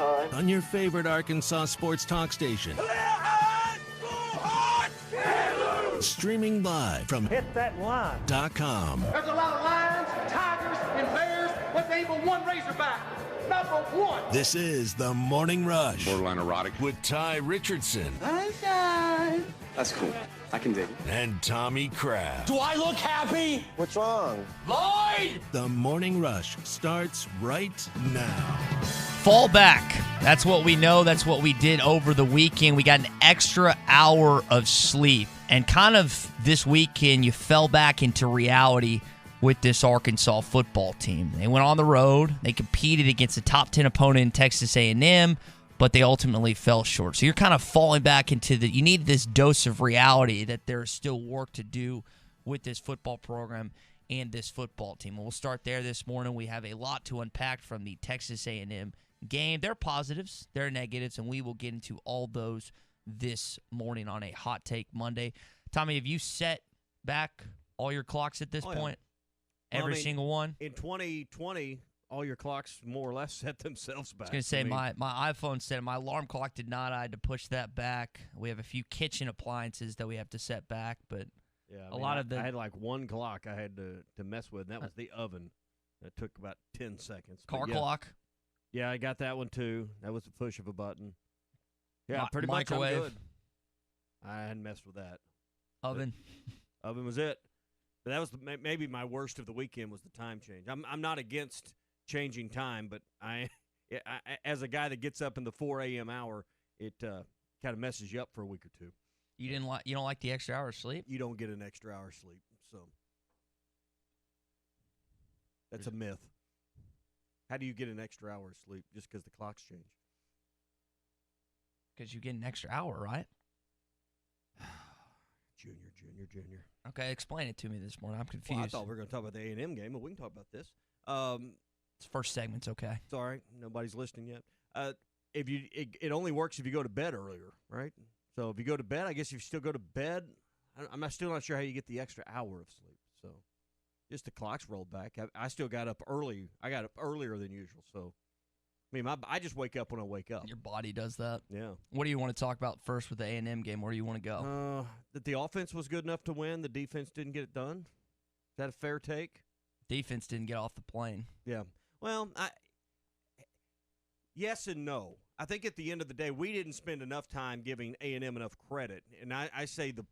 time. On your favorite Arkansas sports talk station. Streaming live from HitThatLine.com. There's a lot of lions, tigers, and bears, but there ain't but one Razorback. Number one. This is The Morning Rush. Borderline erotic. With Ty Richardson. Sunshine. That's cool. I can dig it. And Tommy Kraft. Do I look happy? What's wrong? Lloyd! The Morning Rush starts right now. Fall back. That's what we know. That's what we did over the weekend. We got an extra hour of sleep. And kind of this weekend, you fell back into reality with this Arkansas football team. They went on the road. They competed against a top 10 opponent in Texas A&M, but they ultimately fell short. So you're kind of falling back into you need this dose of reality that there's still work to do with this football program and this football team. We'll start there this morning. We have a lot to unpack from the Texas A&M game. There are positives, there are negatives, and we will get into all those this morning on a Hot Take Monday. Tommy, have you set back all your clocks at this point? Every single one? In 2020, all your clocks more or less set themselves back. I was going to say, my iPhone said my alarm clock did not. I had to push that back. We have a few kitchen appliances that we have to set back, but I had like one clock I had to mess with, and that was the oven. That took about 10 seconds. Clock? Yeah, I got that one too. That was the push of a button. Yeah, pretty microwave. much I'm good. I hadn't messed with that. Oven. Oven was it. But that was maybe my worst of the weekend was the time change. I'm not against changing time, but I as a guy that gets up in the 4 a.m. hour, it kind of messes you up for a week or two. You don't like the extra hour of sleep? You don't get an extra hour of sleep, so that's a myth. How do you get an extra hour of sleep just because the clock's changed? Because you get an extra hour, right? Junior. Okay, explain it to me this morning. I'm confused. Well, I thought we were going to talk about the A&M game, but we can talk about this. It's first segment's okay. It's all right. Nobody's listening yet. It only works if you go to bed earlier, right? So if you go to bed, I guess if you still go to bed, still not sure how you get the extra hour of sleep. So just the clock's rolled back. I still got up early. I got up earlier than usual. So I just wake up when I wake up. Your body does that. Yeah. What do you want to talk about first with the A&M game? Where do you want to go? That the offense was good enough to win. The defense didn't get it done. Is that a fair take? Defense didn't get off the plane. Yeah. Well, yes and no. I think at the end of the day, we didn't spend enough time giving A&M enough credit. And I say the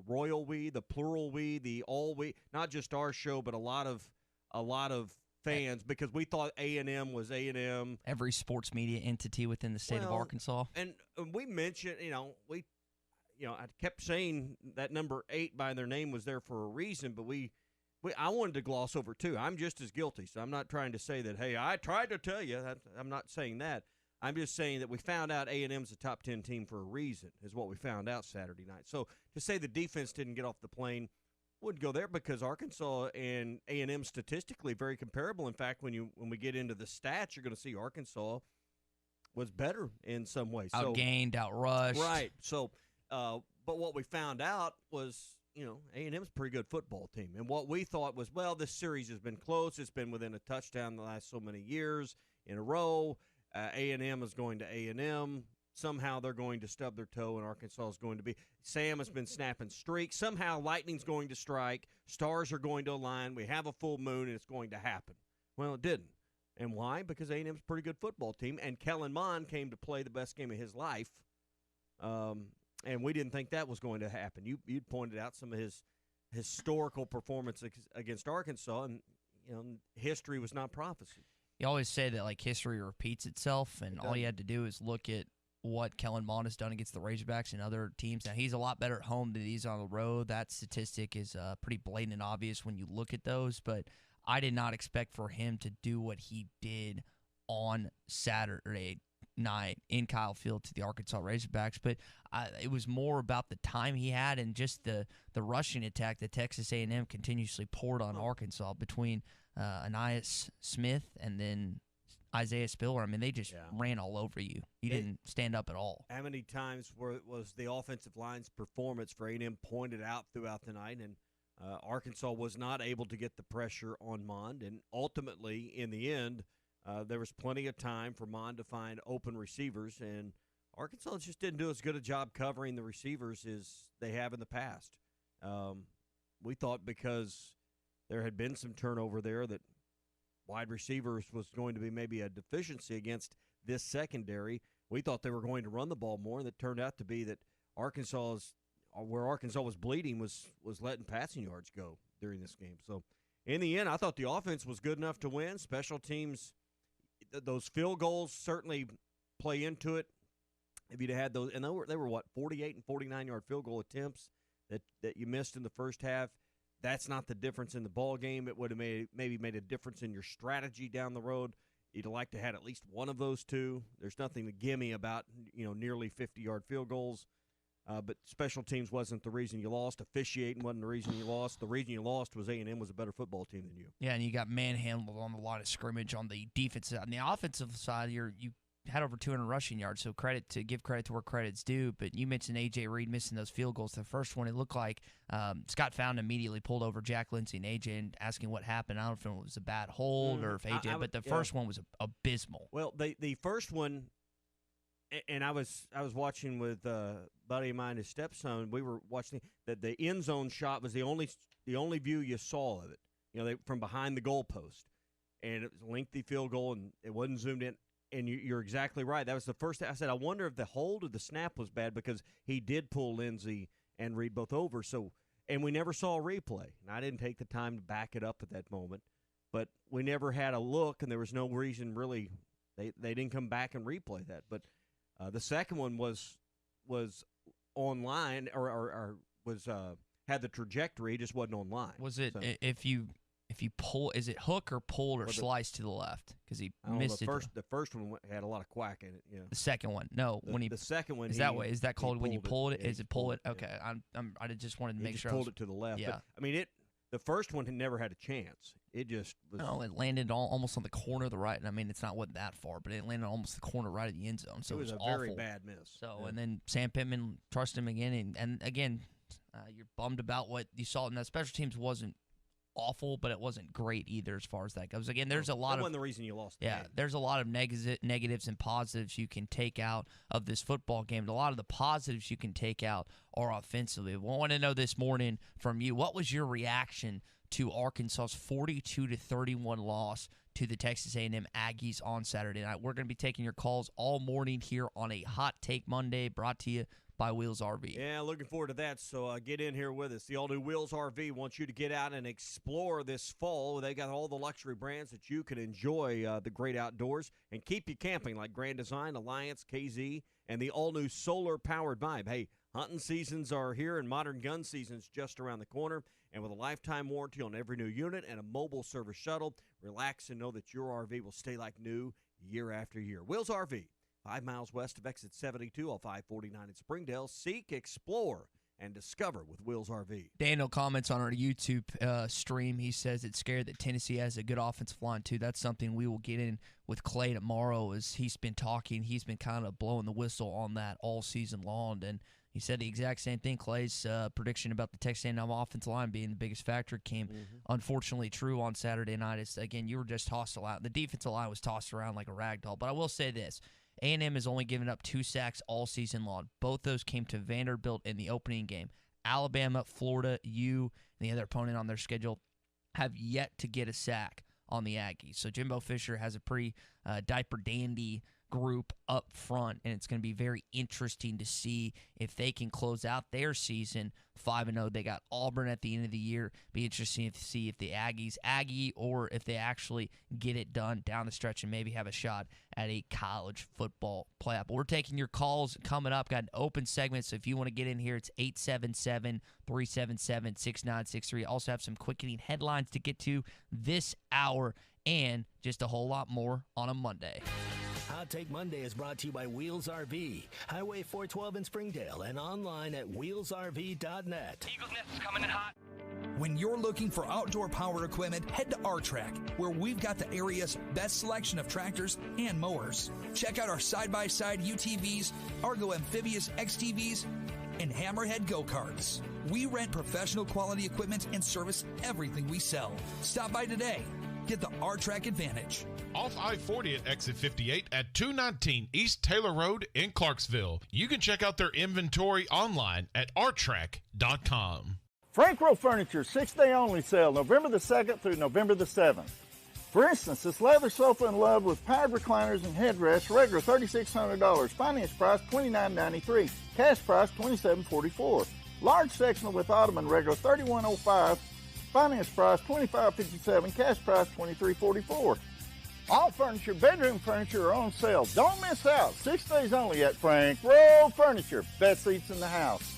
royal we, the plural we, the all we, not just our show, but a lot of fans, because we thought A&M was A&M. Every sports media entity within the state of Arkansas. And we mentioned, I kept saying that number 8 by their name was there for a reason, but I wanted to gloss over too. I'm just as guilty, so I'm not trying to say that, hey, I tried to tell you. I'm not saying that. I'm just saying that we found out A&M's a top 10 team for a reason, is what we found out Saturday night. So to say the defense didn't get off the plane wouldn't go there, because Arkansas and A&M statistically very comparable. In fact, when we get into the stats, you're going to see Arkansas was better in some ways. Outgained, outrushed. Right. So, but what we found out was, A&M's a pretty good football team. And what we thought was, well, this series has been close. It's been within a touchdown the last so many years in a row. A&M is going to A&M. Somehow they're going to stub their toe, and Arkansas is going to be. Sam has been snapping streaks. Somehow lightning's going to strike. Stars are going to align. We have a full moon, and it's going to happen. Well, it didn't. And why? Because A&M's a pretty good football team, and Kellen Mond came to play the best game of his life. And we didn't think that was going to happen. You'd pointed out some of his historical performance against Arkansas, and history was not prophecy. You always say that history repeats itself, and all you had to do is look at what Kellen Mond has done against the Razorbacks and other teams. Now, he's a lot better at home than he's on the road. That statistic is pretty blatant and obvious when you look at those, but I did not expect for him to do what he did on Saturday night in Kyle Field to the Arkansas Razorbacks. But it was more about the time he had and just the rushing attack that Texas A&M continuously poured on Arkansas between Ainias Smith and then Isaiah Spiller. I mean, they just ran all over you. You didn't stand up at all. How many times was the offensive line's performance for A&M pointed out throughout the night, and Arkansas was not able to get the pressure on Mond, and ultimately, in the end, There was plenty of time for Mond to find open receivers, and Arkansas just didn't do as good a job covering the receivers as they have in the past. We thought because there had been some turnover there that wide receivers was going to be maybe a deficiency against this secondary. We thought they were going to run the ball more, and it turned out to be that where Arkansas was bleeding was letting passing yards go during this game. So in the end, I thought the offense was good enough to win. Special teams, those field goals certainly play into it. If you'd had those, and they were what, 48 and 49-yard field goal attempts that you missed in the first half. That's not the difference in the ball game. It would have maybe made a difference in your strategy down the road. You'd like to have had at least one of those two. There's nothing to gimme about nearly 50-yard field goals. But special teams wasn't the reason you lost. Officiating wasn't the reason you lost. The reason you lost was A&M was a better football team than you. Yeah, and you got manhandled on the line of scrimmage on the defensive side. On the offensive side, you had over 200 rushing yards, so give credit to where credit's due. But you mentioned A.J. Reed missing those field goals. The first one, it looked like Scott Fountain immediately pulled over Jack Lindsey and A.J. and asking what happened. I don't know if it was a bad hold or if A.J., but the first one was abysmal. Well, the first one, and I was watching with a buddy of mine, his stepson. We were watching that the end zone shot was the only view you saw of it. From behind the goalpost, and it was a lengthy field goal, and it wasn't zoomed in. And you're exactly right. That was the first thing I said. I wonder if the hold or the snap was bad because he did pull Lindsey and Reed both over. So, and we never saw a replay. And I didn't take the time to back it up at that moment. But we never had a look, and there was no reason really. They didn't come back and replay that. But the second one was online or was had the trajectory. It just wasn't online. Was it if you pull, is it hook or pulled or slice to the left? Because he missed it. The first one had a lot of quack in it. Yeah. The second one, no. The second one is that way. Is that called when you pulled it? Yeah, is it pull it? Okay, yeah. I just wanted to make sure. Pulled it to the left. Yeah. But, the first one had never had a chance. It just was. No, it landed almost on the corner of the right. And it's not that far, but it landed almost the corner right of the end zone. So it was a awful. Very bad miss. So and then Sam Pittman trusted him again, and again, you're bummed about what you saw. And that special teams wasn't awful, but it wasn't great either as far as that goes. Again, there's a lot of. That wasn't the reason you lost. Yeah, there's a lot of negatives and positives you can take out of this football game. And a lot of the positives you can take out are offensively. I want to know this morning from you, what was your reaction to Arkansas's 42-31 loss to the Texas A&M Aggies on Saturday night? We're going to be taking your calls all morning here on a Hot Take Monday, brought to you by Wheels RV. Yeah, looking forward to that. So get in here with us. The all-new Wheels RV wants you to get out and explore this fall. They got all the luxury brands that you can enjoy the great outdoors and keep you camping, like Grand Design, Alliance, KZ, and the all-new solar-powered Vibe. Hey, hunting seasons are here, and modern gun season's just around the corner. And with a lifetime warranty on every new unit and a mobile service shuttle, relax and know that your RV will stay like new year after year. Wheels RV, 5 miles west of exit 72 off I-49 in Springdale. Seek, explore, and discover with Wheels RV. Daniel comments on our YouTube stream. He says it's scared that Tennessee has a good offensive line, too. That's something we will get in with Clay tomorrow, as he's been talking. He's been kind of blowing the whistle on that all season long, and he said the exact same thing. Clay's prediction about the Texas A&M offensive line being the biggest factor came unfortunately true on Saturday night. It's, again, you were just tossed around. The defensive line was tossed around like a rag doll. But I will say this. A&M has only given up 2 sacks all season long. Both those came to Vanderbilt in the opening game. Alabama, Florida, and the other opponent on their schedule have yet to get a sack on the Aggies. So Jimbo Fisher has a pretty diaper dandy group up front, and it's going to be very interesting to see if they can close out their season 5-0. They got Auburn at the end of the year. Be interesting to see if the Aggie or if they actually get it done down the stretch and maybe have a shot at a college football playoff. But we're taking your calls coming up. Got an open segment, so if you want to get in here, it's 877-377-6963. Also have some quick-hitting headlines to get to this hour and just a whole lot more on a Monday. Hot Take Monday is brought to you by Wheels RV, Highway 412 in Springdale, and online at wheelsrv.net. Eagles Nest is coming in hot. When you're looking for outdoor power equipment, head to R-Track, where we've got the area's best selection of tractors and mowers. Check out our side-by-side UTVs, Argo Amphibious XTVs, and Hammerhead go-karts. We rent professional quality equipment and service everything we sell. Stop by today. Get the R-Track advantage. Off I-40 at exit 58 at 219 East Taylor Road in Clarksville. You can check out their inventory online at rtrack.com. Frank Rowe Furniture 6-day only sale, November the 2nd through November the 7th. For instance, this leather sofa in love with powered recliners and headrests, regular $3,600, finance price $29.93, cash price $27.44. Large sectional with ottoman, regular $31.05, finance price $25.57, cash price $23.44. All furniture, bedroom furniture are on sale. Don't miss out. 6 days only at Frank Rowe Furniture. Best seats in the house.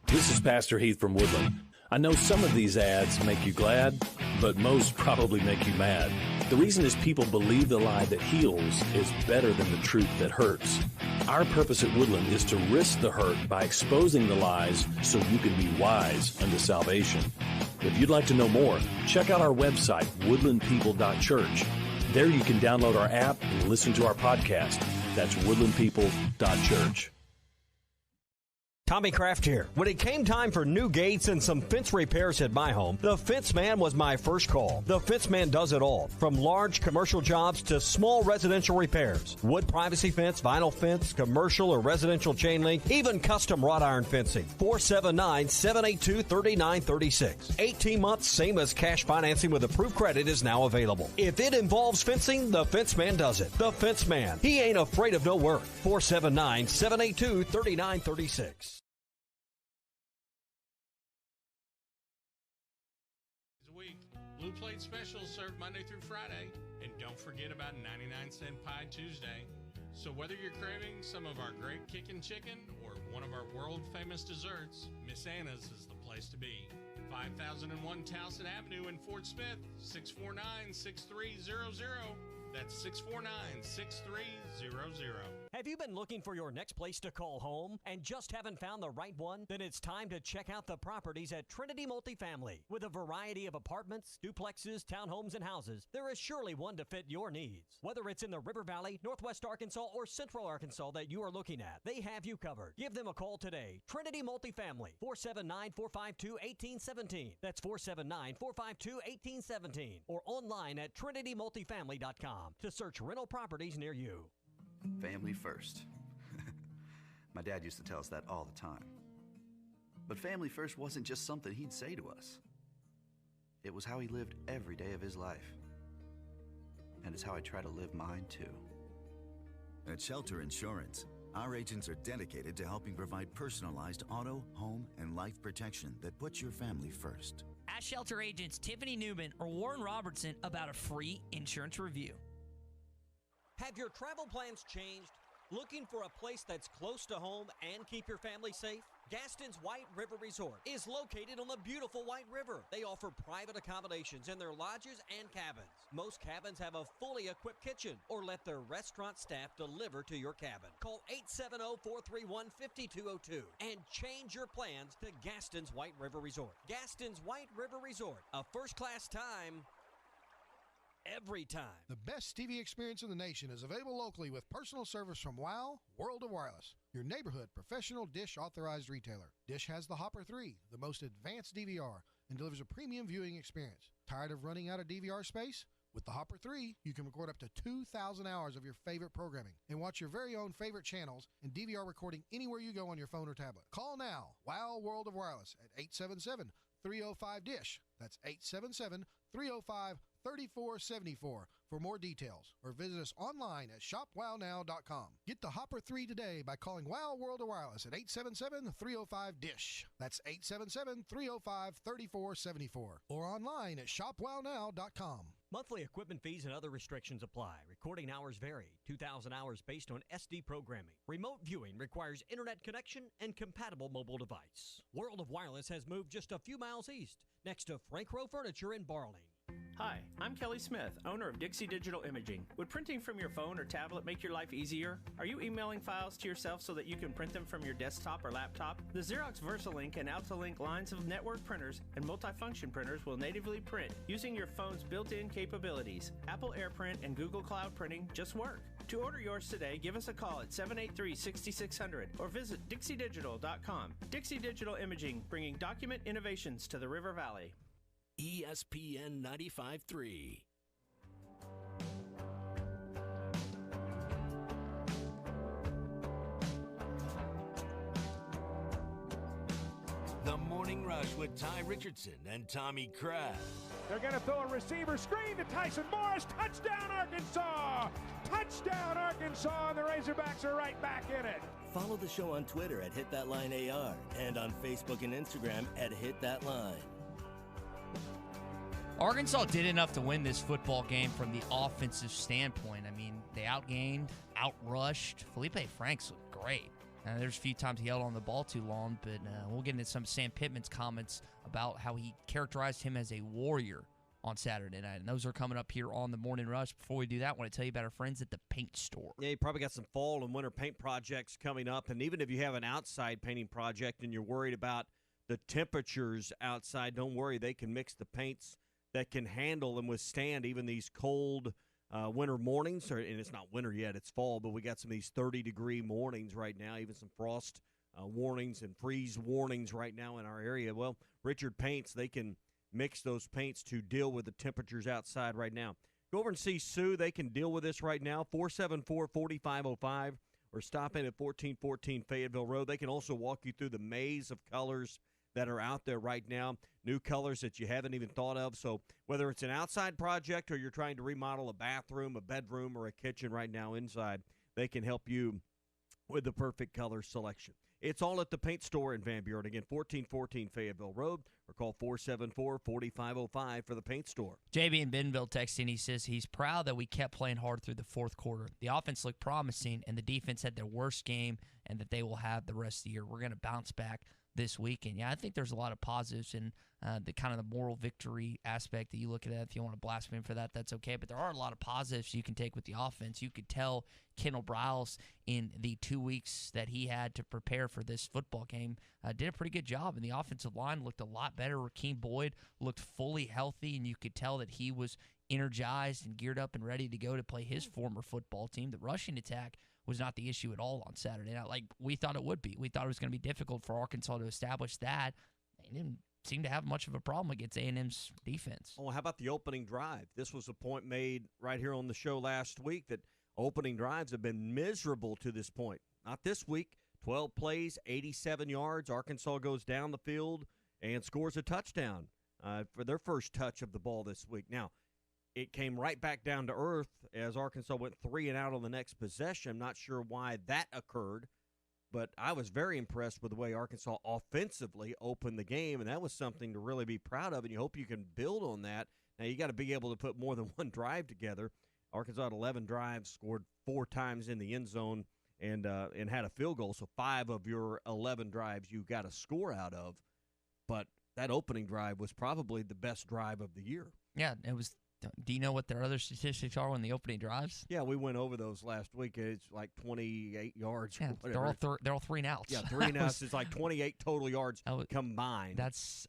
This is Pastor Heath from Woodland. I know some of these ads make you glad, but most probably make you mad. The reason is people believe the lie that heals is better than the truth that hurts. Our purpose at Woodland is to risk the hurt by exposing the lies so you can be wise unto salvation. If you'd like to know more, check out our website, woodlandpeople.church. There you can download our app and listen to our podcast. That's woodlandpeople.church. Tommy Kraft here. When it came time for new gates and some fence repairs at my home, the Fence Man was my first call. The Fence Man does it all, from large commercial jobs to small residential repairs. Wood privacy fence, vinyl fence, commercial or residential chain link, even custom wrought iron fencing. 479-782-3936. 18 months, same as cash financing with approved credit is now available. If it involves fencing, the Fence Man does it. The Fence Man. He ain't afraid of no work. 479-782-3936. Blue Plate specials served Monday through Friday. And don't forget about 99-cent Pie Tuesday. So whether you're craving some of our great kickin' chicken or one of our world-famous desserts, Miss Anna's is the place to be. 5001 Towson Avenue in Fort Smith, 649-6300. That's 649-6300. Have you been looking for your next place to call home and just haven't found the right one? Then it's time to check out the properties at Trinity Multifamily. With a variety of apartments, duplexes, townhomes, and houses, there is surely one to fit your needs. Whether it's in the River Valley, Northwest Arkansas, or Central Arkansas that you are looking at, they have you covered. Give them a call today. Trinity Multifamily, 479-452-1817. That's 479-452-1817. Or online at trinitymultifamily.com to search rental properties near you. Family first. My dad used to tell us that all the time. But family first wasn't just something he'd say to us. It was how he lived every day of his life. And it's how I try to live mine too. At Shelter Insurance, our agents are dedicated to helping provide personalized auto, home, and life protection that puts your family first. Ask Shelter agents Tiffany Newman or Warren Robertson about a free insurance review. Have your travel plans changed? Looking for a place that's close to home and keep your family safe? Gaston's White River Resort is located on the beautiful White River. They offer private accommodations in their lodges and cabins. Most cabins have a fully equipped kitchen or let their restaurant staff deliver to your cabin. Call 870-431-5202 and change your plans to Gaston's White River Resort. Gaston's White River Resort, a first-class time every time. The best TV experience in the nation is available locally with personal service from WOW World of Wireless, your neighborhood professional Dish authorized retailer. Dish has the Hopper 3, the most advanced DVR, and delivers a premium viewing experience. Tired of running out of DVR space? With the Hopper 3, you can record up to 2,000 hours of your favorite programming and watch your very own favorite channels and DVR recording anywhere you go on your phone or tablet. Call now, WOW World of Wireless at 877-305-DISH. That's 877-305-3474 for more details, or visit us online at shopwownow.com. Get the Hopper 3 today by calling WOW World of Wireless at 877-305-DISH. That's 877-305-3474 or online at shopwownow.com. Monthly equipment fees and other restrictions apply. Recording hours vary. 2,000 hours based on SD programming. Remote viewing requires internet connection and compatible mobile device. World of Wireless has moved just a few miles east, next to Frank Rowe Furniture in Barling. Hi, I'm Kelly Smith, owner of Dixie Digital Imaging. Would printing from your phone or tablet make your life easier? Are you emailing files to yourself so that you can print them from your desktop or laptop? The Xerox VersaLink and AltaLink lines of network printers and multifunction printers will natively print using your phone's built-in capabilities. Apple AirPrint and Google Cloud Printing just work. To order yours today, give us a call at 783-6600 or visit dixiedigital.com. Dixie Digital Imaging, bringing document innovations to the River Valley. ESPN 95.3. The Morning Rush with Ty Richardson and Tommy Kraft. They're going to throw a receiver screen to Tyson Morris. Touchdown, Arkansas! Touchdown, Arkansas, and the Razorbacks are right back in it. Follow the show on Twitter at HitThatLineAR and on Facebook and Instagram at HitThatLine. Arkansas did enough to win this football game from the offensive standpoint. I mean, they outgained, outrushed. Felipe Franks looked great. There's a few times he held on the ball too long, but we'll get into some of Sam Pittman's comments about how he characterized him as a warrior on Saturday night. And those are coming up here on the Morning Rush. Before we do that, I want to tell you about our friends at the Paint Store. Yeah, you probably got some fall and winter paint projects coming up. And even if you have an outside painting project and you're worried about the temperatures outside, don't worry. They can mix the paints that can handle and withstand even these cold winter mornings. And it's not winter yet, it's fall, but we got some of these 30-degree mornings right now, even some frost warnings and freeze warnings right now in our area. Well, Richard Paints, they can mix those paints to deal with the temperatures outside right now. Go over and see Sue. They can deal with this right now, 474-4505, or stop in at 1414 Fayetteville Road. They can also walk you through the maze of colors that are out there right now, new colors that you haven't even thought of. So whether it's an outside project or you're trying to remodel a bathroom, a bedroom, or a kitchen right now inside, they can help you with the perfect color selection. It's all at the Paint Store in Van Buren. Again, 1414 Fayetteville Road, or call 474-4505 for the Paint Store. JB in Bentonville texting, he says he's proud that we kept playing hard through the fourth quarter. The offense looked promising, and the defense had their worst game, and that they will have the rest of the year. We're going to bounce back this weekend. Yeah, I think there's a lot of positives in the kind of the moral victory aspect that you look at it. If you want to blaspheme for that, that's okay. But there are a lot of positives you can take with the offense. You could tell Kendall Briles in the 2 weeks that he had to prepare for this football game did a pretty good job. And the offensive line looked a lot better. Rakeem Boyd looked fully healthy, and you could tell that he was energized and geared up and ready to go to play his former football team. The rushing attack was not the issue at all on Saturday night, like we thought it would be. We thought it was going to be difficult for Arkansas to establish that. They didn't seem to have much of a problem against A&M's defense. Oh, how about the opening drive? This was a point made right here on the show last week that opening drives have been miserable to this point. Not this week. 12 plays, 87 yards. Arkansas goes down the field and scores a touchdown for their first touch of the ball this week. Now, it came right back down to earth as Arkansas went 3 and out on the next possession. I'm not sure why that occurred, but I was very impressed with the way Arkansas offensively opened the game, and that was something to really be proud of, and you hope you can build on that. Now, you got to be able to put more than one drive together. Arkansas had 11 drives, scored 4 times in the end zone, and had a field goal, so 5 of your 11 drives you got a score out of. But that opening drive was probably the best drive of the year. Yeah, it was. Do you know what their other statistics are when the opening drives? Yeah, we went over those last week. It's like 28 yards. Yeah, or whatever. they're all 3 and outs. Yeah, 3 and outs. It's like 28 total yards combined.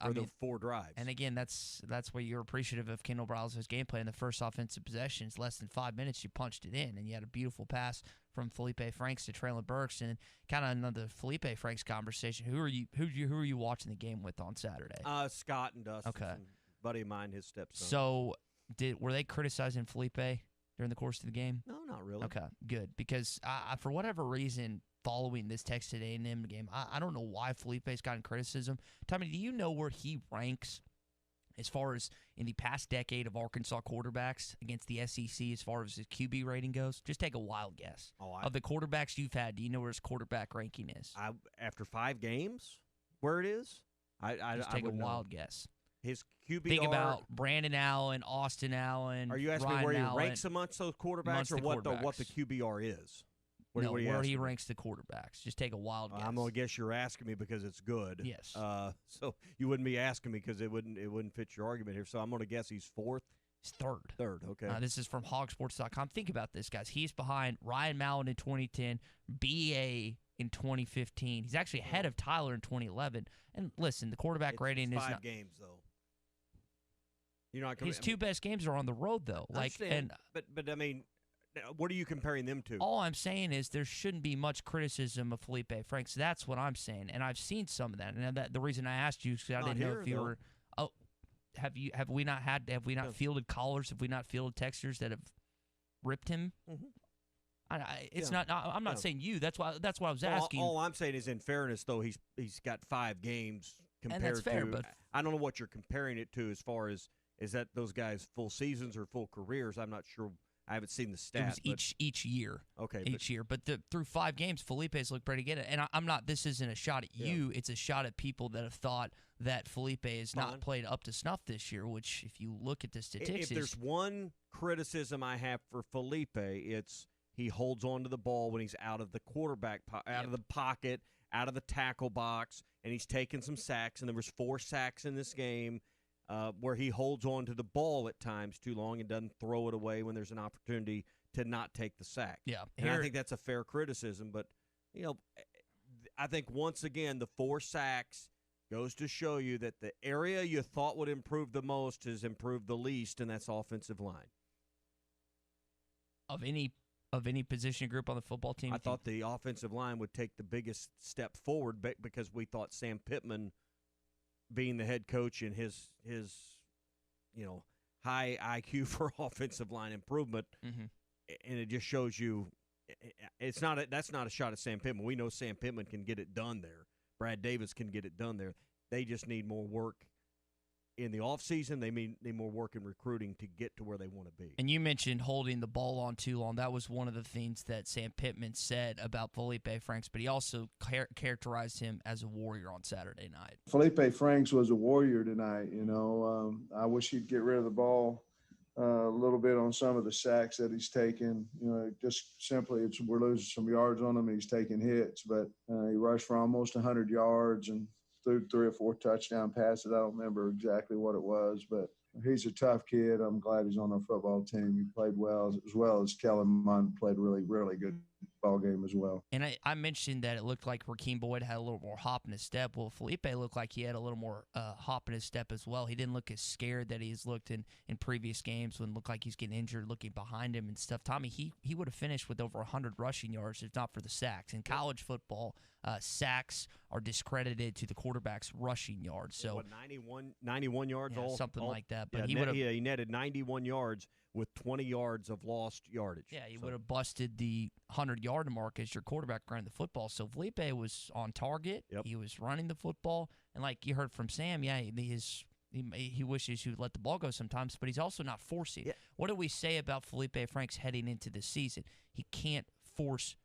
For the 4 drives. And again, that's where you're appreciative of Kendall Briles' game plan. In the first offensive possession, it's less than 5 minutes, you punched it in, and you had a beautiful pass from Felipe Franks to Traylon Burks, and kind of another Felipe Franks conversation. Who are you watching the game with on Saturday? Scott and Dustin. Okay, buddy of mine, his stepson. So. Were they criticizing Felipe during the course of the game? No, not really. Okay, good. Because for whatever reason, following this Texas A&M game, I don't know why Felipe's gotten criticism. Tommy, do you know where he ranks as far as in the past decade of Arkansas quarterbacks against the SEC as far as his QB rating goes? Just take a wild guess. Of the quarterbacks you've had, do you know where his quarterback ranking is? After 5 games, where it is? Just take a wild guess. His QBR. Think about Brandon Allen, Austin Allen. Are you asking Ryan where he Allen, ranks amongst those quarterbacks, or what the QBR is? Where he ranks the quarterbacks. Just take a wild guess. I'm gonna guess you're asking me because it's good. Yes. So you wouldn't be asking me because it wouldn't fit your argument here. So I'm gonna guess he's 4th. He's 3rd. 3rd. Okay. This is from Hogsports.com. Think about this, guys. He's behind Ryan Mallon in 2010, BA in 2015. He's actually ahead of Tyler in 2011. And listen, the quarterback rating is 5 games though. You're not his 2 best games are on the road though. But I mean, what are you comparing them to? All I'm saying is there shouldn't be much criticism of Felipe Franks. That's what I'm saying, and I've seen some of that. And the reason I asked you is because I didn't know if you were. Oh, Have we not fielded callers? Have we not fielded texters that have ripped him? Mm-hmm. I'm not saying you. That's why I was asking. All I'm saying is, in fairness, though, he's got 5 games compared and that's fair, to. but I don't know what you're comparing it to as far as is that those guys full seasons or full careers. I'm not sure. I haven't seen the stats. It was each year. Okay, each year. But through 5 games, Felipe's looked pretty good. And I'm not. This isn't a shot at you. It's a shot at people that have thought that Felipe has not played up to snuff this year. Which, if you look at the statistics, if there's one criticism I have for Felipe, it's he holds on to the ball when he's out of the quarterback, out of the pocket, out of the tackle box, and he's taken some sacks. And there was 4 sacks in this game where he holds on to the ball at times too long and doesn't throw it away when there's an opportunity to not take the sack. Yeah, and I think that's a fair criticism. But, I think once again the 4 sacks goes to show you that the area you thought would improve the most has improved the least, and that's offensive line. Of any position group on the football team? I thought the offensive line would take the biggest step forward because we thought Sam Pittman, being the head coach and his high IQ for offensive line improvement, and it just shows you that's not a shot at Sam Pittman. We know Sam Pittman can get it done there. Brad Davis can get it done there. They just need more work in the offseason. They need more work in recruiting to get to where they want to be. And you mentioned holding the ball on too long. That was one of the things that Sam Pittman said about Felipe Franks, but he also characterized him as a warrior on Saturday night. Felipe Franks was a warrior tonight. I wish he'd get rid of the ball a little bit on some of the sacks that he's taken. Just simply we're losing some yards on him. He's taking hits, but he rushed for almost 100 yards and threw 3 or 4 touchdown passes. I don't remember exactly what it was, but he's a tough kid. I'm glad he's on our football team. He played well as Kellen Mond played a really, really good ball game as well. And I mentioned that it looked like Rakeem Boyd had a little more hop in his step. Well, Felipe looked like he had a little more hop in his step as well. He didn't look as scared that he's looked in previous games when it looked like he's getting injured, looking behind him and stuff. Tommy, he would have finished with over 100 rushing yards if not for the sacks. In college football, sacks are discredited to the quarterback's rushing yards. So 91 yards, something like that. But he netted 91 yards with 20 yards of lost yardage. Yeah, he would have busted the 100-yard mark as your quarterback running the football. So Felipe was on target. Yep. He was running the football. And like you heard from Sam, he wishes he would let the ball go sometimes, but he's also not forcing. Yeah. What do we say about Felipe Franks heading into this season? He can't force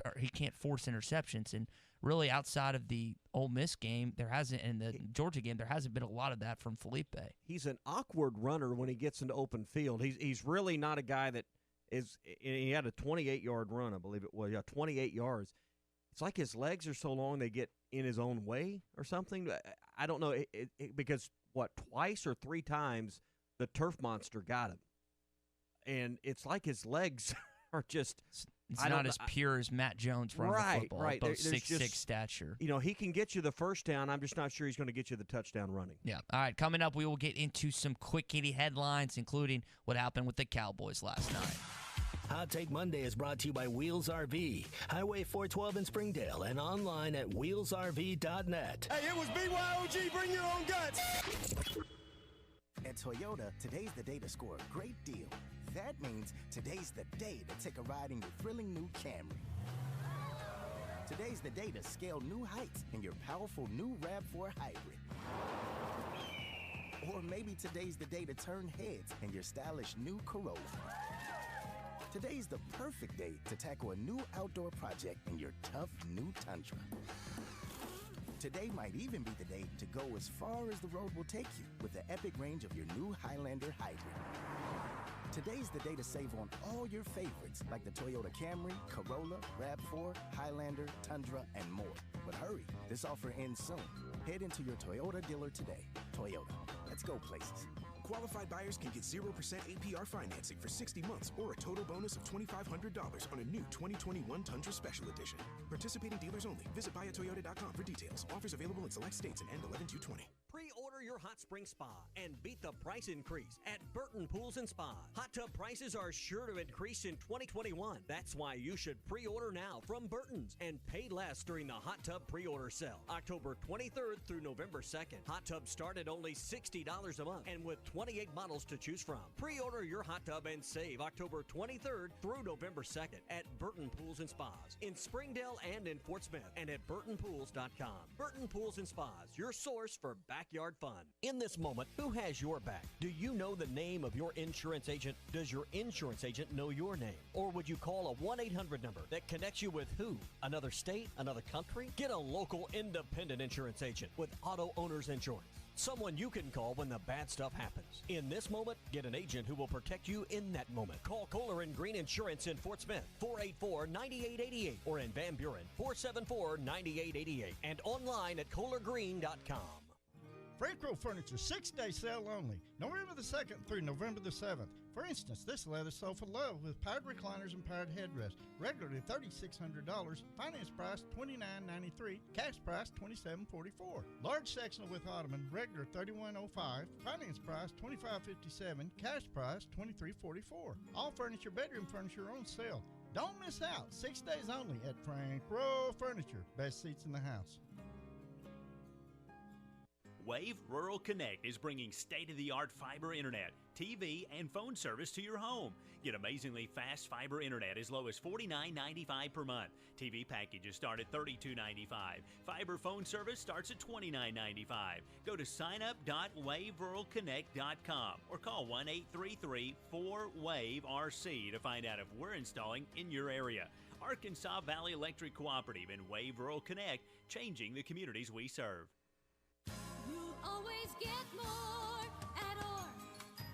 interceptions, and really outside of the Ole Miss game, and the Georgia game, there hasn't been a lot of that from Felipe. He's an awkward runner when he gets into open field. He's really not a guy that is. He had a 28-yard run, I believe it was. Yeah, 28 yards. It's like his legs are so long they get in his own way or something. I don't know because twice or 3 times the turf monster got him, and it's like his legs are just. It's not as pure as Matt Jones running the football. Right. Both 6'6" stature. He can get you the first down. I'm just not sure he's going to get you the touchdown running. Yeah. All right. Coming up, we will get into some quick hitty headlines, including what happened with the Cowboys last night. Hot Take Monday is brought to you by Wheels RV, Highway 412 in Springdale, and online at wheelsrv.net. Hey, it was BYOG. Bring your own guts. At Toyota, today's the day to score a great deal. That means today's the day to take a ride in your thrilling new Camry. Today's the day to scale new heights in your powerful new RAV4 Hybrid. Or maybe today's the day to turn heads in your stylish new Corolla. Today's the perfect day to tackle a new outdoor project in your tough new Tundra. Today might even be the day to go as far as the road will take you with the epic range of your new Highlander Hybrid. Today's the day to save on all your favorites like the Toyota Camry, Corolla, RAV4, Highlander, Tundra, and more. But hurry, this offer ends soon. Head into your Toyota dealer today. Toyota, let's go places. Qualified buyers can get 0% APR financing for 60 months or a total bonus of $2,500 on a new 2021 Tundra Special Edition. Participating dealers only. Visit buyatoyota.com for details. Offers available in select states and end 11/2/20. Pre-order your your hot spring spa and beat the price increase at Burton Pools and Spas. Hot tub prices are sure to increase in 2021. That's why you should pre-order now from Burton's and pay less during the hot tub pre-order sale. October 23rd through November 2nd. Hot tubs start at only $60 a month and with 28 models to choose from. Pre-order your hot tub and save October 23rd through November 2nd at Burton Pools and Spas in Springdale and in Fort Smith and at burtonpools.com. Burton Pools and Spas, your source for backyard fun. In this moment, who has your back? Do you know the name of your insurance agent? Does your insurance agent know your name? Or would you call a 1-800 number that connects you with who? Another state? Another country? Get a local independent insurance agent with Auto Owners Insurance. Someone you can call when the bad stuff happens. In this moment, get an agent who will protect you in that moment. Call Kohler and Green Insurance in Fort Smith, 484-9888, or in Van Buren, 474-9888, and online at kohlergreen.com. Franco Furniture 6-day sale only, November the 2nd through November the 7th. For instance, this leather sofa Love with powered recliners and powered headrests, regularly $3,600, finance price $29.93, cash price $27.44. Large sectional with ottoman, regular $31.05, finance price $25.57, cash price $23.44. All furniture, bedroom furniture on sale. Don't miss out. 6 days only at Franco Furniture. Best seats in the house. Wave Rural Connect is bringing state-of-the-art fiber internet, TV, and phone service to your home. Get amazingly fast fiber internet as low as $49.95 per month. TV packages start at $32.95. Fiber phone service starts at $29.95. Go to signup.waveruralconnect.com or call 1-833-4WAVE-RC to find out if we're installing in your area. Arkansas Valley Electric Cooperative and Wave Rural Connect, changing the communities we serve. Always get more at Orr.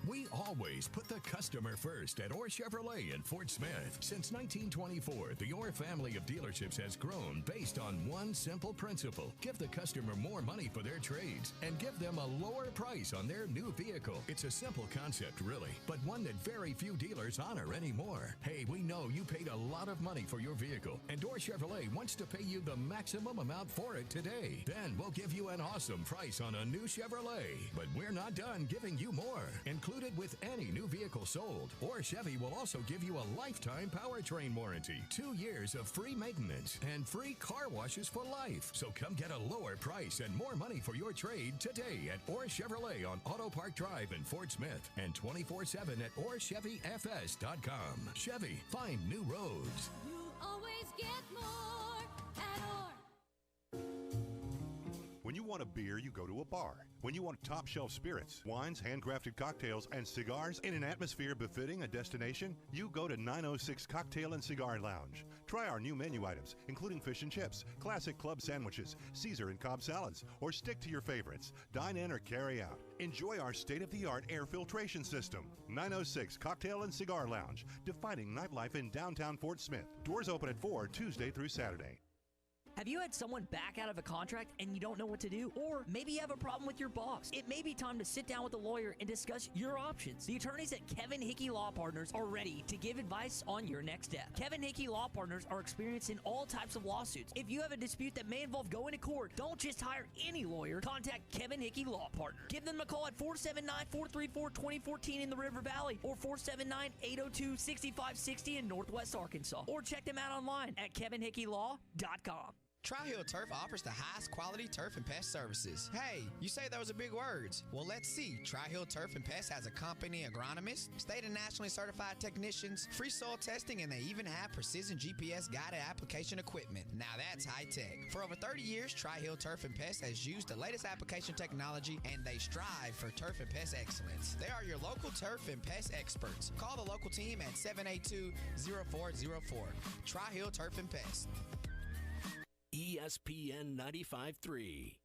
We always put the customer first at Orr Chevrolet in Fort Smith. Since 1924, the Orr family of dealerships has grown based on one simple principle. Give the customer more money for their trades and give them a lower price on their new vehicle. It's a simple concept, really, but one that very few dealers honor anymore. Hey, we know you paid a lot of money for your vehicle, and Orr Chevrolet wants to pay you the maximum amount for it today. Then we'll give you an awesome price on a new Chevrolet. But we're not done giving you more. Included with any new vehicle sold, Orr Chevy will also give you a lifetime powertrain warranty, 2 years of free maintenance, and free car washes for life. So come get a lower price and more money for your trade today at Orr Chevrolet on Auto Park Drive in Fort Smith and 24/7 at OrChevyFS.com. Chevy, find new roads. You always get more at Orr. When you want a beer, you go to a bar. When you want top shelf spirits, wines, handcrafted cocktails, and cigars in an atmosphere befitting a destination, you go to 906 Cocktail and Cigar Lounge. Try our new menu items, including fish and chips, classic club sandwiches, Caesar and Cobb salads, or stick to your favorites. Dine in or carry out. Enjoy our state-of-the-art air filtration system. 906 Cocktail and Cigar Lounge, defining nightlife in downtown Fort Smith. Doors open at 4 Tuesday through Saturday. Have you had someone back out of a contract and you don't know what to do? Or maybe you have a problem with your boss. It may be time to sit down with a lawyer and discuss your options. The attorneys at Kevin Hickey Law Partners are ready to give advice on your next step. Kevin Hickey Law Partners are experienced in all types of lawsuits. If you have a dispute that may involve going to court, don't just hire any lawyer. Contact Kevin Hickey Law Partners. Give them a call at 479-434-2014 in the River Valley or 479-802-6560 in Northwest Arkansas. Or check them out online at kevinhickeylaw.com. Tri-Hill Turf offers the highest quality turf and pest services. Hey, you say those are big words. Well, let's see. Tri-Hill Turf and Pest has a company agronomist, state and nationally certified technicians, free soil testing, and they even have precision GPS guided application equipment. Now that's high tech. For over 30 years, Tri-Hill Turf and Pest has used the latest application technology, and they strive for turf and pest excellence. They are your local turf and pest experts. Call the local team at 782-0404. Tri-Hill Turf and Pest. ESPN 95.3.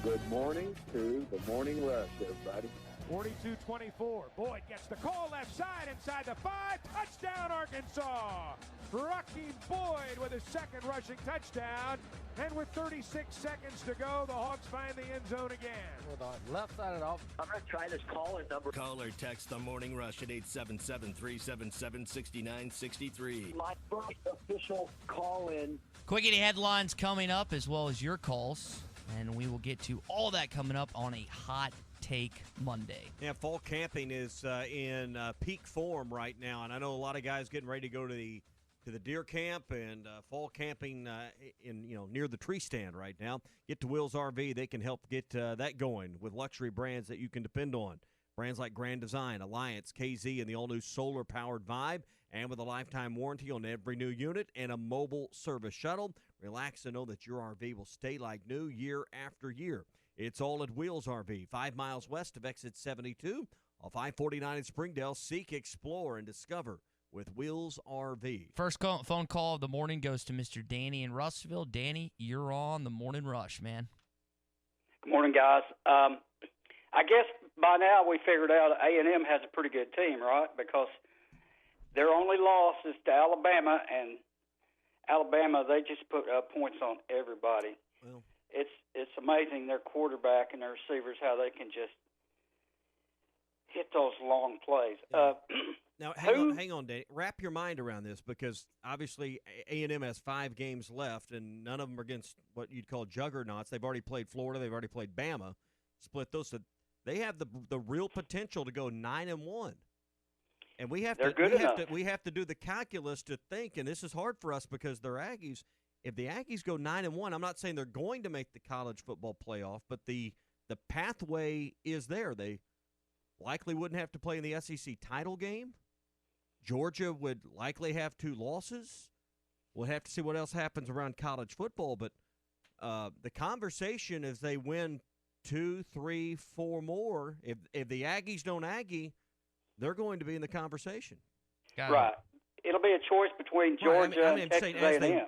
Good morning to the Morning Rush, everybody. 42-24. Boyd gets the call left side inside the 5. Touchdown, Arkansas! Rocky Boyd with his second rushing touchdown. And with 36 seconds to go, the Hawks find the end zone again. With the left side of the offense. I'm going to try this call-in number. Call or text the Morning Rush at 877-377-6963. My first official call-in. Quickie headlines coming up, as well as your calls. And we will get to all that coming up on a Hot Take Monday. Yeah, fall camping is in peak form right now, and I know a lot of guys getting ready to go to the deer camp and fall camping in near the tree stand right now. Get to Wheels RV; they can help get that going with luxury brands that you can depend on. Brands like Grand Design, Alliance, KZ, and the all-new solar-powered Vibe, and with a lifetime warranty on every new unit and a mobile service shuttle. Relax and know that your RV will stay like new year after year. It's all at Wheels RV, 5 miles west of Exit 72, off I-49 in Springdale. Seek, explore, and discover with Wheels RV. First phone call of the morning goes to Mr. Danny in Russellville. Danny, you're on the Morning Rush, man. Good morning, guys. I guess by now we figured out A&M has a pretty good team, right? Because their only loss is to Alabama, and Alabama, they just put up points on everybody. Well, it's amazing, their quarterback and their receivers, how they can just hit those long plays. Now, hang on, Danny. Wrap your mind around this, because obviously A&M has 5 games left, and none of them are against what you'd call juggernauts. They've already played Florida. They've already played Bama. Split those. So they have the real potential to go 9-1. And we have to do the calculus to think, and this is hard for us because they're Aggies. If the Aggies go 9-1, I'm not saying they're going to make the college football playoff, but the pathway is there. They likely wouldn't have to play in the SEC title game. Georgia would likely have 2 losses. We'll have to see what else happens around college football, but the conversation is they win 2, 3, 4 more. If the Aggies don't Aggie, they're going to be in the conversation. Right. It'll be a choice between Georgia and Texas A&M.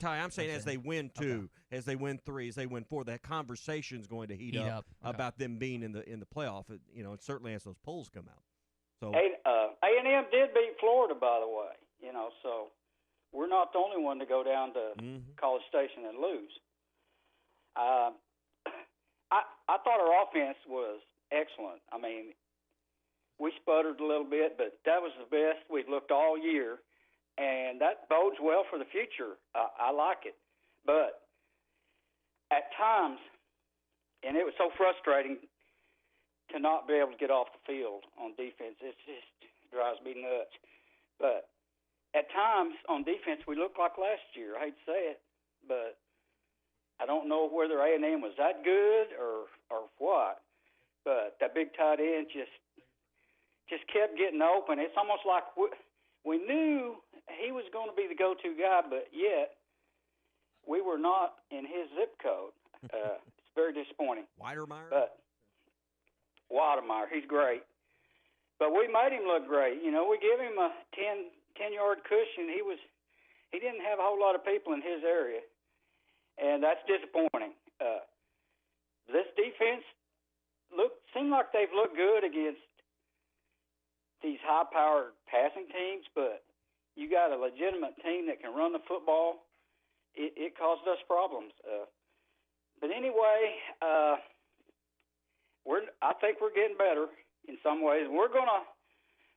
I'm saying as they win 2, as they win 3, as they win 4, that conversation's going to heat up about them being in the playoff. And certainly as those polls come out. So A&M did beat Florida, by the way. So we're not the only one to go down to College Station and lose. I thought our offense was excellent. I mean, we sputtered a little bit, but that was the best we've looked all year, and that bodes well for the future. I like it. But at times, and it was so frustrating to not be able to get off the field on defense. It just drives me nuts. But at times on defense, we look like last year. I hate to say it, but I don't know whether A&M was that good or what. But that big tight end just kept getting open. It's almost like we knew he was going to be the go-to guy, but yet we were not in his zip code. It's very disappointing. Weidermeyer? But Weidermeyer, he's great. But we made him look great. We give him a 10-yard cushion. He didn't have a whole lot of people in his area, and that's disappointing. This defense seemed like they've looked good against these high-powered passing teams, but you got a legitimate team that can run the football. It caused us problems. But anyway, I think we're getting better in some ways. We're gonna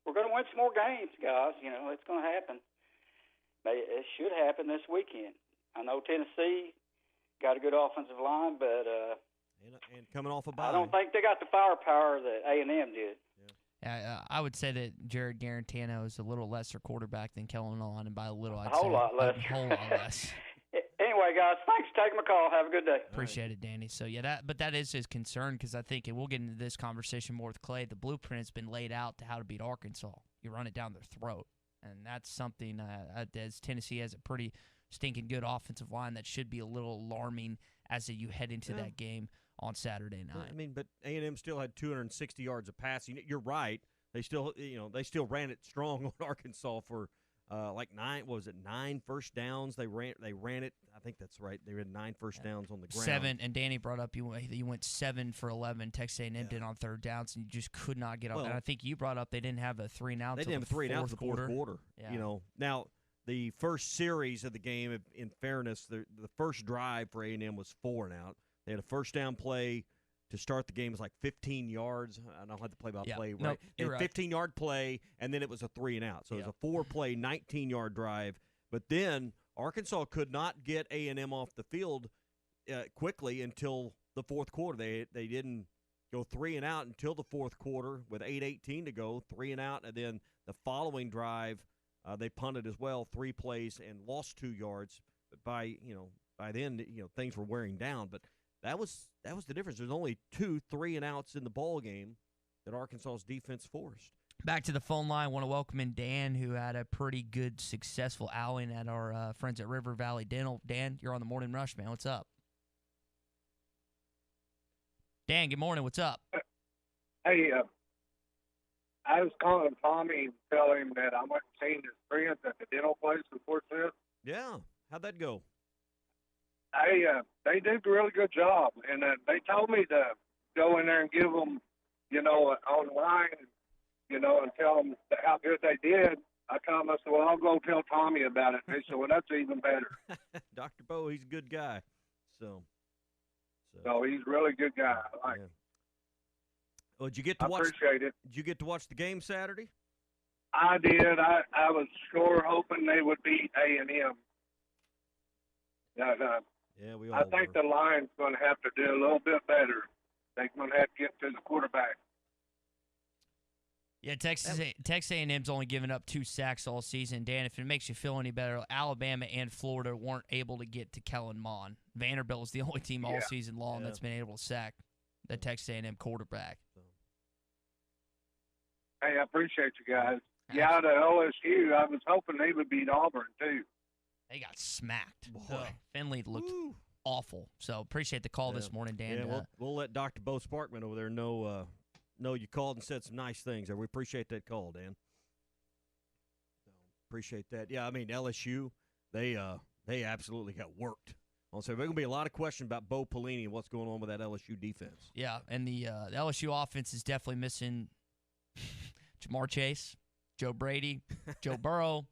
win some more games, guys. It's gonna happen. It should happen this weekend. I know Tennessee got a good offensive line, but and coming off a bye, I don't think they got the firepower that A&M did. I would say that Jared Garantano is a little lesser quarterback than Kellen Mond, and by a little, I'd say a whole lot less. Anyway, guys, thanks for taking my call. Have a good day. Appreciate it, Danny. So, but that is his concern, because I think, and we'll get into this conversation more with Clay, the blueprint has been laid out to how to beat Arkansas. You run it down their throat, and that's something, as Tennessee has a pretty stinking good offensive line, that should be a little alarming as you head into that game on Saturday night. I mean, but A&M still had 260 yards of passing. You're right. They still ran it strong on Arkansas for like 9 first downs. They ran it. I think that's right. They had 9 first downs on the ground. 7, and Danny brought up you went 7 for 11. Texas A&M did on third downs, and you just could not get off. And I think you brought up they didn't have a 3 and out. They didn't have a 3 and out in the fourth quarter. Yeah. You know, now the first series of the game, in fairness, the first drive for A&M was 4 and out. They had a first down play to start the game. It was like 15 yards. I don't have to play by play, right? No, you're right. 15-yard play, and then it was a 3 and out. So it was a 4-play, 19-yard drive. But then Arkansas could not get A&M off the field quickly until the fourth quarter. They didn't go 3 and out until the fourth quarter with 8:18 to go, 3 and out, and then the following drive they punted as well, 3 plays and lost 2 yards. But by then things were wearing down. But that was the difference. There's only 2 3 and outs in the ball game that Arkansas's defense forced. Back to the phone line. I want to welcome in Dan, who had a pretty good, successful outing at our friends at River Valley Dental. Dan, you're on the Morning Rush, man. What's up? Dan, good morning. What's up? Hey, I was calling Tommy and telling him that I went and seen his friends at the dental place in Fort Smith. Yeah. How'd that go? They did a really good job, and they told me to go in there and give them, online, and tell them how good they did. I told them, I said, well, I'll go tell Tommy about it. And they said, well, that's even better. Dr. Bo, he's a good guy. So he's a really good guy. I like him. Well, did you get to watch? Appreciate it. Did you get to watch the game Saturday? I did. I was sure hoping they would beat A&M. Yeah, we all I think the line's going to have to do a little bit better. They're going to have to get to the quarterback. Yeah, Texas A&M's only given up 2 sacks all season. Dan, if it makes you feel any better, Alabama and Florida weren't able to get to Kellen Mond. Vanderbilt is the only team all season long that's been able to sack the Texas A&M quarterback. Hey, I appreciate you guys. Yeah, out of LSU, I was hoping they would beat Auburn, too. They got smacked. Boy, Finley looked awful. So appreciate the call this morning, Dan. Yeah, we'll let Dr. Bo Sparkman over there know you called and said some nice things there. We appreciate that call, Dan. Appreciate that. Yeah, I mean, LSU, they absolutely got worked. So there's going to be a lot of questions about Bo Pelini and what's going on with that LSU defense. Yeah, and the LSU offense is definitely missing Jamar Chase, Joe Brady, Joe Burrow,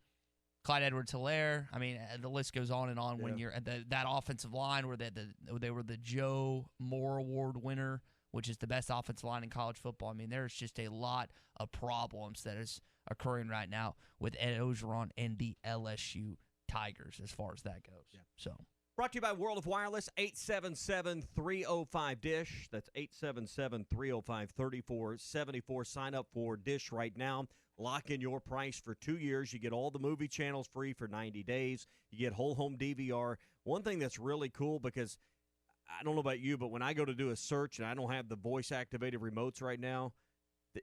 Clyde Edwards-Helaire. I mean, the list goes on and on. When you're at that offensive line where they were the Joe Moore Award winner, which is the best offensive line in college football. I mean, there's just a lot of problems that is occurring right now with Ed Orgeron and the LSU Tigers as far as that goes. Yeah. So. Brought to you by World of Wireless, 877-305-DISH. That's 877-305-3474. Sign up for DISH right now. Lock in your price for 2 years. You get all the movie channels free for 90 days. You get whole home DVR. One thing that's really cool, because I don't know about you, but when I go to do a search and I don't have the voice-activated remotes right now,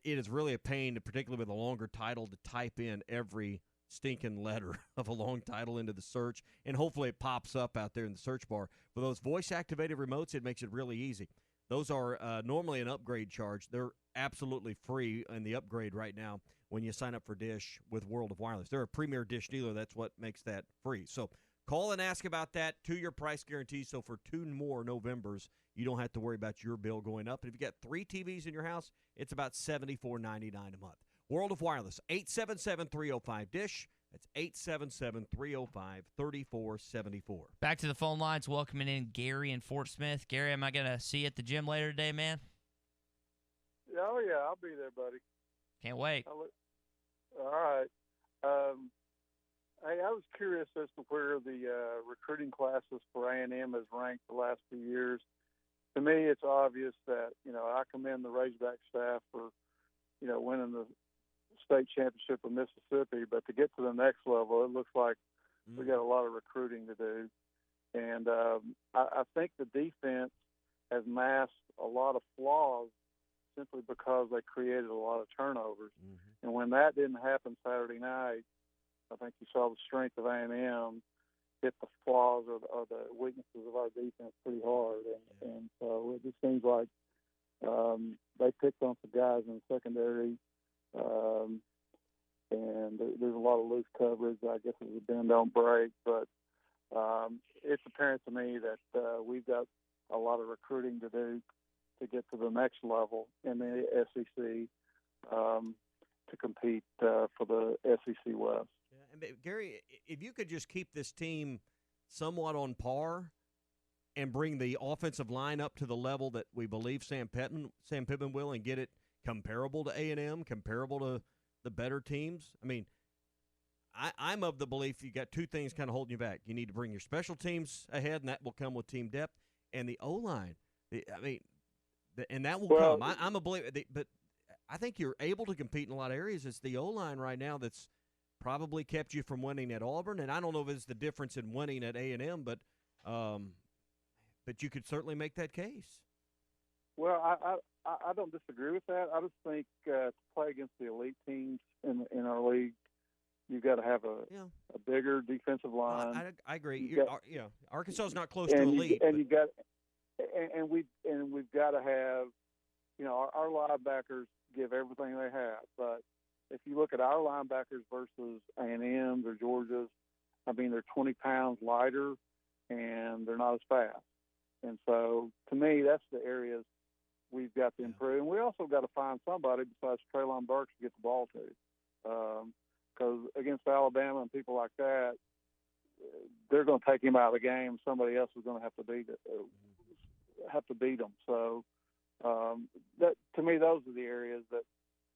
it is really a pain, particularly with a longer title, to type in every stinking letter of a long title into the search, and hopefully it pops up out there in the search bar. For those voice-activated remotes, it makes it really easy. Those are normally an upgrade charge. They're absolutely free in the upgrade right now when you sign up for DISH with World of Wireless. They're a premier DISH dealer. That's what makes that free. So call and ask about that. 2-year price guarantee. So for 2 more Novembers, you don't have to worry about your bill going up. And if you got 3 TVs in your house, it's about $74.99 a month. World of Wireless, 877-305-DISH. That's 877-305-3474. Back to the phone lines, welcoming in Gary in Fort Smith. Gary, am I going to see you at the gym later today, man? Oh, yeah, I'll be there, buddy. Can't wait. All right. Hey, I was curious as to where the recruiting classes for A&M has ranked the last few years. To me, it's obvious that, I commend the Razorback staff for, winning the state championship of Mississippi, but to get to the next level, it looks like we got a lot of recruiting to do. And I think the defense has masked a lot of flaws simply because they created a lot of turnovers. And when that didn't happen Saturday night, I think you saw the strength of A&M hit the flaws or the weaknesses of our defense pretty hard. And so it just seems like they picked on some guys in the secondary. and there's a lot of loose coverage. I guess it's a bend don't break, but it's apparent to me that we've got a lot of recruiting to do to get to the next level in the SEC to compete for the SEC West. Yeah, and Gary, if you could just keep this team somewhat on par and bring the offensive line up to the level that we believe Sam Pittman will, and get it comparable to A&M, comparable to the better teams. I mean, I'm of the belief you got two things kind of holding you back. You need to bring your special teams ahead, and that will come with team depth, and the O-line. And that will come. I'm a believer, but I think you're able to compete in a lot of areas. It's the O-line right now that's probably kept you from winning at Auburn, and I don't know if it's the difference in winning at A&M, but you could certainly make that case. Well, I don't disagree with that. I just think to play against the elite teams in our league, you've got to have a bigger defensive line. I agree. Arkansas is not close to elite. We've got to have, our linebackers give everything they have. But if you look at our linebackers versus A&M's or Georgia's, I mean, they're 20 pounds lighter and they're not as fast. And so, to me, that's the areas we've got to improve. And we also got to find somebody besides Treylon Burks to get the ball to. Because against Alabama and people like that, they're going to take him out of the game. Somebody else is going to have to beat them. So, that to me, those are the areas that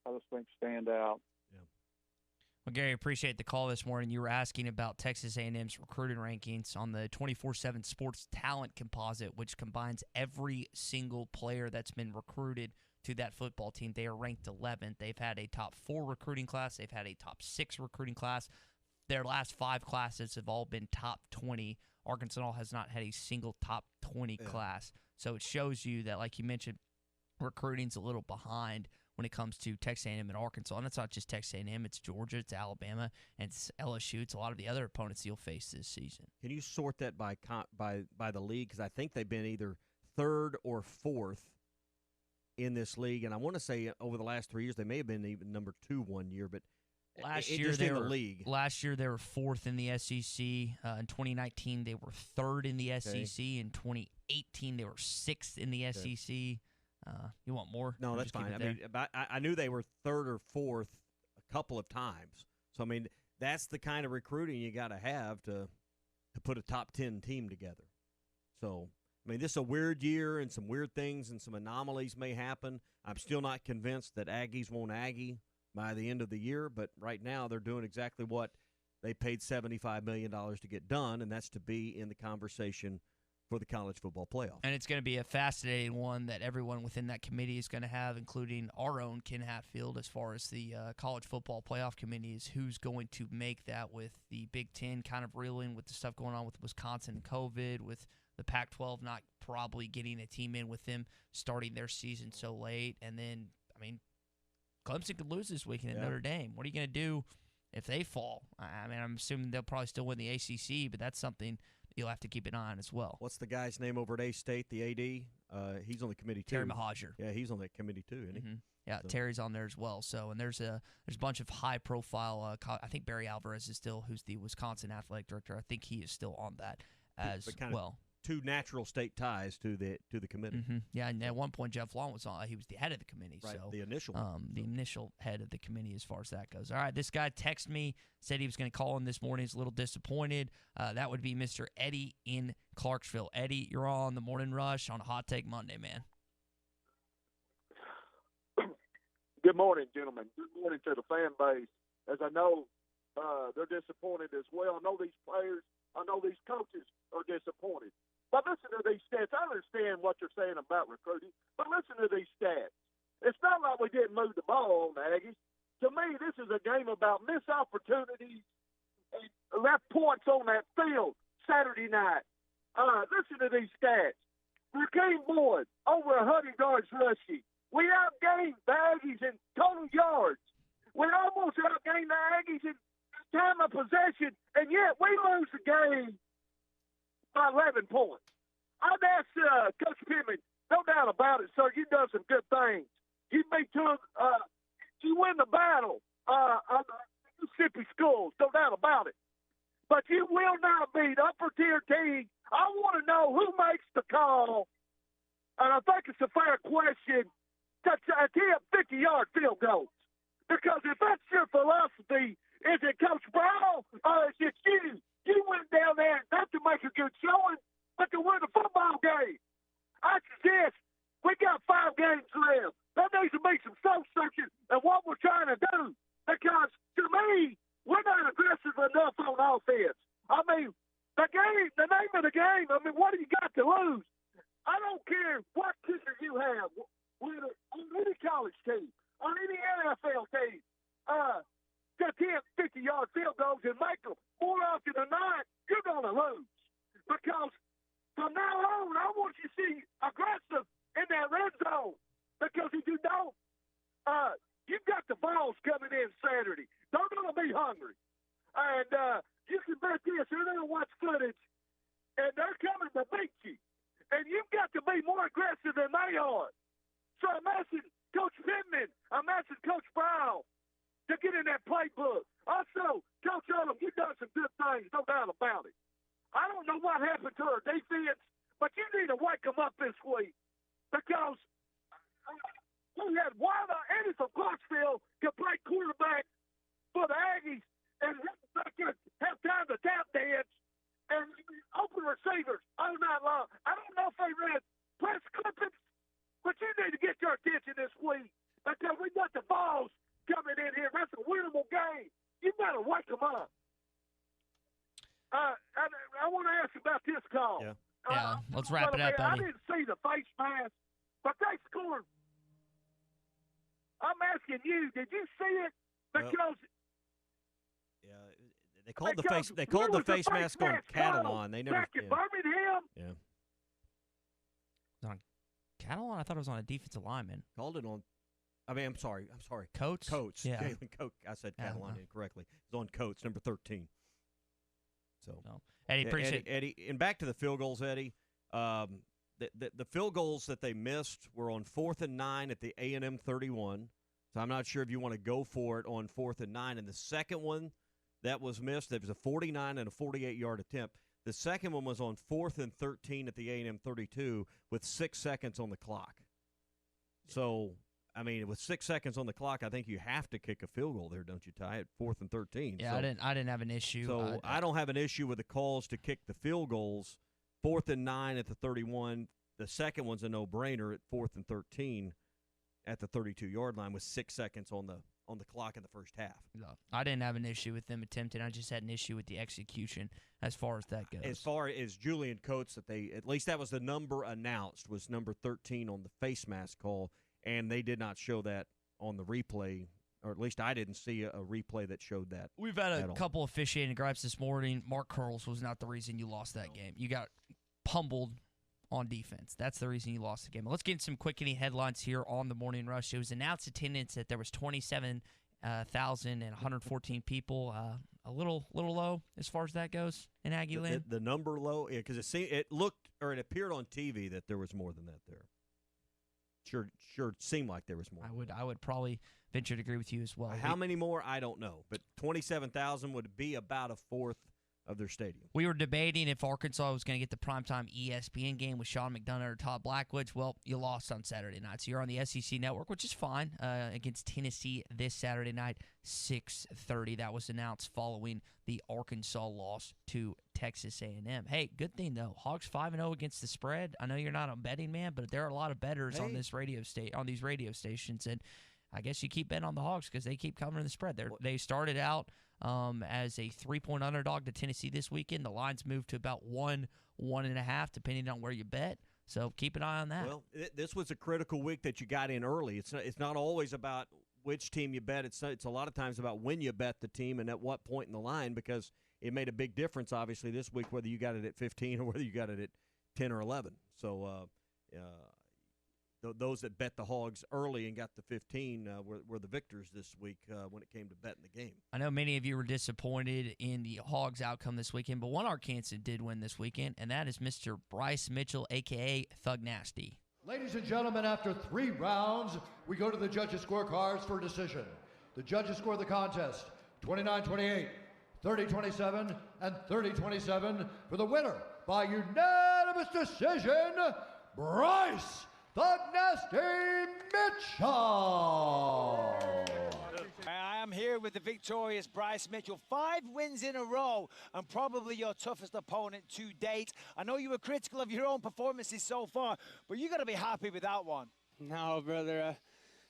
I just think stand out. Well, Gary, appreciate the call this morning. You were asking about Texas A&M's recruiting rankings on the 24/7 Sports Talent Composite, which combines every single player that's been recruited to that football team. They are ranked 11th. They've had a top 4 recruiting class. They've had a top 6 recruiting class. Their last 5 classes have all been top 20. Arkansas has not had a single top 20 class. So it shows you that, like you mentioned, recruiting's a little behind when it comes to Texas A&M and Arkansas. And it's not just Texas A&M. It's Georgia, it's Alabama, and it's LSU. It's a lot of the other opponents you'll face this season. Can you sort that by the league? Because I think they've been either 3rd or 4th in this league. And I want to say over the last 3 years, they may have been even number 2 one year. But last year they were 4th in the SEC. In 2019, they were 3rd in the SEC. In 2018, they were 6th in the SEC. You want more? No, that's fine. I mean, I knew they were 3rd or 4th a couple of times. So, I mean, that's the kind of recruiting you got to have to put a top 10 team together. So, I mean, this is a weird year, and some weird things and some anomalies may happen. I'm still not convinced that Aggies won't Aggie by the end of the year, but right now they're doing exactly what they paid $75 million to get done, and that's to be in the conversation for the college football playoff. And it's going to be a fascinating one that everyone within that committee is going to have, including our own Ken Hatfield, as far as the college football playoff committee, is who's going to make that, with the Big Ten kind of reeling with the stuff going on with Wisconsin and COVID, with the Pac-12 not probably getting a team in with them starting their season so late. And then, I mean, Clemson could lose this weekend at Notre Dame. What are you going to do if they fall? I mean, I'm assuming they'll probably still win the ACC, but that's something you'll have to keep an eye on as well. What's the guy's name over at A-State, the AD? He's on the committee too. Terry Mahajer. Yeah, he's on that committee too, isn't he? Mm-hmm. Yeah, so Terry's on there as well. So, and there's a bunch of high-profile. I think Barry Alvarez is still, who's the Wisconsin athletic director. I think he is still on that as well. 2 natural state ties to the committee. Mm-hmm. Yeah, and at one point Jeff Long was on. He was the head of the committee. Right, so the initial initial head of the committee as far as that goes. All right, this guy texted me, said he was going to call in this morning. He's a little disappointed. That would be Mr. Eddie in Clarksville. Eddie, you're on the Morning Rush on a Hot Take Monday, man. Good morning, gentlemen. Good morning to the fan base. As I know, they're disappointed as well. I know these players, I know these coaches are disappointed. But listen to these stats. I understand what you're saying about recruiting, but listen to these stats. It's not like we didn't move the ball on the Aggies. To me, this is a game about missed opportunities and left points on that field Saturday night. Listen to these stats. Rakeem Boyd, over 100 yards rushing. We outgained the Aggies in total yards. We almost outgained the Aggies in time of possession, and yet we lose the game by 11 points. I'd ask Coach Pittman, no doubt about it, sir, you've done some good things. You win the battle Mississippi schools, no doubt about it. But you will not beat upper-tier teams. I want to know who makes the call, and I think it's a fair question, to attempt 50-yard field goals. Because if that's your philosophy, is it Coach Brown or is it you? You went down there not to make a good showing, but to win a football game. I suggest we got 5 games left. There needs to be some soul-searching of what we're trying to do. Because, to me, we're not aggressive enough on offense. I mean, the name of the game, I mean, what do you got to lose? I don't care what kicker you have, whether on any college team, on any NFL team, to attempt 50-yard field goals and make them more often than not, you're going to lose. Because from now on, I want you to see aggressive in that red zone. Because if you don't, you've got the balls coming in Saturday. They're going to be hungry. And you can bet this, they're going to watch footage, and they're coming to beat you. And you've got to be more aggressive than they are. So I'm asking Coach Pittman, I'm asking Coach Brown to get in that playbook. Also, Coach Odom, you've done some good things, no doubt about it. I don't know what happened to our defense, but you need to wake them up this week. Because we had Wilder Eddie from Clarksville could play quarterback for the Aggies and have time to tap dance and open receivers all night long. I don't know if they read press clippings, but you need to get your attention this week because we got the balls coming in here. That's a winnable game. You better wake them up. I want to ask about this call. Yeah, let's wrap it up, I buddy. didn't see the face mask, but they scored. I'm asking you, did you see it? Because they called the face mask on Catalan. They never. Back in Birmingham. Yeah. Was it on Catalan? I thought it was on a defensive lineman. Called it on. I'm sorry. Coates. Yeah. Jalen Coates. I said Yeah, Catalan incorrectly. It's on Coates, number 13. So, Eddie, appreciate Eddie, and back to the field goals, Eddie. The field goals that they missed were on 4th and 9 at the A&M 31. So I'm not sure if you want to go for it on 4th and 9. And the second one that was missed, there was a 49 and a 48-yard attempt. The second one was on 4th and 13 at the A&M 32 with 6 seconds on the clock. So, I mean, with 6 seconds on the clock, I think you have to kick a field goal there, don't you, Ty, at 4th and 13? Yeah, so, I didn't have an issue. So I don't have an issue with the calls to kick the field goals. 4th and 9 at the 31. The second one's a no-brainer at 4th and 13 at the 32-yard line with 6 seconds on the clock in the first half. No, I didn't have an issue with them attempting. I just had an issue with the execution as far as that goes. As far as Julian Coates, at least that was the number announced, was number 13 on the face mask call, and they did not show that on the replay, or at least I didn't see a replay that showed that. We've had a couple officiating gripes this morning. Mark Curls was not the reason you lost that game. You got pummeled on defense. That's the reason you lost the game. Let's get in some quick hitting headlines here on the Morning Rush. It was announced attendance that there was 27,114 people. A little low as far as that goes in Aggie Land. The number low, yeah, because it appeared on TV that there was more than that there. Sure seemed like there was more. I would probably venture to agree with you as well. How many more? I don't know, but 27,000 would be about a fourth of their stadium. We were debating if Arkansas was going to get the primetime ESPN game with Sean McDonough or Todd Blackwoods. Well, you lost on Saturday night, so you're on the SEC Network, which is fine, against Tennessee this Saturday night, 6:30. That was announced following the Arkansas loss to Texas A&M. Hey, good thing, though. Hogs 5-0 against the spread. I know you're not a betting man, but there are a lot of bettors on this on these radio stations, and I guess you keep betting on the Hogs because they keep covering the spread. They started out as a 3-point underdog to Tennessee this weekend. The line's moved to about 1.5, depending on where you bet. So keep an eye on that. Well, this was a critical week that you got in early. It's not always about which team you bet. It's a lot of times about when you bet the team and at what point in the line, because it made a big difference, obviously, this week, whether you got it at 15 or whether you got it at 10 or 11. So those that bet the Hogs early and got the 15 were the victors this week when it came to betting the game. I know many of you were disappointed in the Hogs' outcome this weekend, but one Arkansan did win this weekend, and that is Mr. Bryce Mitchell, a.k.a. Thug Nasty. Ladies and gentlemen, after 3 rounds, we go to the judges' scorecards for a decision. The judges score the contest 29-28, 30-27, and 30-27 for the winner by unanimous decision, Bryce the Nasty Mitchell. I am here with the victorious Bryce Mitchell. 5 wins in a row and probably your toughest opponent to date. I know you were critical of your own performances so far, but you got to be happy with that one. No, brother.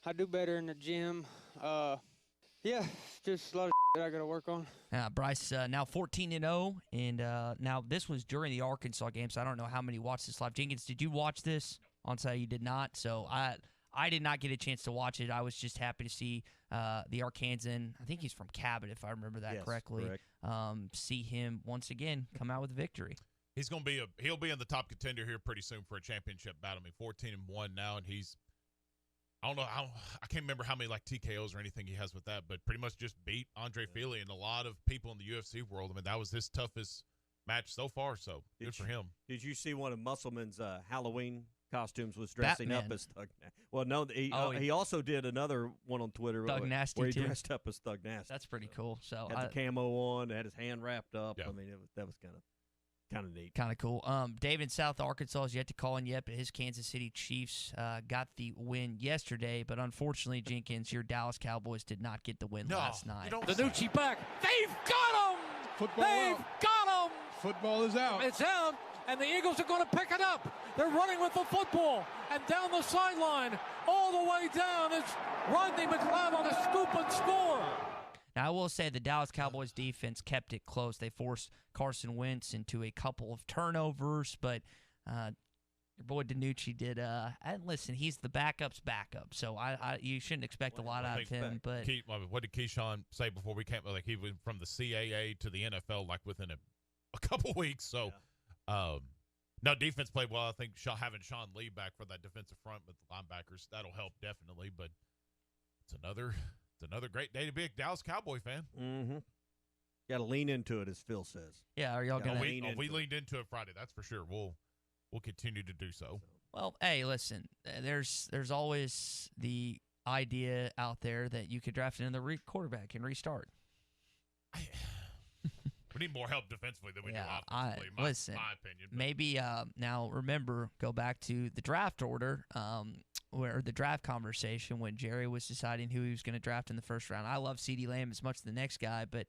I do better in the gym. Yeah, just a lot of that I got to work on. Bryce now 14-0, and now this was during the Arkansas game, so I don't know how many watched this live. Jenkins, did you watch this? On site, you did not, so I did not get a chance to watch it. I was just happy to see the Arkansan, I think he's from Cabot, if I remember that correctly, see him once again come out with a victory. He's going to be he'll be in the top contender here pretty soon for a championship battle. I mean, 14-1 now, and he's I can't remember how many like TKOs or anything he has with that, but pretty much just beat Andre Fili and a lot of people in the UFC world. I mean, that was his toughest match so far, so good for him. Did you see one of Musselman's Halloween costumes was dressing Batman. up as Thug Nasty? Well, no, he also did another one on Twitter Thug Nasty where he too. dressed up as Thug Nasty. That's pretty cool. So had the camo on, had his hand wrapped up. I mean, that was kind of neat. Kind of cool. David in South Arkansas is yet to call in yet, but his Kansas City Chiefs got the win yesterday. But unfortunately, Jenkins, your Dallas Cowboys did not get the win last night. Danucci back. They've got him! They've got him! Football is out. It's out, and the Eagles are going to pick it up. They're running with the football, and down the sideline, all the way down is Rodney McLeod on a scoop and score. Now, I will say the Dallas Cowboys defense kept it close. They forced Carson Wentz into a couple of turnovers, but your boy Danucci did. And listen, he's the backup's backup, so you shouldn't expect a lot out of him. But what did Keyshawn say before we came? Like he went from the CAA to the NFL like within a couple weeks. So, no, defense played well. I think having Sean Lee back for that defensive front with the linebackers, that'll help definitely. But it's another great day to be a Dallas Cowboy fan. Mm-hmm. Got to lean into it, as Phil says. Yeah, are y'all going to? We leaned into it Friday. That's for sure. We'll continue to do so. Well, hey, listen. There's always the idea out there that you could draft another quarterback and restart. We need more help defensively than we do offensively. My opinion. But. Maybe now remember, go back to the draft order, where the draft conversation when Jerry was deciding who he was going to draft in the first round. I love CeeDee Lamb as much as the next guy, but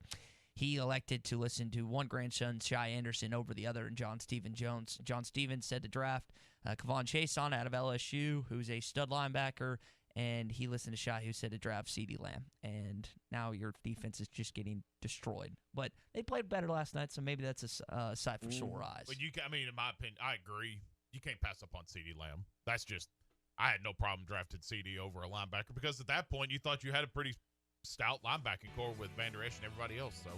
he elected to listen to one grandson, Shai Anderson, over the other, and John Stephen Jones. John Stevens said to draft Kavon Chason out of LSU, who's a stud linebacker, and he listened to Shai, who said to draft CeeDee Lamb. And now your defense is just getting destroyed. But they played better last night, so maybe that's a sight for sore eyes. But in my opinion, I agree. You can't pass up on CeeDee Lamb. That's just – I had no problem drafting CeeDee over a linebacker because at that point you thought you had a pretty stout linebacking core with Van Der Esch and everybody else. So,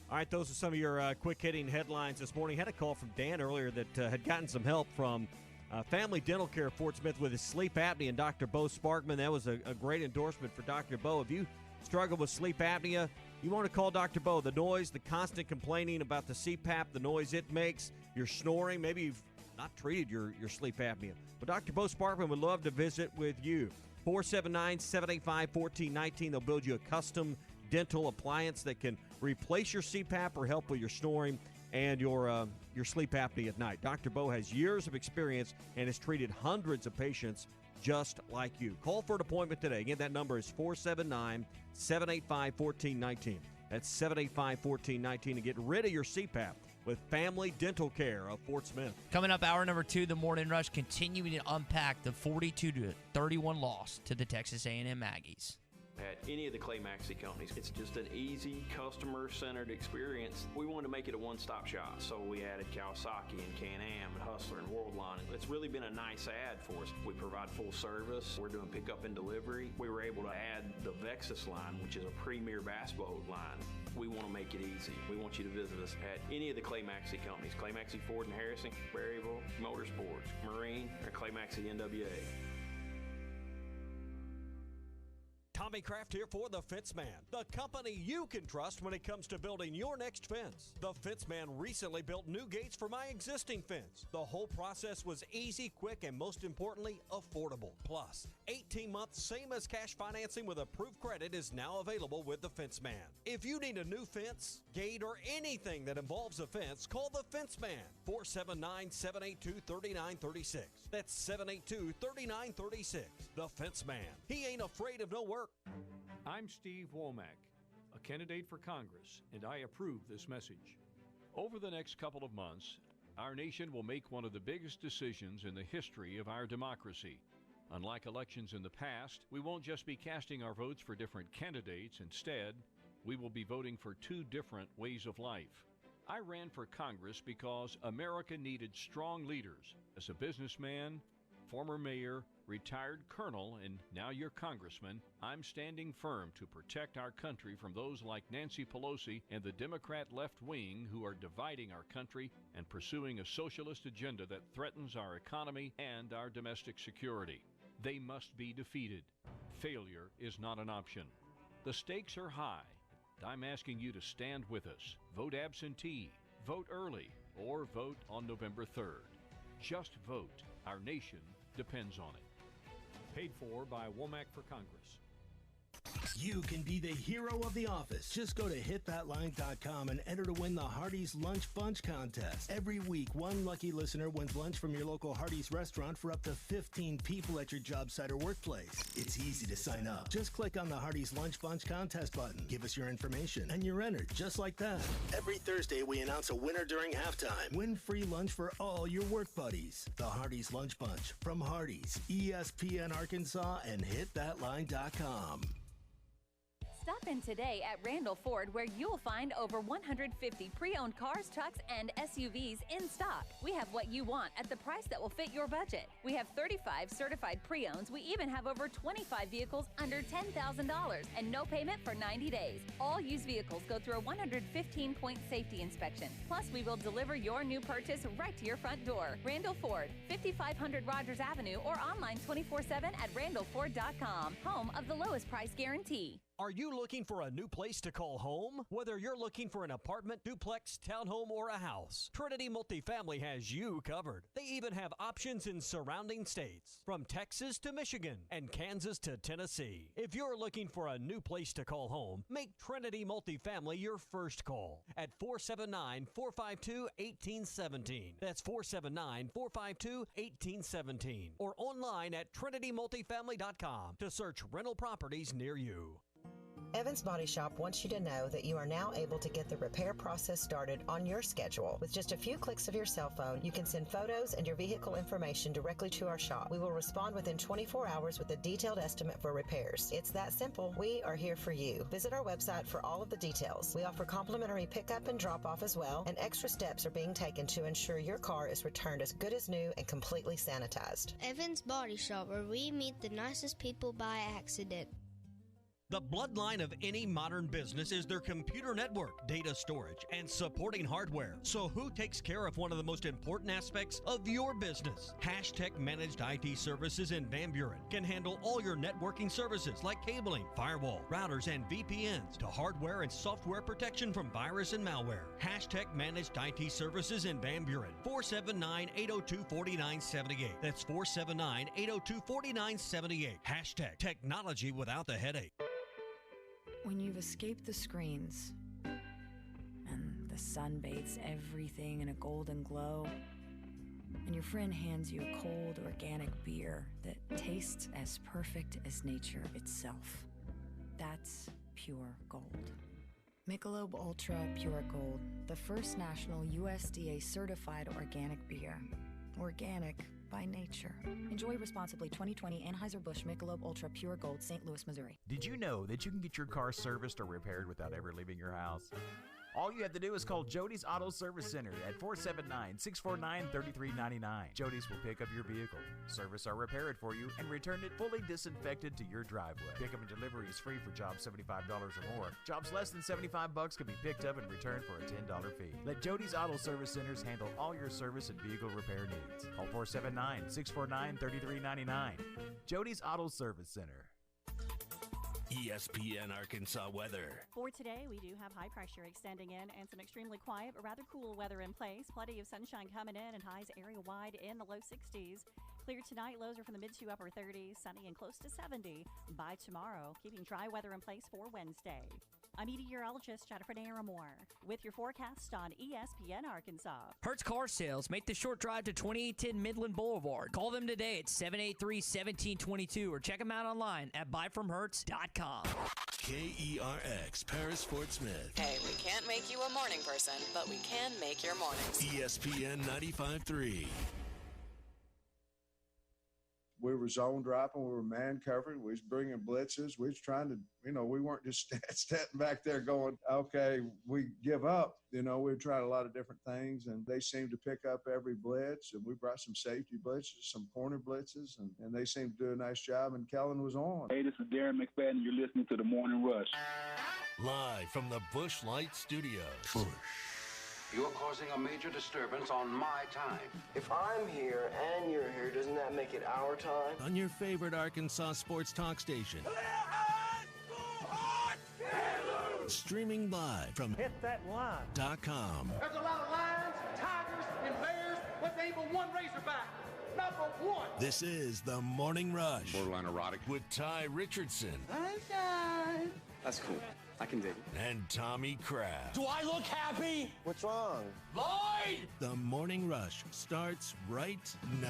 all right, those are some of your quick-hitting headlines this morning. Had a call from Dan earlier that had gotten some help from Family Dental Care of Fort Smith with his sleep apnea and Dr. Bo Sparkman. That was a great endorsement for Dr. Bo. If you struggle with sleep apnea, you want to call Dr. Bo. The noise, the constant complaining about the CPAP, the noise it makes, your snoring, maybe you've not treated your sleep apnea. But Dr. Bo Sparkman would love to visit with you. 479-785-1419. They'll build you a custom dental appliance that can replace your CPAP or help with your snoring and your sleep apnea at night. Dr. Bo has years of experience and has treated hundreds of patients just like you. Call for an appointment today. Again, that number is 479-785-1419. That's 785-1419 to get rid of your CPAP with Family Dental Care of Fort Smith. Coming up, hour number 2, the Morning Rush, continuing to unpack the 42-31 loss to the Texas A&M Aggies. At any of the Clay Maxey companies, it's just an easy, customer-centered experience. We wanted to make it a one-stop shop, so we added Kawasaki and Can-Am and Hustler and Worldline. It's really been a nice add for us. We provide full service. We're doing pickup and delivery. We were able to add the Vexus line, which is a premier basketball line. We want to make it easy. We want you to visit us at any of the Clay Maxey companies. Clay Maxey Ford and Harrison, Berryville, Motorsports, Marine, or Clay Maxey NWA. Tommy Kraft here for The Fence Man, the company you can trust when it comes to building your next fence. The Fence Man recently built new gates for my existing fence. The whole process was easy, quick, and most importantly, affordable. Plus, 18 months, same as cash financing with approved credit is now available with The Fence Man. If you need a new fence, gate, or anything that involves a fence, call The Fence Man, 479-782-3936. That's 782-3936. The Fence Man. He ain't afraid of no work. I'm Steve Womack, a candidate for Congress, and I approve this message. Over the next couple of months, our nation will make one of the biggest decisions in the history of our democracy. Unlike elections in the past, we won't just be casting our votes for different candidates. Instead, we will be voting for two different ways of life. I ran for Congress because America needed strong leaders. As a businessman, former mayor, retired colonel, and now your congressman, I'm standing firm to protect our country from those like Nancy Pelosi and the Democrat left wing who are dividing our country and pursuing a socialist agenda that threatens our economy and our domestic security. They must be defeated. Failure is not an option. The stakes are high. I'm asking you to stand with us. Vote absentee, vote early, or vote on November 3rd. Just vote. Our nation depends on it. Paid for by Womack for Congress. You can be the hero of the office. Just go to hitthatline.com and enter to win the Hardee's Lunch Bunch contest. Every week, one lucky listener wins lunch from your local Hardee's restaurant for up to 15 people at your job site or workplace. It's easy to sign up. Just click on the Hardee's Lunch Bunch contest button. Give us your information, and you're entered just like that. Every Thursday, we announce a winner during halftime. Win free lunch for all your work buddies. The Hardee's Lunch Bunch from Hardee's, ESPN Arkansas, and hitthatline.com. Stop in today at Randall Ford, where you'll find over 150 pre-owned cars, trucks, and SUVs in stock. We have what you want at the price that will fit your budget. We have 35 certified pre-owns. We even have over 25 vehicles under $10,000 and no payment for 90 days. All used vehicles go through a 115-point safety inspection. Plus, we will deliver your new purchase right to your front door. Randall Ford, 5500 Rogers Avenue, or online 24/7 at randallford.com. Home of the lowest price guarantee. Are you looking for a new place to call home? Whether you're looking for an apartment, duplex, townhome, or a house, Trinity Multifamily has you covered. They even have options in surrounding states, from Texas to Michigan and Kansas to Tennessee. If you're looking for a new place to call home, make Trinity Multifamily your first call at 479-452-1817. That's 479-452-1817. Or online at trinitymultifamily.com to search rental properties near you. Evans Body Shop wants you to know that you are now able to get the repair process started on your schedule. With just a few clicks of your cell phone, you can send photos and your vehicle information directly to our shop. We will respond within 24 hours with a detailed estimate for repairs. It's that simple. We are here for you. Visit our website for all of the details. We offer complimentary pickup and drop-off as well, and extra steps are being taken to ensure your car is returned as good as new and completely sanitized. Evans Body Shop, where we meet the nicest people by accident. The bloodline of any modern business is their computer network, data storage, and supporting hardware. So who takes care of one of the most important aspects of your business? Hashtag Managed IT Services in Van Buren can handle all your networking services like cabling, firewall, routers, and VPNs to hardware and software protection from virus and malware. Hashtag Managed IT Services in Van Buren, 479-802-4978. That's 479-802-4978. Hashtag Technology without the headache. When you've escaped the screens and the sun bathes everything in a golden glow, and your friend hands you a cold organic beer that tastes as perfect as nature itself, that's pure gold. Michelob Ultra Pure Gold, the first national USDA certified organic beer. Organic by nature. Enjoy responsibly. 2020 Anheuser-Busch Michelob Ultra Pure Gold, St. Louis, Missouri. Did you know that you can get your car serviced or repaired without ever leaving your house? All you have to do is call Jody's Auto Service Center at 479-649-3399. Jody's will pick up your vehicle, service or repair it for you, and return it fully disinfected to your driveway. Pickup and delivery is free for jobs $75 or more. Jobs less than $75 can be picked up and returned for a $10 fee. Let Jody's Auto Service Centers handle all your service and vehicle repair needs. Call 479-649-3399. Jody's Auto Service Center. ESPN Arkansas weather. For today, we do have high pressure extending in and some extremely quiet but rather cool weather in place. Plenty of sunshine coming in and highs area-wide in the low 60s. Clear tonight, lows are from the mid to upper 30s, sunny and close to 70 by tomorrow, keeping dry weather in place for Wednesday. I'm meteorologist Jennifer Naramore with your forecast on ESPN Arkansas. Hertz Car Sales. Make the short drive to 2810 Midland Boulevard. Call them today at 783-1722 or check them out online at buyfromhertz.com. KERX, Paris Fort Smith. Hey, we can't make you a morning person, but we can make your mornings. ESPN 95.3. We were zone dropping. We were man covered. We was bringing blitzes. We was trying to, we weren't just standing back there going, okay, we give up. We tried a lot of different things, and they seemed to pick up every blitz. And we brought some safety blitzes, some corner blitzes, and they seemed to do a nice job, and Kellen was on. Hey, this is Darren McFadden, and you're listening to The Morning Rush. Live from the Busch Light Studios. You're causing a major disturbance on my time. If I'm here and you're here, doesn't that make it our time? On your favorite Arkansas sports talk station. Streaming live from HitThatLine.com. There's a lot of lions, tigers, and bears, but there ain't but one razorback. Number one. This is The Morning Rush. Borderline erotic. With Ty Richardson. Sunshine. That's cool. I can dig it. And Tommy Kraft. Do I look happy? What's wrong? Lloyd! The Morning Rush starts right now.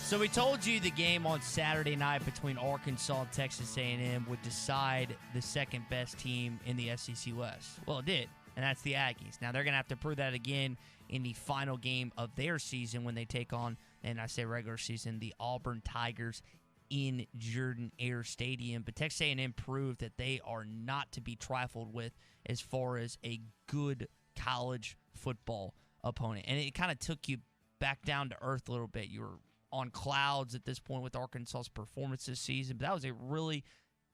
So we told you the game on Saturday night between Arkansas and Texas A&M would decide the second best team in the SEC West. Well, it did, and that's the Aggies. Now they're going to have to prove that again in the final game of their season when they take on, and I say regular season, the Auburn Tigers in Jordan-Hare Stadium. But Texas A&M proved that they are not to be trifled with as far as a good college football opponent. And it kind of took you back down to earth a little bit. You were on clouds at this point with Arkansas's performance this season, but that was a really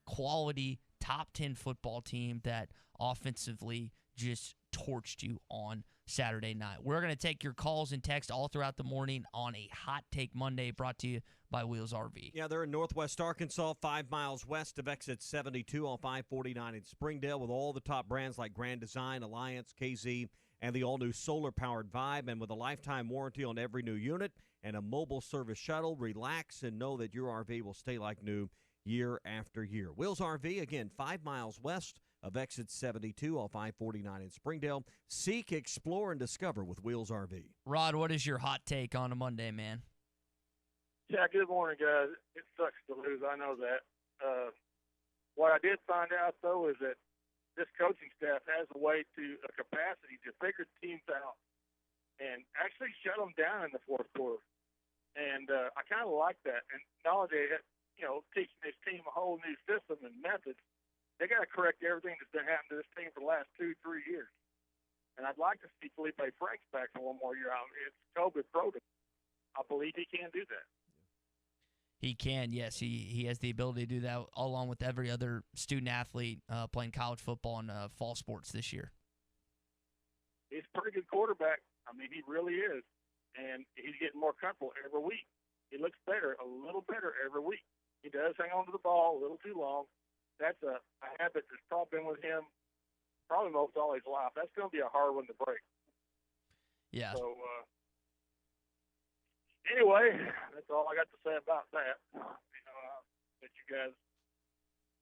quality top 10 football team that offensively just torched you on Saturday night. We're going to take your calls and texts all throughout the morning on a Hot Take Monday brought to you by Wheels RV. Yeah, they're in northwest Arkansas, 5 miles west of exit 72 on 549 in Springdale with all the top brands like Grand Design, Alliance, KZ, and the all-new solar-powered Vibe. And with a lifetime warranty on every new unit and a mobile service shuttle, relax and know that your RV will stay like new year after year. Wheels RV, again, 5 miles west of exit 72 on 549 in Springdale. Seek, explore, and discover with Wheels RV. Rod, what is your hot take on a Monday, man? Yeah, good morning, guys. It sucks to lose. I know that. What I did find out, though, is that this coaching staff has a capacity to figure teams out and actually shut them down in the fourth quarter. And I kind of like that. And not only teaching this team a whole new system and methods, they got to correct everything that's been happening to this team for the last 2-3 years. And I'd like to see Felipe Franks back for one more year. It's COVID protocol. I believe he can do that. He can, yes. He has the ability to do that along with every other student athlete playing college football and fall sports this year. He's a pretty good quarterback. I mean, he really is. And he's getting more comfortable every week. He looks better, a little better every week. He does hang on to the ball a little too long. That's a habit that's probably been with him probably most all his life. That's going to be a hard one to break. Yeah. So, anyway, that's all I got to say about that. That you guys,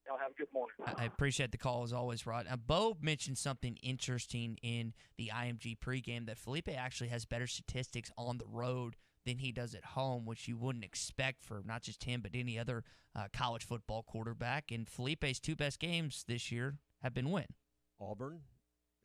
y'all have a good morning. I appreciate the call as always, Rod. Bo mentioned something interesting in the IMG pregame that Felipe actually has better statistics on the road than he does at home, which you wouldn't expect for not just him but any other college football quarterback. And Felipe's two best games this year have been when? Auburn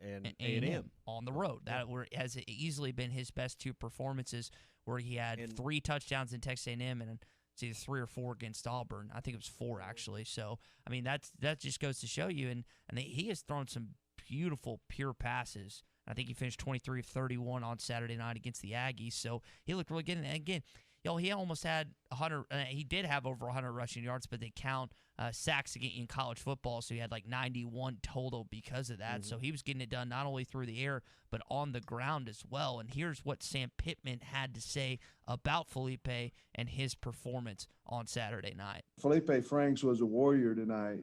and A&M on the road. That has easily been his best two performances, where he had 3 touchdowns in Texas A&M and it's either 3 or 4 against Auburn. I think it was 4 actually. So I mean that just goes to show you. And he has thrown some beautiful pure passes. I think he finished 23 of 31 on Saturday night against the Aggies. So he looked really good. And again, he almost had 100. He did have over 100 rushing yards, but they count sacks in college football, so he had like 91 total because of that. So he was getting it done not only through the air, but on the ground as well. And here's what Sam Pittman had to say about Felipe and his performance on Saturday night. Felipe Franks was a warrior tonight.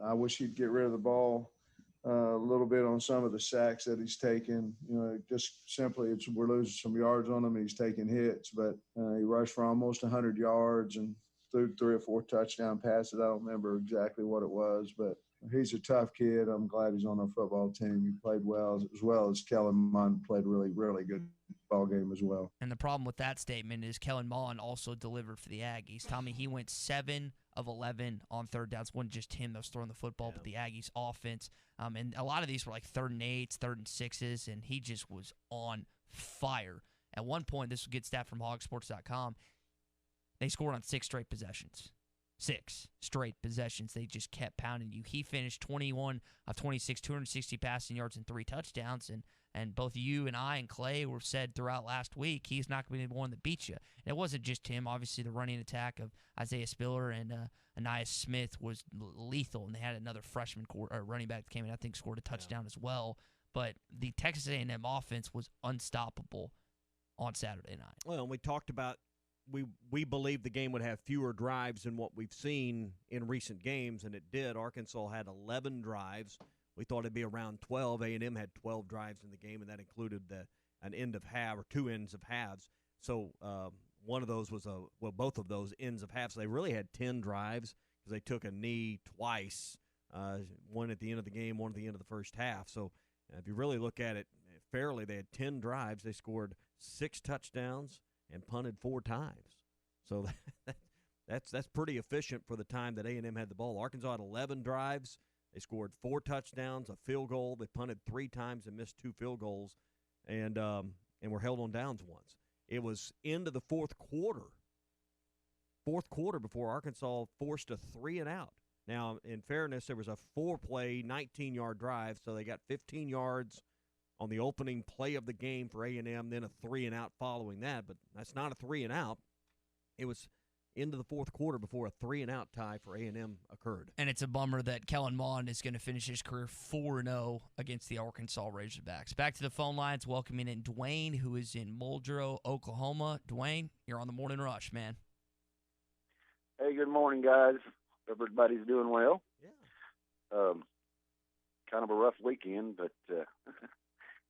I wish he'd get rid of the ball a little bit on some of the sacks that he's taken. Just simply we're losing some yards on him. He's taking hits, but he rushed for almost 100 yards and threw 3 or 4 touchdown passes. I don't remember exactly what it was, but he's a tough kid. I'm glad he's on our football team. He played well as Kellen Mond played a really, really good ball game as well. And the problem with that statement is Kellen Mond also delivered for the Aggies. Tommy, he went 7 of 11 on third downs. It wasn't just him that was throwing the football, but the Aggies offense. And a lot of these were like 3rd and 8s, 3rd and 6s, and he just was on fire. At one point, this will get stat from hogsports.com, they scored on 6 straight possessions. 6 straight possessions. They just kept pounding you. He finished 21 of 26, 260 passing yards and 3 touchdowns. And both you and I and Clay were said throughout last week, he's not going to be the one that beats you. And it wasn't just him. Obviously, the running attack of Isaiah Spiller and Anais Smith was lethal. And they had another freshman running back that came in, I think, scored a touchdown as well. But the Texas A&M offense was unstoppable on Saturday night. Well, we talked about we believed the game would have fewer drives than what we've seen in recent games, and it did. Arkansas had 11 drives. We thought it'd be around 12. A&M had 12 drives in the game, and that included an end of half or 2 ends of halves. So one of those was both of those ends of halves. So they really had 10 drives because they took a knee twice, one at the end of the game, one at the end of the first half. So if you really look at it fairly, they had 10 drives. They scored 6 touchdowns and punted 4 times. So that's pretty efficient for the time that A&M had the ball. Arkansas had 11 drives. They scored 4 touchdowns, a field goal. They punted 3 times and missed 2 field goals, and were held on downs once. It was into the fourth quarter before Arkansas forced a 3-and-out. Now, in fairness, there was a 4-play, 19-yard drive, so they got 15 yards on the opening play of the game for A&M, then a 3-and-out following that. But that's not a 3-and-out. It was into the fourth quarter before a 3-and-out tie for A&M occurred. And it's a bummer that Kellen Mond is going to finish his career 4-0 against the Arkansas Razorbacks. Back to the phone lines, welcoming in Dwayne, who is in Muldrow, Oklahoma. Dwayne, you're on the Morning Rush, man. Hey, good morning, guys. Everybody's doing well. Yeah. Kind of a rough weekend, but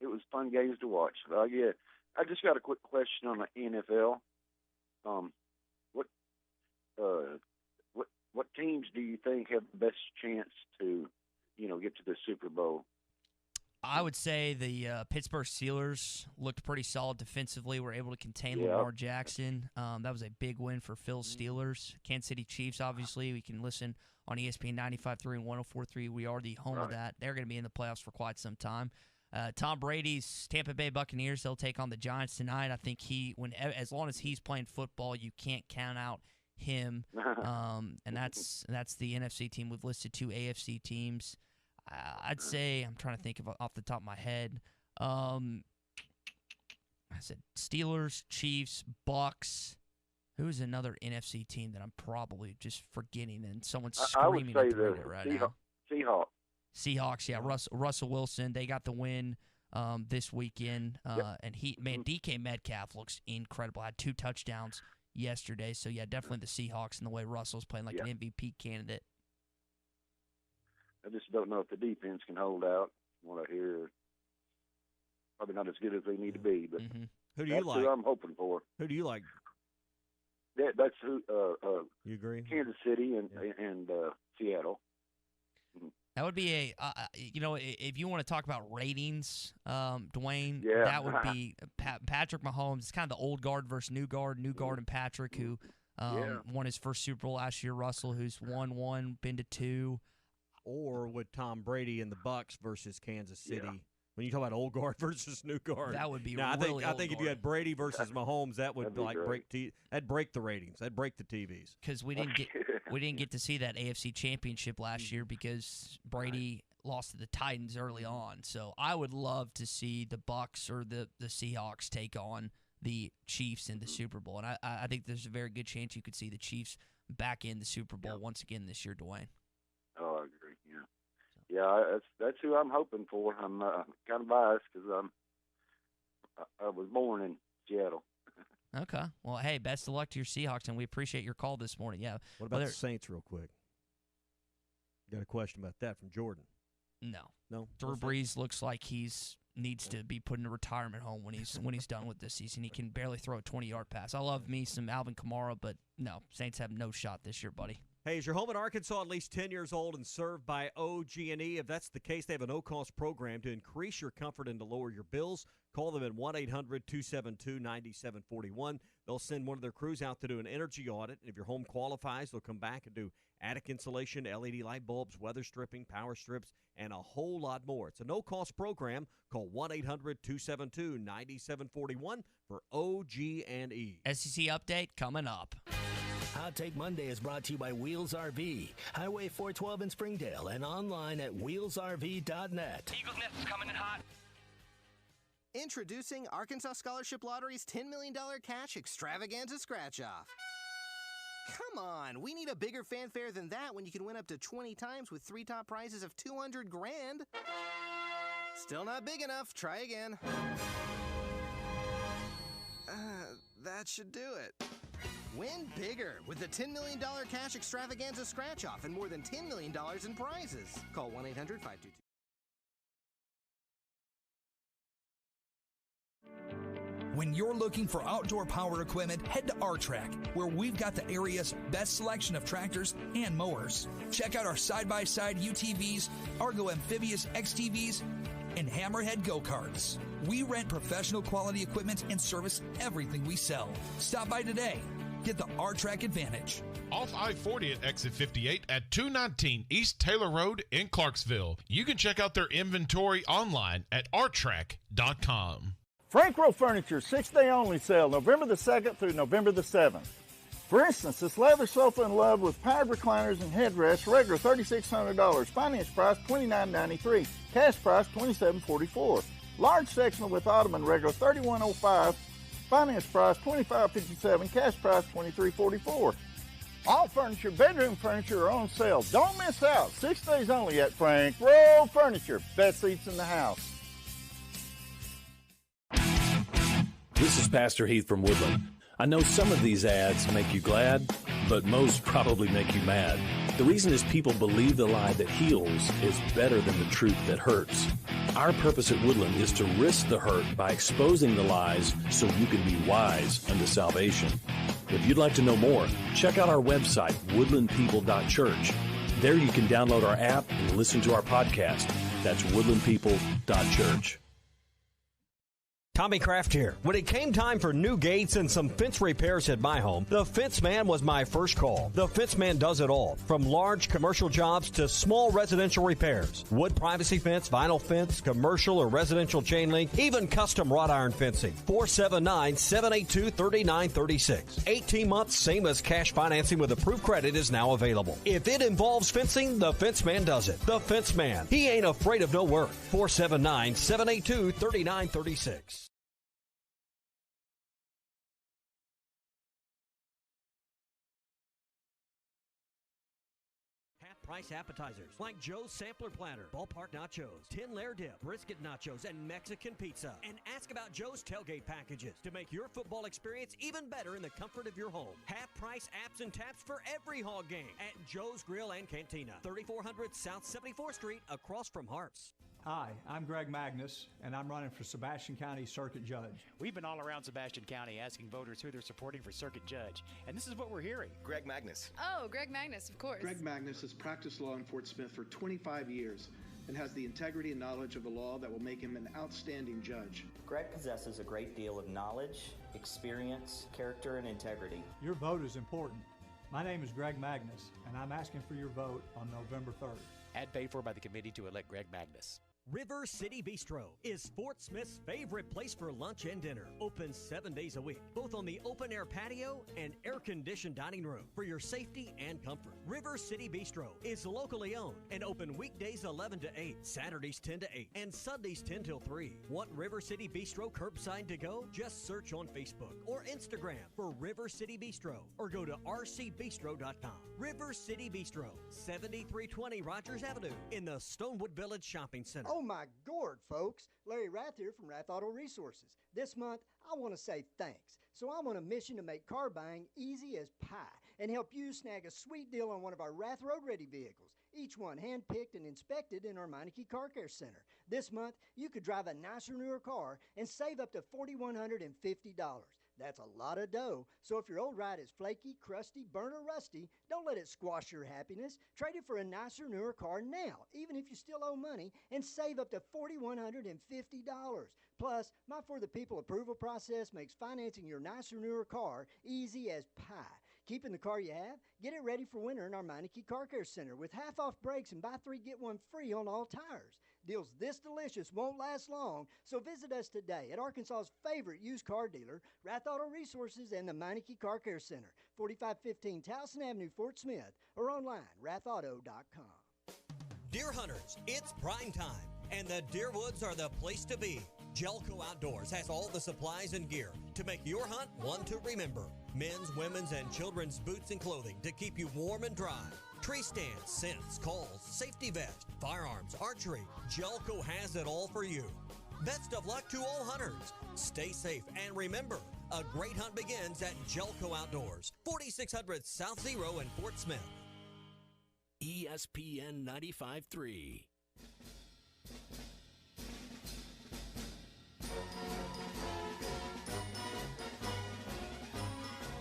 it was fun games to watch. Yeah, I just got a quick question on the NFL. What teams do you think have the best chance to, get to the Super Bowl? I would say the Pittsburgh Steelers looked pretty solid defensively. Were able to contain Lamar Jackson. That was a big win for Phil's Steelers. Kansas City Chiefs, obviously, we can listen on ESPN 95.3 and 104.3. We are the home of that. They're going to be in the playoffs for quite some time. Tom Brady's Tampa Bay Buccaneers, they'll take on the Giants tonight. I think as long as he's playing football, you can't count out him. And that's the NFC team. We've listed 2 AFC teams. I'd say, I'm trying to think of off the top of my head. I said Steelers, Chiefs, Bucks. Who's another NFC team that I'm probably just forgetting and someone's screaming at the radio right now? Seahawks. Seahawks, yeah. Russell Wilson, they got the win this weekend. And DK Metcalf looks incredible. Had 2 touchdowns yesterday. So, yeah, definitely the Seahawks and the way Russell's playing like an MVP candidate. I just don't know if the defense can hold out. What I hear, probably not as good as they need to be. But who do you like? Who I'm hoping for. Who do you like? That's who. You agree? Kansas City and Seattle. That would be if you want to talk about ratings, Dwayne, Yeah. that would be Patrick Mahomes. It's kind of the old guard versus new guard and Patrick, who won his first Super Bowl last year. Russell, who's won 1, been to 2. Or with Tom Brady and the Bucks versus Kansas City. When you talk about old guard versus new guard, that would be now, really I think if you had Brady versus Mahomes, that would great. break the ratings. That'd break the TVs. Because we didn't get to see that AFC Championship last year because Brady lost to the Titans early on. So I would love to see the Bucks or the Seahawks take on the Chiefs in the Super Bowl. And I think there's a very good chance you could see the Chiefs back in the Super Bowl once again this year, Dwayne. Oh, I agree. Yeah, that's who I'm hoping for. I'm kind of biased because I was born in Seattle. Okay. Well, hey, best of luck to your Seahawks, and we appreciate your call this morning. Yeah. What about the Saints real quick? Got a question about that from Jordan. No. Drew Brees looks like needs to be put in a retirement home when he's done with this season. He can barely throw a 20-yard pass. I love me some Alvin Kamara, but no, Saints have no shot this year, buddy. Hey, is your home in Arkansas at least 10 years old and served by OG&E? If that's the case, they have a no-cost program to increase your comfort and to lower your bills. Call them at 1-800-272-9741. They'll send one of their crews out to do an energy audit. And if your home qualifies, they'll come back and do attic insulation, LED light bulbs, weather stripping, power strips, and a whole lot more. It's a no-cost program. Call 1-800-272-9741 for OG&E. SEC update coming up. Hot Take Monday is brought to you by Wheels RV, Highway 412 in Springdale, and online at wheelsrv.net. Eagles Nest is coming in hot. Introducing Arkansas Scholarship Lottery's $10 million cash extravaganza scratch-off. Come on, we need a bigger fanfare than that when you can win up to 20 times with 3 top prizes of $200,000. Still not big enough. Try again. That should do it. Win bigger with the $10 million cash extravaganza scratch-off and more than $10 million in prizes. Call 1-800-522. When you're looking for outdoor power equipment, head to R-Track, where we've got the area's best selection of tractors and mowers. Check out our side-by-side UTVs, Argo Amphibious XTVs, and Hammerhead go-karts. We rent professional quality equipment and service everything we sell. Stop by today. Get the R-Track advantage. Off I-40 at exit 58 at 219 East Taylor Road in Clarksville. You can check out their inventory online at rtrack.com. Frank Rowe Furniture 6-day only sale, November the 2nd through November the 7th. For instance, this leather sofa in love with powered recliners and headrests, regular $3,600, finance price $29.93, cash price $27.44. Large sectional with ottoman, regular $31.05, finance price $25.57, cash price $23.44. All furniture, bedroom furniture are on sale. Don't miss out. 6 days only at Frank Rowe Furniture. Best seats in the house. This is Pastor Heath from Woodland. I know some of these ads make you glad, but most probably make you mad. The reason is people believe the lie that heals is better than the truth that hurts. Our purpose at Woodland is to risk the hurt by exposing the lies so you can be wise unto salvation. If you'd like to know more, check out our website, woodlandpeople.church. There you can download our app and listen to our podcast. That's woodlandpeople.church. Tommy Kraft here. When it came time for new gates and some fence repairs at my home, the Fence Man was my first call. The Fence Man does it all, from large commercial jobs to small residential repairs. Wood privacy fence, vinyl fence, commercial or residential chain link, even custom wrought iron fencing. 479-782-3936. 18 months, same as cash financing with approved credit is now available. If it involves fencing, the Fence Man does it. The Fence Man. He ain't afraid of no work. 479-782-3936. Price appetizers like Joe's Sampler Platter, Ballpark Nachos, 10-layer dip, brisket nachos, and Mexican pizza. And ask about Joe's tailgate packages to make your football experience even better in the comfort of your home. Half-price apps and taps for every hog game at Joe's Grill and Cantina, 3400 South 74th Street, across from Harps. Hi, I'm Greg Magnus, and I'm running for Sebastian County Circuit Judge. We've been all around Sebastian County asking voters who they're supporting for Circuit Judge, and this is what we're hearing. Greg Magnus. Oh, Greg Magnus, of course. Greg Magnus has practiced law in Fort Smith for 25 years and has the integrity and knowledge of the law that will make him an outstanding judge. Greg possesses a great deal of knowledge, experience, character, and integrity. Your vote is important. My name is Greg Magnus, and I'm asking for your vote on November 3rd. Ad paid for by the committee to elect Greg Magnus. River City Bistro is Fort Smith's favorite place for lunch and dinner. Open 7 days a week, both on the open-air patio and air-conditioned dining room for your safety and comfort. River City Bistro is locally owned and open weekdays 11 to 8, Saturdays 10 to 8, and Sundays 10 till 3. Want River City Bistro curbside to go? Just search on Facebook or Instagram for River City Bistro or go to rcbistro.com. River City Bistro, 7320 Rogers Avenue in the Stonewood Village Shopping Center. Oh my gourd, folks. Larry Rath here from Rath Auto Resources. This month, I want to say thanks. So I'm on a mission to make car buying easy as pie and help you snag a sweet deal on one of our Rath Road Ready vehicles. Each one hand-picked and inspected in our Meineke Car Care Center. This month, you could drive a nicer, newer car and save up to $4,150. That's a lot of dough. So if your old ride is flaky, crusty, burnt, or rusty, don't let it squash your happiness. Trade it for a nicer, newer car now, even if you still owe money, and save up to $4,150. Plus, my For the People approval process makes financing your nicer, newer car easy as pie. Keeping the car you have? Get it ready for winter in our Meineke Car Care Center with half-off brakes and buy 3, get 1 free on all tires. Deals this delicious won't last long, so visit us today at Arkansas's favorite used car dealer, Rath Auto Resources and the Meineke Car Care Center, 4515 Towson Avenue, Fort Smith, or online, rathauto.com. Deer hunters, it's prime time, and the Deer Woods are the place to be. Jelco Outdoors has all the supplies and gear to make your hunt one to remember. Men's, women's, and children's boots and clothing to keep you warm and dry. Tree stands, scents, calls, safety vest, firearms, archery. Jelco has it all for you. Best of luck to all hunters. Stay safe and remember, a great hunt begins at Jelco Outdoors, 4600 South Zero in Fort Smith. ESPN 95.3.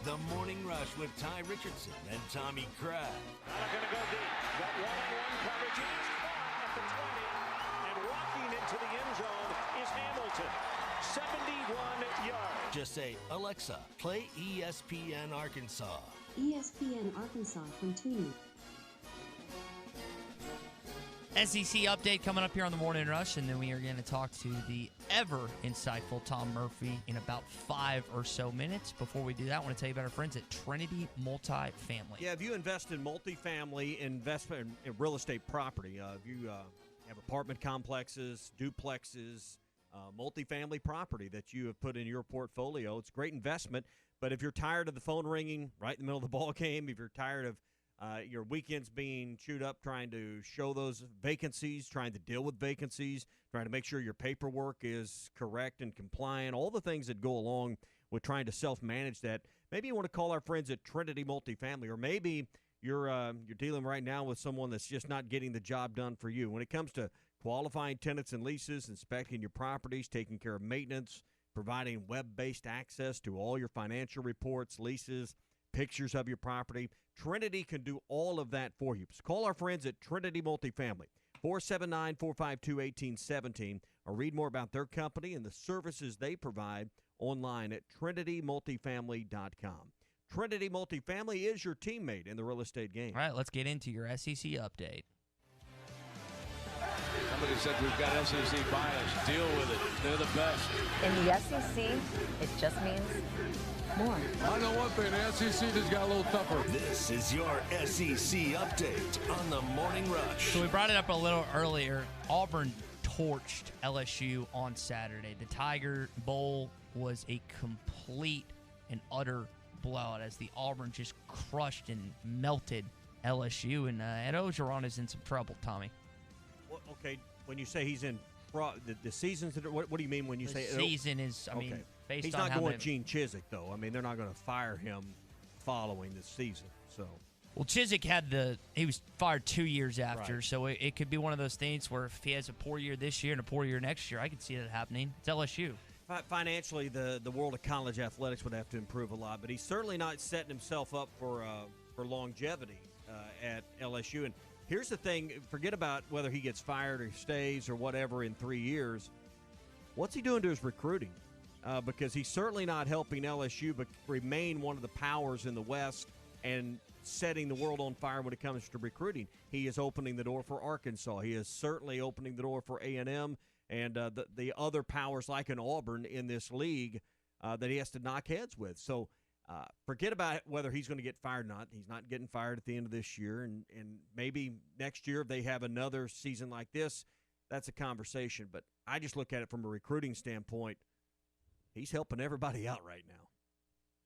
The Morning Rush with Ty Richardson and Tommy Craig. Not going to go deep. Got one-on-one coverage. He's far at the 20. And walking into the end zone is Hamilton. 71 yards. Just say, Alexa, play ESPN Arkansas. ESPN Arkansas from Tuning. SEC update coming up here on the Morning Rush, and then we are going to talk to the ever insightful Tom Murphy in about 5 or so minutes. Before we do that, I want to tell you about our friends at Trinity Multifamily. Yeah, if you invest in multifamily investment in real estate property, if you have apartment complexes, duplexes, multifamily property that you have put in your portfolio, it's a great investment. But if you're tired of the phone ringing right in the middle of the ball game, if you're tired of your weekends being chewed up trying to show those vacancies, trying to deal with vacancies, trying to make sure your paperwork is correct and compliant, all the things that go along with trying to self-manage that, maybe you want to call our friends at Trinity Multifamily, or maybe you're dealing right now with someone that's just not getting the job done for you. When it comes to qualifying tenants and leases, inspecting your properties, taking care of maintenance, providing web-based access to all your financial reports, leases, pictures of your property, Trinity can do all of that for you. So call our friends at Trinity Multifamily, 479-452-1817, or read more about their company and the services they provide online at trinitymultifamily.com. Trinity Multifamily is your teammate in the real estate game. All right, let's get into your SEC update. Somebody said we've got SEC bias. Deal with it. They're the best. In the SEC, it just means more. I know one thing, the SEC just got a little tougher. This is your SEC update on the Morning Rush. So we brought it up a little earlier. Auburn torched LSU on Saturday. The Tiger Bowl was a complete and utter blowout as the Auburn just crushed and melted LSU. And Ed Ogeron is in some trouble, Tommy. Well, okay, when you say he's in the seasons, what do you mean when you say season is? I mean, okay. Based he's on not how going Gene Chizik though. I mean, they're not going to fire him following the season. So, well, Chizik he was fired 2 years after, right. So it could be one of those things where if he has a poor year this year and a poor year next year, I could see that happening. It's LSU. Financially, the world of college athletics would have to improve a lot, but he's certainly not setting himself up for longevity at LSU. And here's the thing: forget about whether he gets fired or stays or whatever in 3 years. What's he doing to his recruiting? Because he's certainly not helping LSU but remain one of the powers in the West and setting the world on fire when it comes to recruiting. He is opening the door for Arkansas. He is certainly opening the door for A&M and the other powers like an Auburn in this league that he has to knock heads with. So forget about whether he's going to get fired or not. He's not getting fired at the end of this year, and maybe next year if they have another season like this, that's a conversation. But I just look at it from a recruiting standpoint. He's helping everybody out right now.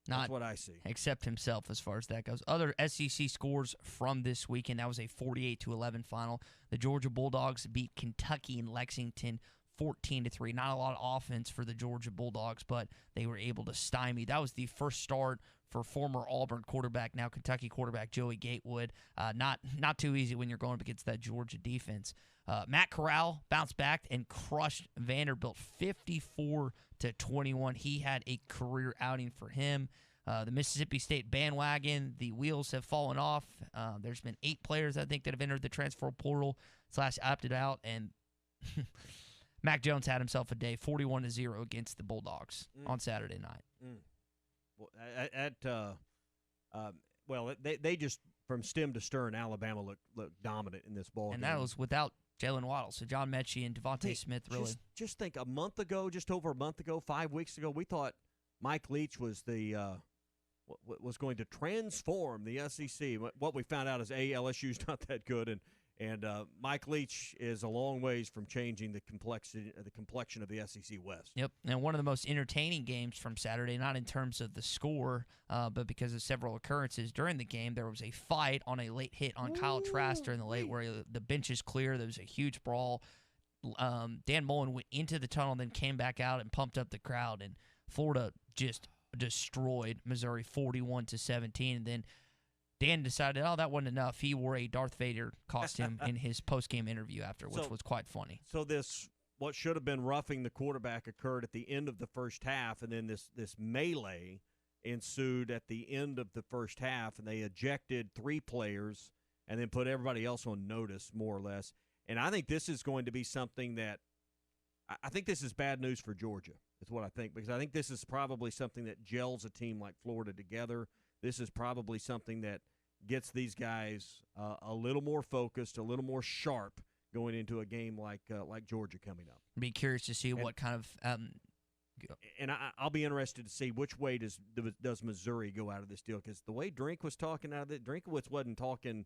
That's what I see. Except himself as far as that goes. Other SEC scores from this weekend, that was a 48-11 final. The Georgia Bulldogs beat Kentucky in Lexington 14-3. Not a lot of offense for the Georgia Bulldogs, but they were able to stymie. That was the first start for former Auburn quarterback, now Kentucky quarterback Joey Gatewood. Not too easy when you're going up against that Georgia defense. Matt Corral bounced back and crushed Vanderbilt 54-21. He had a career outing for him. The Mississippi State bandwagon, the wheels have fallen off. There's been 8 players, I think, that have entered the transfer portal / opted out, and Mac Jones had himself a day, 41-0 against the Bulldogs on Saturday night. Well, they just, from stem to stern, Alabama looked dominant in this ball game. And that was without Jalen Waddle. So John Mechie and Devontae Smith really. Just think, just over a month ago, 5 weeks ago, we thought Mike Leach was was going to transform the SEC. What we found out is LSU's not that good, and Mike Leach is a long ways from changing the complexion of the SEC West. Yep, and one of the most entertaining games from Saturday, not in terms of the score, but because of several occurrences during the game. There was a fight on a late hit on Kyle Trask during the late where the bench is clear. There was a huge brawl. Dan Mullen went into the tunnel, then came back out and pumped up the crowd, and Florida just destroyed Missouri 41-17, and then Dan decided, that wasn't enough. He wore a Darth Vader costume in his post-game interview after, which was quite funny. So what should have been roughing the quarterback occurred at the end of the first half, and then this melee ensued at the end of the first half, and they ejected 3 players and then put everybody else on notice, more or less. And I think this is going to be something that I think this is bad news for Georgia, is what I think, because I think this is probably something that gels a team like Florida together. This is probably something that gets these guys a little more focused, a little more sharp going into a game like Georgia coming up. Be curious to see what kind of and I'll be interested to see which way does Missouri go out of this deal, because the way Drink was talking out of it, Drinkowitz wasn't talking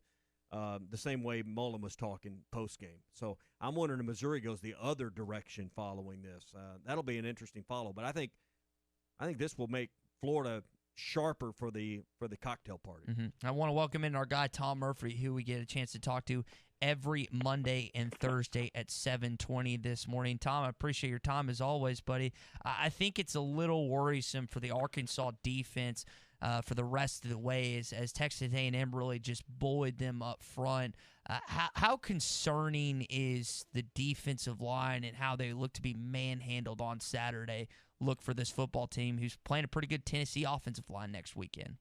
the same way Mullen was talking post-game. So I'm wondering if Missouri goes the other direction following this. That'll be an interesting follow. But I think this will make Florida sharper for the cocktail party. I want to welcome in our guy Tom Murphy, who we get a chance to talk to every Monday and Thursday at 7:20 this morning. Tom, I appreciate your time as always, buddy. I think it's a little worrisome for the Arkansas defense for the rest of the way as Texas A&M really just bullied them up front. How concerning is the defensive line and how they look to be manhandled on Saturday look for this football team who's playing a pretty good Tennessee offensive line this weekend?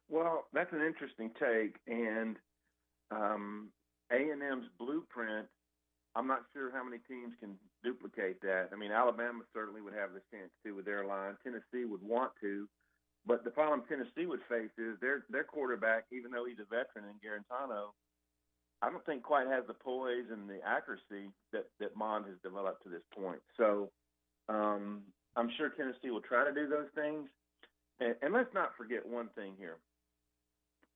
Well, that's an interesting take, and A&M's blueprint, I'm not sure how many teams can duplicate that. I mean, Alabama certainly would have the chance to with their line. Tennessee would want to, but the problem Tennessee would face is their quarterback, even though he's a veteran in Garantano, I don't think quite has the poise and the accuracy that Mond has developed to this point. So I'm sure Tennessee will try to do those things. And let's not forget one thing here.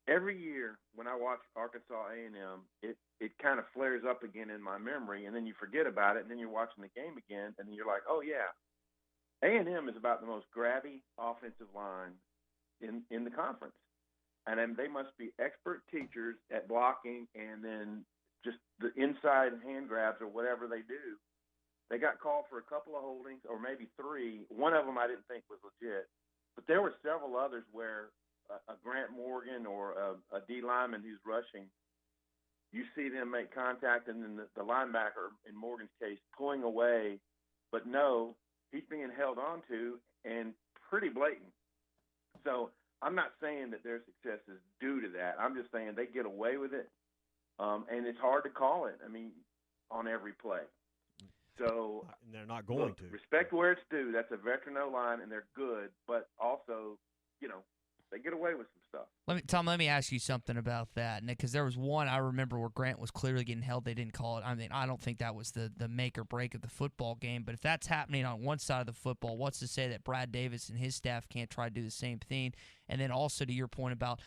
Every year when I watch Arkansas A&M, it kind of flares up again in my memory, and then you forget about it, and then you're watching the game again, and then you're like, oh, yeah, A&M is about the most grabby offensive line in the conference. And then they must be expert teachers at blocking and then just the inside hand grabs or whatever they do. They got called for a couple of holdings, or maybe 3. One of them I didn't think was legit. But there were several others where a Grant Morgan or a D lineman who's rushing, you see them make contact, and then the linebacker, in Morgan's case, pulling away. But no, he's being held on to, and pretty blatant. So I'm not saying that their success is due to that. I'm just saying they get away with it, and it's hard to call it, on every play. So and they're not going to. Respect where it's due. That's a veteran O-line, and they're good. But also, They get away with some stuff. Tom, let me ask you something about that, because there was one I remember where Grant was clearly getting held. They didn't call it. I mean, I don't think that was the make or break of the football game. But if that's happening on one side of the football, what's to say that Brad Davis and his staff can't try to do the same thing? And then also to your point about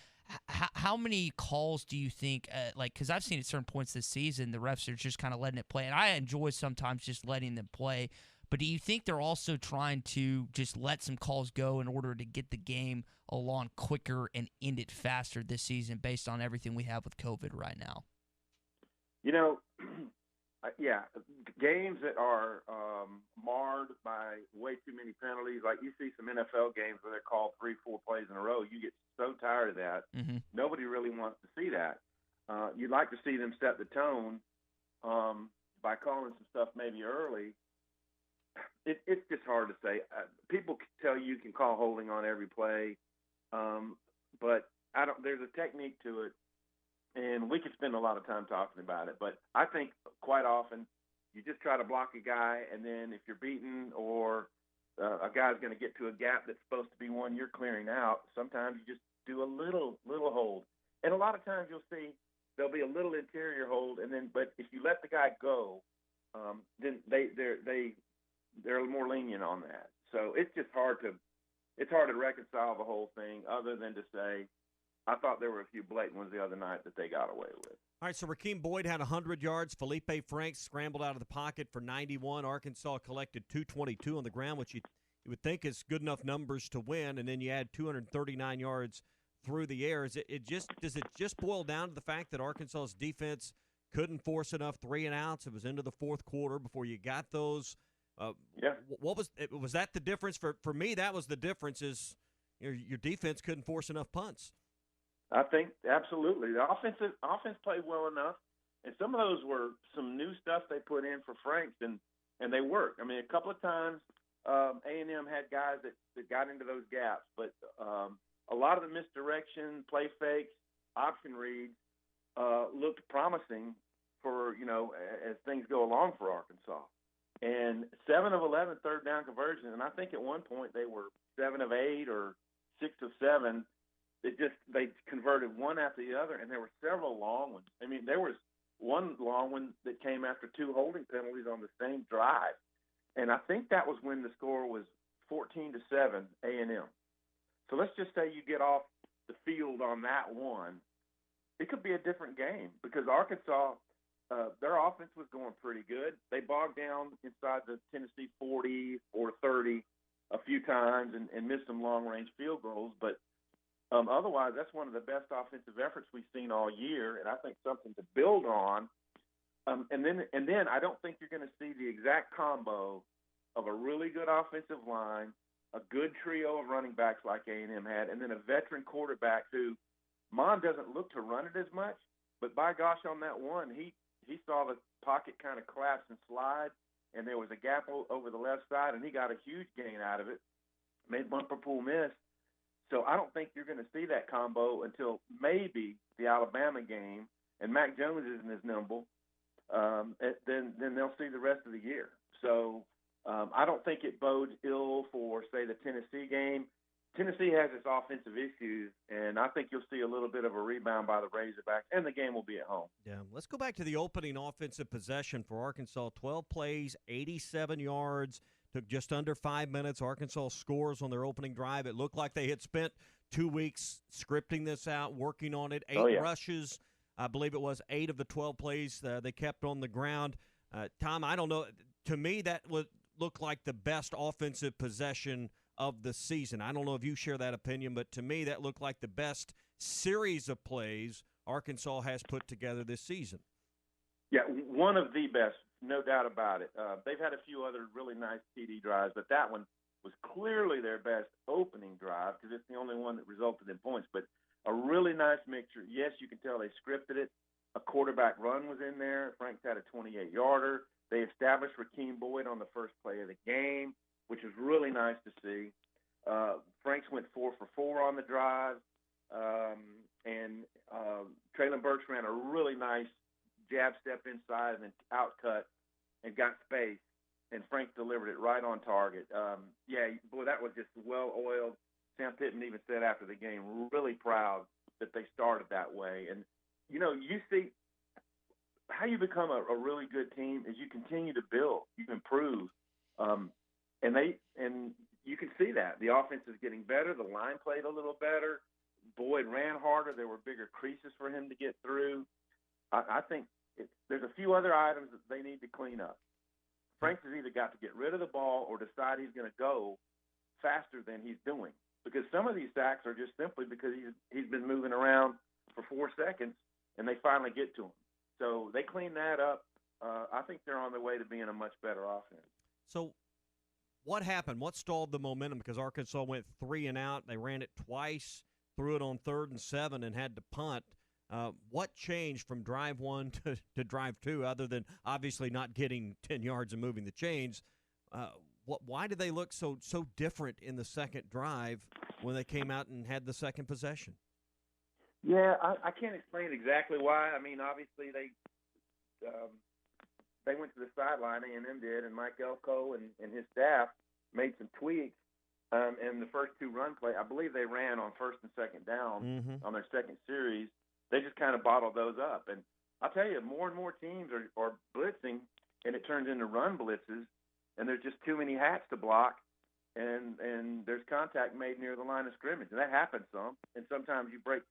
how many calls do you think, because I've seen at certain points this season, the refs are just kind of letting it play. And I enjoy sometimes just letting them play. But do you think they're also trying to just let some calls go in order to get the game along quicker and end it faster this season based on everything we have with COVID right now? Yeah, games that are marred by way too many penalties, like you see some NFL games where they're called 3-4 plays in a row, you get so tired of that. Mm-hmm. Nobody really wants to see that. You'd like to see them set the tone by calling some stuff maybe early. It's just hard to say. People can tell you can call holding on every play, but there's a technique to it, and we could spend a lot of time talking about it. But I think quite often you just try to block a guy, and then if you're beaten or a guy's going to get to a gap that's supposed to be one you're clearing out, sometimes you just do a little hold. And a lot of times you'll see there'll be a little interior hold, but if you let the guy go, then they're more lenient on that. So it's just hard to reconcile the whole thing, other than to say, I thought there were a few blatant ones the other night that they got away with. All right, so Rakeem Boyd had 100 yards. Felipe Franks scrambled out of the pocket for 91. Arkansas collected 222 on the ground, which you would think is good enough numbers to win, and then you add 239 yards through the air. Does it just boil down to the fact that Arkansas's defense couldn't force enough 3-and-outs? It was into the fourth quarter before you got those. Yeah. What was that the difference? For me, that was the difference, is your defense couldn't force enough punts. I think absolutely. The offense played well enough, and some of those were some new stuff they put in for Franks, and they worked. I mean, a couple of times A&M had guys that got into those gaps, but a lot of the misdirection, play fakes, option reads looked promising for, as things go along for Arkansas. And 7 of 11 third down conversions, and I think at one point they were 7 of 8 or 6 of 7. They converted one after the other, and there were several long ones. I mean, there was one long one that came after 2 holding penalties on the same drive, and I think that was when the score was 14-7 A&M. So let's just say you get off the field on that one, it could be a different game, because Arkansas, their offense was going pretty good. They bogged down inside the Tennessee 40 or 30 a few times and missed some long-range field goals, but otherwise, that's one of the best offensive efforts we've seen all year, and I think something to build on. And then I don't think you're going to see the exact combo of a really good offensive line, a good trio of running backs like A&M had, and then a veteran quarterback who Mond doesn't look to run it as much, but by gosh, on that one, he saw the pocket kind of collapse and slide, and there was a gap over the left side, and he got a huge gain out of it, made Bumper Pool miss. So I don't think you're going to see that combo until maybe the Alabama game, and Mac Jones isn't as nimble. Then they'll see the rest of the year. So I don't think it bodes ill for, say, the Tennessee game. Tennessee has its offensive issues, and I think you'll see a little bit of a rebound by the Razorbacks, and the game will be at home. Yeah, let's go back to the opening offensive possession for Arkansas. 12 plays, 87 yards. Took just under 5 minutes. Arkansas scores on their opening drive. It looked like they had spent 2 weeks scripting this out, working on it. 8 rushes. I believe it was 8 of the 12 plays they kept on the ground. Tom, I don't know. To me, that would look like the best offensive possession of the season. I don't know if you share that opinion, but to me, that looked like the best series of plays Arkansas has put together this season. Yeah, one of the best. No doubt about it. They've had a few other really nice TD drives, but that one was clearly their best opening drive because it's the only one that resulted in points. But a really nice mixture. Yes, you can tell they scripted it. A quarterback run was in there. Franks had a 28-yarder. They established Rakeem Boyd on the first play of the game, which was really nice to see. Franks went 4 for 4 on the drive, and Traylon Burks ran a really nice jab step inside and then out cut and got space, and Frank delivered it right on target. That was just well-oiled. Sam Pittman even said after the game, really proud that they started that way. And, you see how you become a really good team is you continue to build, you improve. And you can see that. The offense is getting better. The line played a little better. Boyd ran harder. There were bigger creases for him to get through. I think there's a few other items that they need to clean up. Franks has either got to get rid of the ball or decide he's going to go faster than he's doing. Because some of these sacks are just simply because he's been moving around for 4 seconds, and they finally get to him. So they clean that up. I think they're on their way to being a much better offense. So what happened? What stalled the momentum? Because Arkansas went 3 and out. They ran it twice, threw it on 3rd and 7, and had to punt. What changed from drive 1 to drive 2, other than obviously not getting 10 yards and moving the chains? Why did they look so different in the second drive when they came out and had the second possession? Yeah, I can't explain exactly why. I mean, obviously they went to the sideline, A&M did, and Mike Elko and his staff made some tweaks. And the first 2 run play, I believe they ran on 1st and 2nd down on their second series. They just kind of bottled those up. And I'll tell you, more and more teams are blitzing, and it turns into run blitzes, and there's just too many hats to block, and there's contact made near the line of scrimmage. And that happens some, and sometimes you break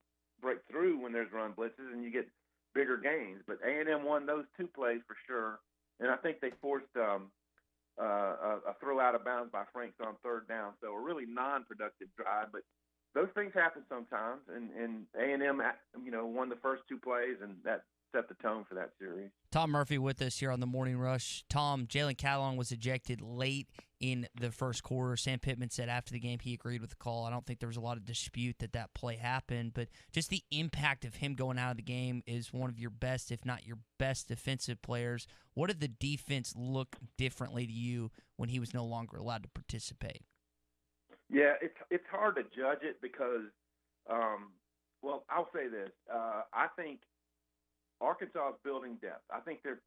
through when there's run blitzes and you get bigger gains. But A&M won those 2 plays for sure, and I think they forced a throw out of bounds by Franks on 3rd down. So a really non-productive drive, but those things happen sometimes, and A&M, won the first 2 plays, and that set the tone for that series. Tom Murphy with us here on the Morning Rush. Tom, Jalen Catalon was ejected late in the first quarter. Sam Pittman said after the game he agreed with the call. I don't think there was a lot of dispute that play happened, but just the impact of him going out of the game is one of your best, if not your best, defensive players. What did the defense look differently to you when he was no longer allowed to participate? Yeah, it's hard to judge it because, I'll say this. I think Arkansas is building depth. I think their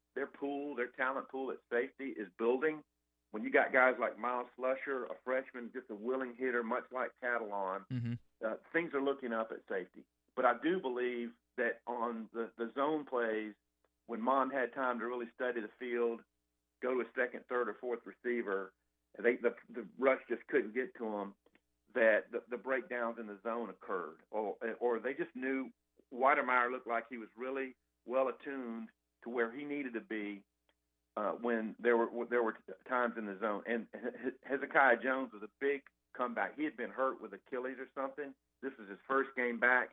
talent pool at safety is building. When you got guys like Miles Slusher, a freshman, just a willing hitter, much like Catalon, things are looking up at safety. But I do believe that on the zone plays, when Mond had time to really study the field, go to a 2nd, 3rd, or 4th receiver, the rush just couldn't get to him, that the breakdowns in the zone occurred. Or they just knew Weidermeyer looked like he was really well attuned to where he needed to be when there were times in the zone. And Hezekiah Jones was a big comeback. He had been hurt with Achilles or something. This was his first game back.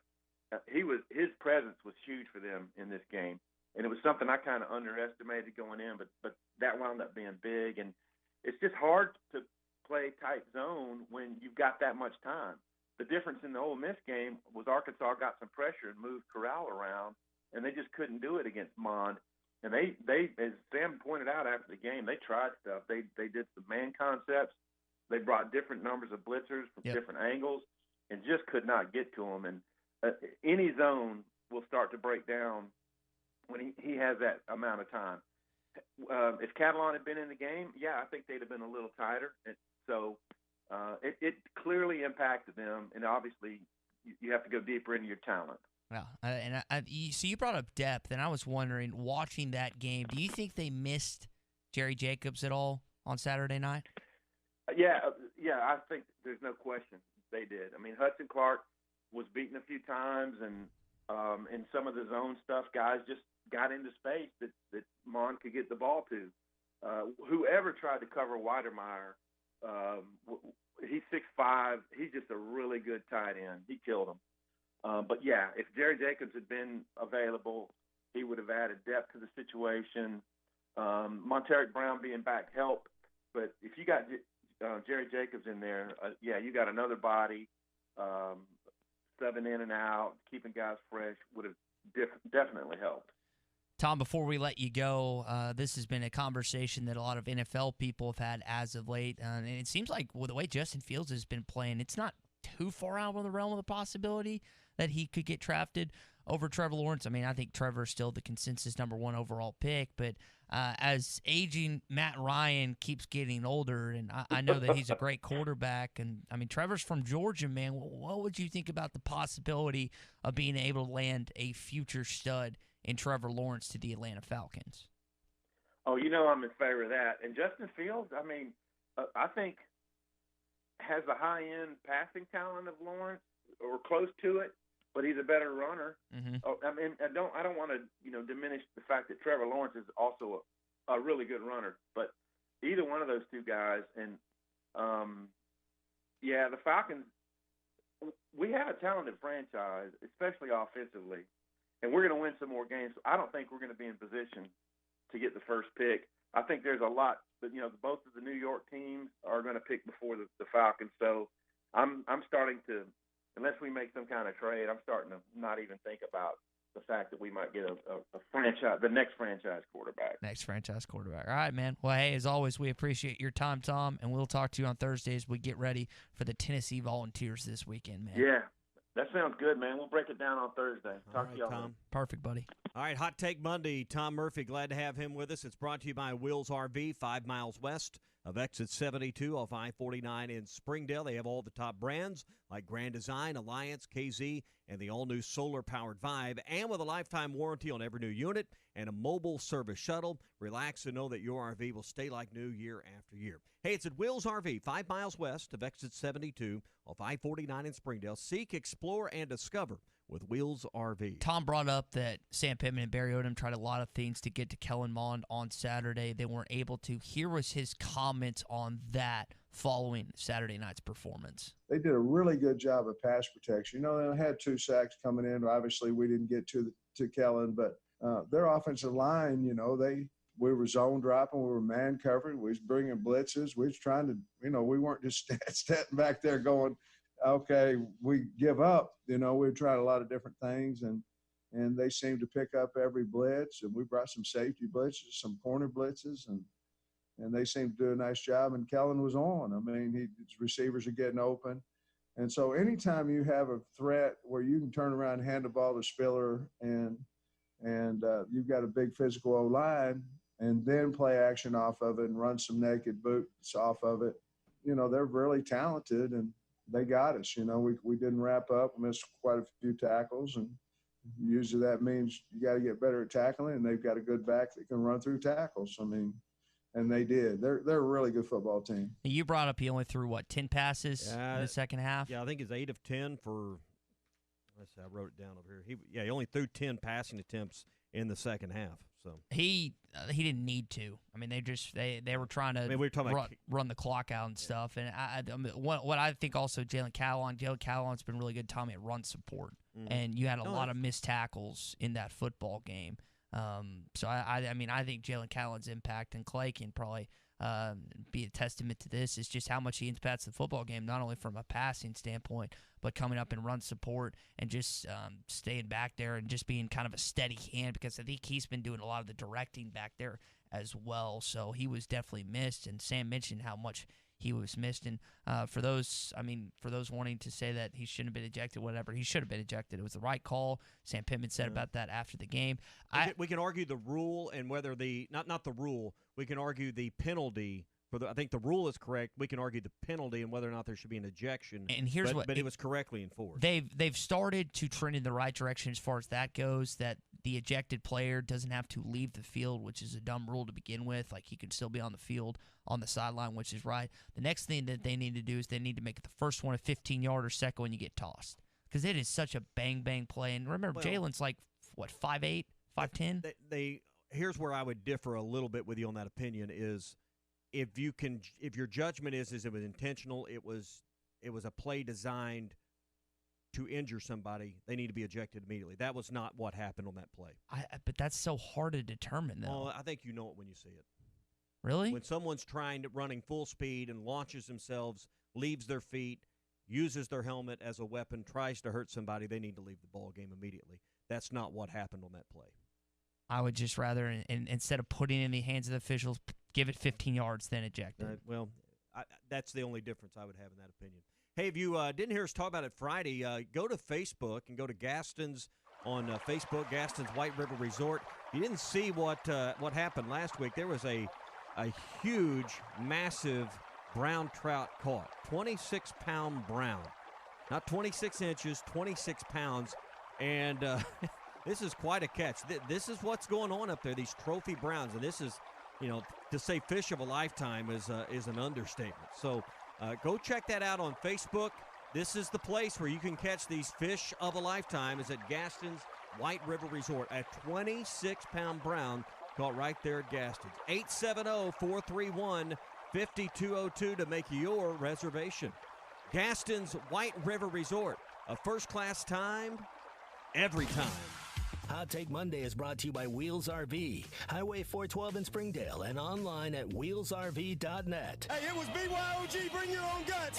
His presence was huge for them in this game, and it was something I kind of underestimated going in, but that wound up being big. And it's just hard to play tight zone when you've got that much time. The difference in the Ole Miss game was Arkansas got some pressure and moved Corral around, and they just couldn't do it against Mond. And they as Sam pointed out after the game, they tried stuff. They did some man concepts. They brought different numbers of blitzers from different angles and just could not get to them. And any zone will start to break down when he has that amount of time. If Catalon had been in the game, I think they'd have been a little tighter. So it clearly impacted them, and obviously you have to go deeper into your talent. Yeah, so you brought up depth, and I was wondering, watching that game, do you think they missed Jerry Jacobs at all on Saturday night? Yeah, I think there's no question they did. I mean, Hudson Clark was beaten a few times, and in some of the zone stuff, guys just got into space that Mond could get the ball to. Whoever tried to cover Weidermeyer, he's 6'5". He's just a really good tight end. He killed him. But if Jerry Jacobs had been available, he would have added depth to the situation. Monteric Brown being back helped, but if you got Jerry Jacobs in there, you got another body, 7 in and out, keeping guys fresh would have definitely helped. Tom, before we let you go, this has been a conversation that a lot of NFL people have had as of late, and it seems like with the way Justin Fields has been playing, it's not too far out of the realm of the possibility that he could get drafted over Trevor Lawrence. I mean, I think Trevor's still the consensus #1 overall pick, but as aging Matt Ryan keeps getting older, and I know that he's a great quarterback, and I mean Trevor's from Georgia, man. What would you think about the possibility of being able to land a future stud in Trevor Lawrence to the Atlanta Falcons? Oh, I'm in favor of that. And Justin Fields, I mean, I think has the high-end passing talent of Lawrence or close to it, but he's a better runner. Mm-hmm. I mean, I don't want to, diminish the fact that Trevor Lawrence is also a really good runner, but either one of those two guys. And, the Falcons, we have a talented franchise, especially offensively, and we're going to win some more games. I don't think we're going to be in position to get the first pick. I think there's a lot, but both of the New York teams are going to pick before the Falcons. So I'm starting to, unless we make some kind of trade, I'm starting to not even think about the fact that we might get a franchise, the next franchise quarterback. Next franchise quarterback. All right, man. Well, hey, as always, we appreciate your time, Tom, and we'll talk to you on Thursday as we get ready for the Tennessee Volunteers this weekend, man. Yeah. That sounds good, man. We'll break it down on Thursday. Talk to y'all, Tom. Perfect, buddy. All right, Hot Take Monday. Tom Murphy, glad to have him with us. It's brought to you by Wills RV, 5 miles west of exit 72 off I-49 in Springdale. They have all the top brands like Grand Design, Alliance, KZ, and the all-new solar-powered Vibe, and with a lifetime warranty on every new unit and a mobile service shuttle. Relax and know that your RV will stay like new year after year. Hey, it's at Wills RV, 5 miles west of exit 72 off I-49 in Springdale. Seek, explore, and discover with Wills RV. Tom brought up that Sam Pittman and Barry Odom tried a lot of things to get to Kellen Mond on Saturday. They weren't able to. Here was his comments on that following Saturday night's performance. They did a really good job of pass protection. They had 2 sacks coming in. Obviously, we didn't get to Kellen, but their offensive line, we were zone dropping, we were man covered, we was bringing blitzes, we was trying to, we weren't just standing back there going, okay, we give up. We tried a lot of different things, and they seemed to pick up every blitz, and we brought some safety blitzes, some corner blitzes, and they seemed to do a nice job, and Kellen was on. I mean, his receivers are getting open. And so anytime you have a threat where you can turn around and hand the ball to Spiller and you've got a big physical O-line and then play action off of it and run some naked boots off of it, they're really talented, and they got us. We didn't wrap up, missed quite a few tackles, and usually that means you got to get better at tackling, and they've got a good back that can run through tackles. I mean, and they did. They're a really good football team. You brought up he only threw, 10 passes in the second half? Yeah, I think it's 8 of 10 for – let's see, I wrote it down over here. He only threw 10 passing attempts in the second half. So he didn't need to. I mean, they were trying to run the clock out and stuff. And I mean, what I think also Jalen Catalon's been really good, Tommy, at run support. Mm-hmm. And you had a lot of missed tackles in that football game. So I mean, I think Jalen Catalon's impact, and Clay can probably be a testament to this, is just how much he impacts the football game, not only from a passing standpoint, but coming up and run support and just staying back there and just being kind of a steady hand, because I think he's been doing a lot of the directing back there as well. So he was definitely missed, and Sam mentioned how much he was missed. And for those wanting to say that he shouldn't have been ejected, whatever, he should have been ejected. It was the right call. Sam Pittman said about that after the game. We can argue the rule and whether not the rule. We can argue the penalty. I think the rule is correct. We can argue the penalty and whether or not there should be an ejection. And here's but it was correctly enforced. They've started to trend in the right direction as far as that goes, that the ejected player doesn't have to leave the field, which is a dumb rule to begin with. Like, he can still be on the field on the sideline, which is right. The next thing that they need to do is they need to make it the first one a 15-yard or second when you get tossed, because it is such a bang-bang play. And remember, Jalen's 5'8", 5'10"? Here's where I would differ a little bit with you on that opinion is if your judgment is it was intentional, it was a play designed to injure somebody, they need to be ejected immediately. That was not what happened on that play. But that's so hard to determine, though. Well, I think you know it when you see it. Really? When someone's running full speed and launches themselves, leaves their feet, uses their helmet as a weapon, tries to hurt somebody, they need to leave the ball game immediately. That's not what happened on that play. I would just rather, instead of putting it in the hands of the officials, give it 15 yards, then eject it. That's the only difference I would have in that opinion. Hey, if you didn't hear us talk about it Friday, go to Facebook and go to Gaston's on Facebook, Gaston's White River Resort. You didn't see what happened last week. There was a huge, massive brown trout caught, 26-pound brown. Not 26 inches, 26 pounds. And this is quite a catch. This is what's going on up there, these trophy browns. And this is, to say fish of a lifetime is an understatement. So go check that out on Facebook. This is the place where you can catch these fish of a lifetime. Is at Gaston's White River Resort. A 26-pound brown caught right there at Gaston's. 870-431-5202 to make your reservation. Gaston's White River Resort. A first-class time, every time. Hot Take Monday is brought to you by Wheels RV, Highway 412 in Springdale, and online at wheelsrv.net. Hey, it was BYOG, bring your own guts.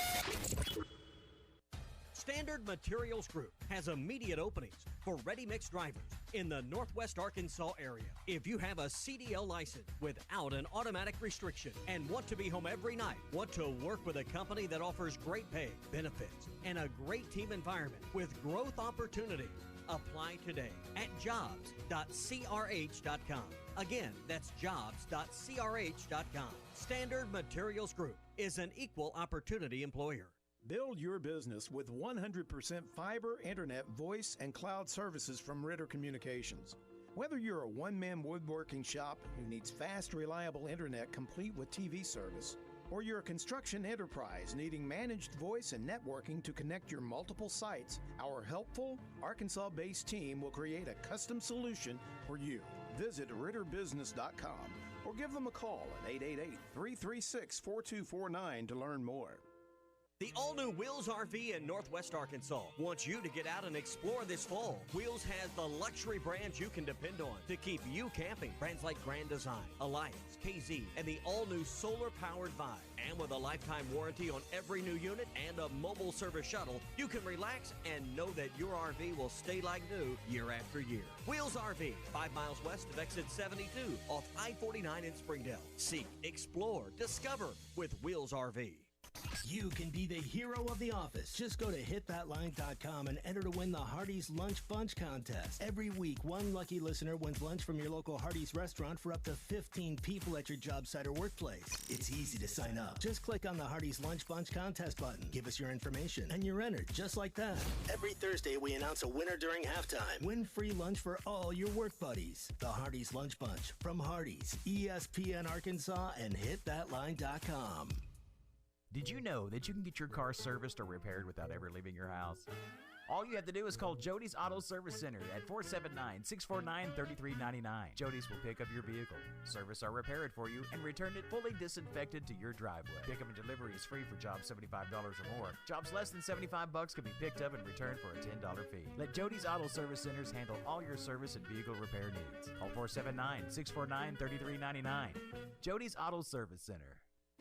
Standard Materials Group has immediate openings for ready-mix drivers in the Northwest Arkansas area. If you have a CDL license without an automatic restriction and want to be home every night, want to work with a company that offers great pay, benefits, and a great team environment with growth opportunity, apply today at jobs.crh.com. Again, that's jobs.crh.com. Standard Materials Group is an equal opportunity employer. Build your business with 100% fiber, internet, voice, and cloud services from Ritter Communications. Whether you're a one-man woodworking shop who needs fast, reliable internet complete with TV service, or you're a construction enterprise needing managed voice and networking to connect your multiple sites, our helpful, Arkansas-based team will create a custom solution for you. Visit RitterBusiness.com or give them a call at 888-336-4249 to learn more. The all-new Wheels RV in Northwest Arkansas wants you to get out and explore this fall. Wheels has the luxury brands you can depend on to keep you camping. Brands like Grand Design, Alliance, KZ, and the all-new solar-powered Vibe. And with a lifetime warranty on every new unit and a mobile service shuttle, you can relax and know that your RV will stay like new year after year. Wheels RV, 5 miles west of exit 72 off I-49 in Springdale. Seek, explore, discover with Wheels RV. You can be the hero of the office. Just go to hitthatline.com and enter to win the Hardee's Lunch Bunch contest. Every week, one lucky listener wins lunch from your local Hardee's restaurant for up to 15 people at your job site or workplace. It's easy to sign up. Just click on the Hardee's Lunch Bunch contest button, give us your information, and you're entered just like that. Every Thursday, we announce a winner during halftime. Win free lunch for all your work buddies. The Hardee's Lunch Bunch from Hardee's, ESPN Arkansas, and hitthatline.com. Did you know that you can get your car serviced or repaired without ever leaving your house? All you have to do is call Jody's Auto Service Center at 479-649-3399. Jody's will pick up your vehicle, service or repair it for you, and return it fully disinfected to your driveway. Pickup and delivery is free for jobs $75 or more. Jobs less than $75 can be picked up and returned for a $10 fee. Let Jody's Auto Service Centers handle all your service and vehicle repair needs. Call 479-649-3399. Jody's Auto Service Center.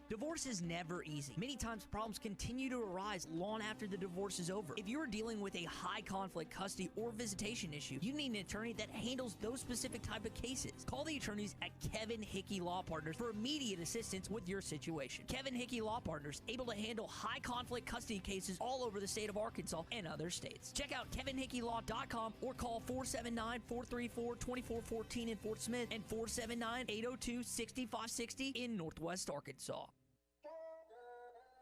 Divorce is never easy. Many times problems continue to arise long after the divorce is over. If you're dealing with a high conflict custody or visitation issue, you need an attorney that handles those specific type of cases. Call the attorneys at Kevin Hickey Law Partners for immediate assistance with your situation. Kevin Hickey Law Partners, able to handle high conflict custody cases all over the state of Arkansas and other states. Check out kevinhickeylaw.com or call 479-434-2414 in Fort Smith and 479-802-6560 in Northwest Arkansas.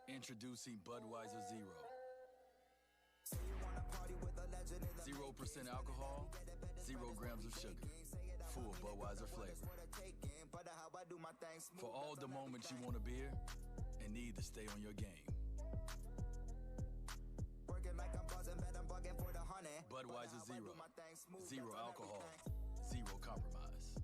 Introducing Budweiser Zero. 0% alcohol, 0 grams of sugar. Full Budweiser flavor. For all the moments you want a beer and need to stay on your game. Budweiser Zero. 0 alcohol, 0 compromise.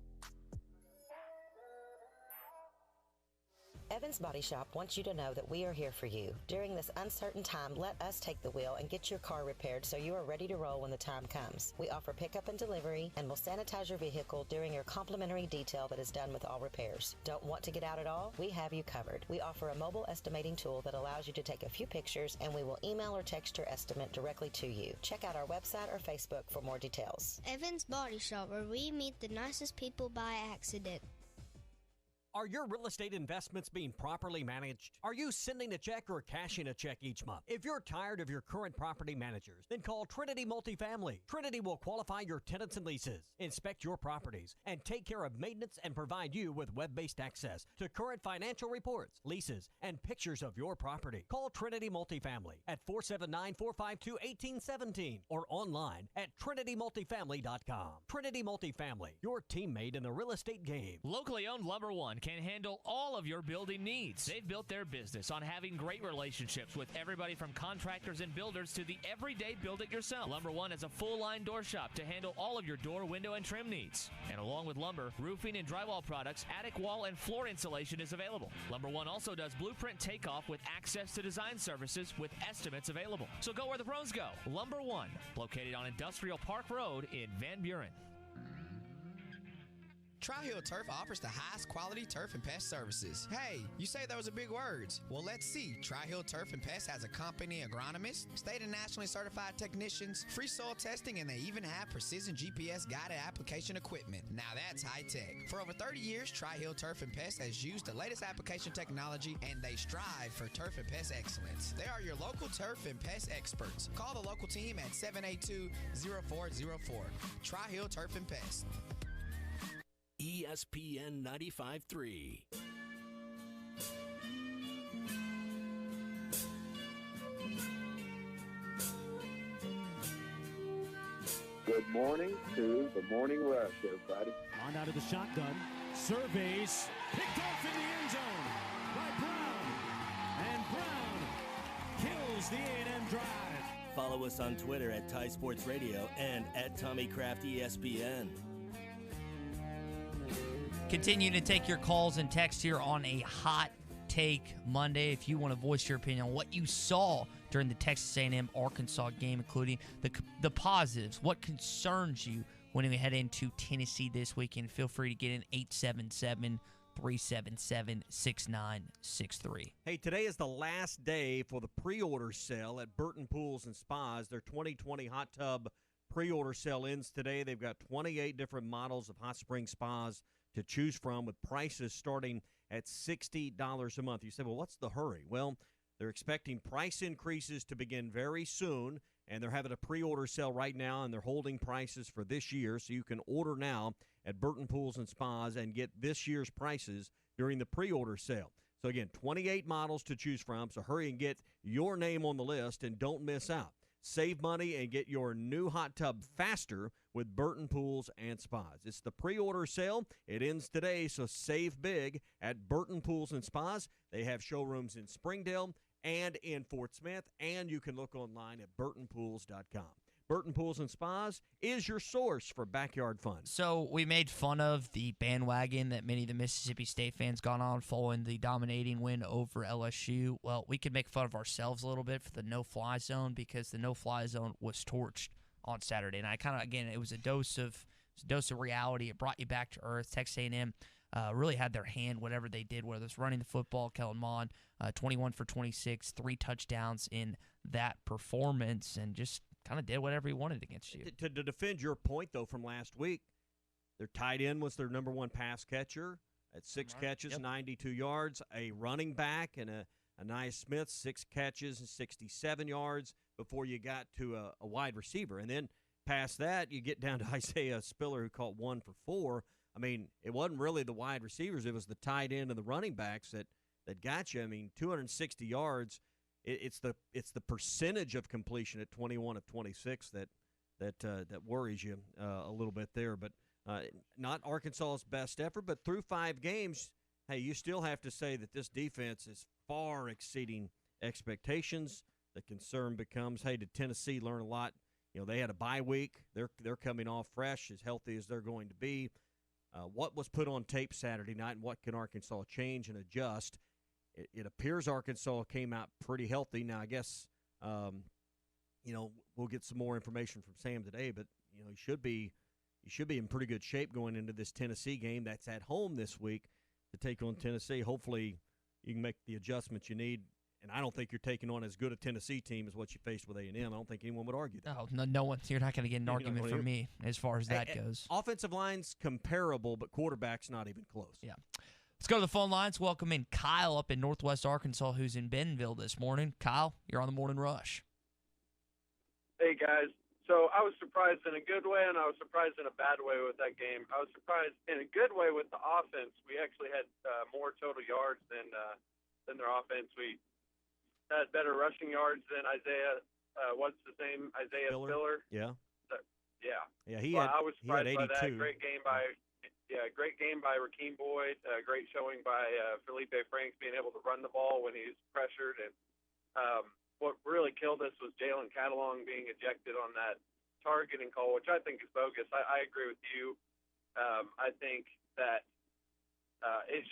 Evans Body Shop wants you to know that we are here for you. During this uncertain time, let us take the wheel and get your car repaired so you are ready to roll when the time comes. We offer pickup and delivery and will sanitize your vehicle during your complimentary detail that is done with all repairs. Don't want to get out at all? We have you covered. We offer a mobile estimating tool that allows you to take a few pictures and we will email or text your estimate directly to you. Check out our website or Facebook for more details. Evans Body Shop, where we meet the nicest people by accident. Are your real estate investments being properly managed? Are you sending a check or cashing a check each month? If you're tired of your current property managers, then call Trinity Multifamily. Trinity will qualify your tenants and leases, inspect your properties, and take care of maintenance and provide you with web-based access to current financial reports, leases, and pictures of your property. Call Trinity Multifamily at 479-452-1817 or online at trinitymultifamily.com. Trinity Multifamily, your teammate in the real estate game. Locally owned Lumber One can handle all of your building needs. They've built their business on having great relationships with everybody from contractors and builders to the everyday build-it-yourself. Lumber One has a full-line door shop to handle all of your door, window, and trim needs. And along with lumber, roofing and drywall products, attic wall and floor insulation is available. Lumber One also does blueprint takeoff with access to design services with estimates available. So go where the pros go. Lumber One, located on Industrial Park Road in Van Buren. Tri-Hill Turf offers the highest quality turf and pest services. Hey, you say those are big words. Well, let's see. Tri-Hill Turf and Pest has a company agronomist, state and nationally certified technicians, free soil testing, and they even have precision GPS guided application equipment. Now that's high tech. For over 30 years, Tri-Hill Turf and Pest has used the latest application technology, and they strive for turf and pest excellence. They are your local turf and pest experts. Call the local team at 782-0404. Tri-Hill Turf and Pest. ESPN 95.3. Good morning to the Morning Rush, everybody. On out of the shotgun. Surveys. Picked off in the end zone by Brown. And Brown kills the A&M drive. Follow us on Twitter at Ty Sports Radio and at Tommy Craft ESPN. Continuing to take your calls and texts here on a Hot Take Monday. If you want to voice your opinion on what you saw during the Texas A&M Arkansas game, including the positives, what concerns you when we head into Tennessee this weekend, feel free to get in 877-377-6963. Hey, today is the last day for the pre-order sale at Burton Pools and Spas. Their 2020 hot tub pre-order sale ends today. They've got 28 different models of hot spring spas to choose from, with prices starting at $60 a month. You say, well, what's the hurry? Well, they're expecting price increases to begin very soon, and they're having a pre-order sale right now, and they're holding prices for this year, so you can order now at Burton Pools and Spas and get this year's prices during the pre-order sale. So, again, 28 models to choose from, so hurry and get your name on the list and don't miss out. Save money and get your new hot tub faster with Burton Pools and Spas. It's the pre-order sale. It ends today, so save big at Burton Pools and Spas. They have showrooms in Springdale and in Fort Smith, and you can look online at burtonpools.com. Burton Pools and Spas is your source for backyard fun. So we made fun of the bandwagon that many of the Mississippi State fans got on following the dominating win over LSU. Well, we could make fun of ourselves a little bit for the no-fly zone, because the no-fly zone was torched on Saturday. And I kind of, again, it was a dose of reality. It brought you back to earth. Texas A&M really had their hand, whatever they did, whether it's running the football. Kellen Mond, 21 for 26, 3 touchdowns in that performance, and just kind of did whatever he wanted against you. To defend your point, though, from last week, their tight end was their number one pass catcher at 6 catches, 92 yards. A running back and Aniyah Smith, 6 catches and 67 yards before you got to a wide receiver. And then past that, you get down to Isaiah Spiller, who caught 1 for 4. I mean, it wasn't really the wide receivers. It was the tight end and the running backs that got you. I mean, 260 yards. It's the percentage of completion at 21 of 26 that worries you a little bit there. But not Arkansas's best effort. But through 5 games, hey, you still have to say that this defense is far exceeding expectations. The concern becomes, hey, did Tennessee learn a lot? You know, they had a bye week. They're coming off fresh, as healthy as they're going to be. What was put on tape Saturday night, and what can Arkansas change and adjust? It appears Arkansas came out pretty healthy. Now, I guess, we'll get some more information from Sam today, but, you should be in pretty good shape going into this Tennessee game that's at home this week to take on Tennessee. Hopefully you can make the adjustments you need. And I don't think you're taking on as good a Tennessee team as what you faced with A&M. I don't think anyone would argue that. Oh, no one. You're not going to get an argument from me as far as that goes. Offensive line's comparable, but quarterback's not even close. Yeah. Let's go to the phone lines. Welcome in Kyle up in Northwest Arkansas, who's in Bentonville this morning. Kyle, you're on the Morning Rush. Hey, guys. So I was surprised in a good way, and I was surprised in a bad way with that game. I was surprised in a good way with the offense. We actually had more total yards than their offense. We had better rushing yards than Isaiah. What's his name? Isaiah Spiller. Yeah. Yeah. Yeah. I was surprised by that. 82. Great game by Rakeem Boyd. Great showing by Felipe Franks being able to run the ball when he's pressured. And what really killed us was Jalen Catalong being ejected on that targeting call, which I think is bogus. I agree with you. I think that it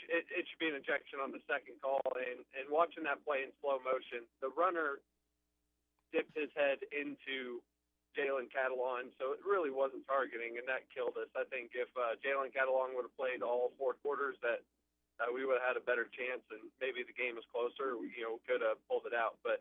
should be an ejection on the second call. And watching that play in slow motion, the runner dipped his head into Jalen Catalong, so it really wasn't targeting, and that killed us. I think if Jalen Catalong would have played all 4 quarters, that we would have had a better chance, and maybe the game was closer. We could have pulled it out. But